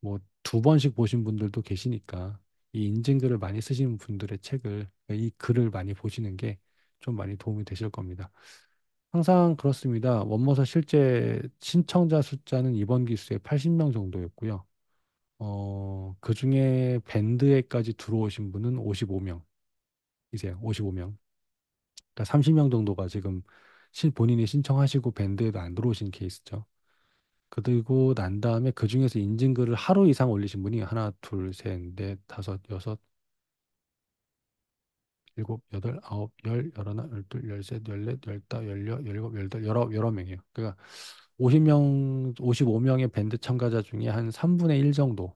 뭐 두 번씩 보신 분들도 계시니까 이 인증글을 많이 쓰시는 분들의 책을 이 글을 많이 보시는 게 좀 많이 도움이 되실 겁니다. 항상 그렇습니다. 원모사 실제 신청자 숫자는 이번 기수에 80명 정도였고요. 그중에 밴드에까지 들어오신 분은 55명이세요. 55명. 그러니까 30명 정도가 지금 본인이 신청하시고 밴드에도 안 들어오신 케이스죠. 그리고 난 다음에 그 중에서 인증글을 하루 이상 올리신 분이 하나, 둘, 셋, 넷, 다섯, 여섯, 일곱, 여덟, 아홉, 열, 열하나, 열둘, 열셋, 열넷, 열다, 열여, 열일곱, 열여덟, 열아홉 명이에요. 그러니까 50명, 55명의 밴드 참가자 중에 한 3분의 1 정도,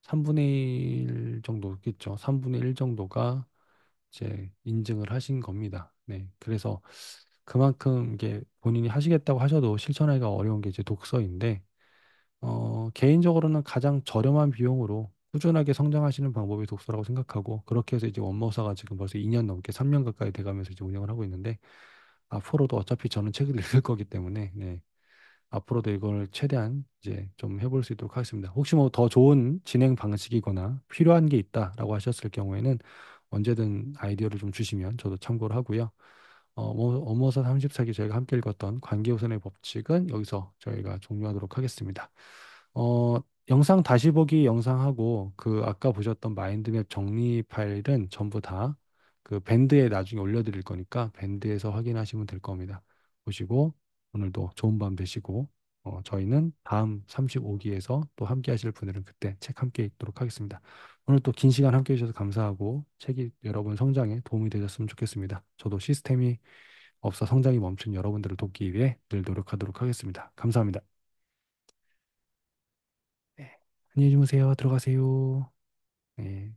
3분의 1 정도겠죠. 3분의 1 정도가 이제 인증을 하신 겁니다. 네. 그래서 그만큼 이게 본인이 하시겠다고 하셔도 실천하기가 어려운 게 이제 독서인데, 개인적으로는 가장 저렴한 비용으로 꾸준하게 성장하시는 방법이 독서라고 생각하고, 그렇게 해서 이제 원모사가 지금 벌써 2년 넘게 3년 가까이 돼가면서 이제 운영을 하고 있는데, 앞으로도 어차피 저는 책을 읽을 거기 때문에, 네. 앞으로도 이걸 최대한 이제 좀 해볼 수 있도록 하겠습니다. 혹시 뭐 더 좋은 진행 방식이거나 필요한 게 있다라고 하셨을 경우에는 언제든 아이디어를 좀 주시면 저도 참고를 하고요. 업무사 34기 저희가 함께 읽었던 관계우선의 법칙은 여기서 저희가 종료하도록 하겠습니다. 어, 영상 다시 보기 영상하고 그 아까 보셨던 마인드맵 정리 파일은 전부 다 그 밴드에 나중에 올려드릴 거니까 밴드에서 확인하시면 될 겁니다. 보시고 오늘도 좋은 밤 되시고 저희는 다음 35기에서 또 함께 하실 분들은 그때 책 함께 읽도록 하겠습니다. 오늘 또 긴 시간 함께 해주셔서 감사하고 책이 여러분 성장에 도움이 되셨으면 좋겠습니다. 저도 시스템이 없어 성장이 멈춘 여러분들을 돕기 위해 늘 노력하도록 하겠습니다. 감사합니다. 네. 안녕히 주무세요. 들어가세요. 네.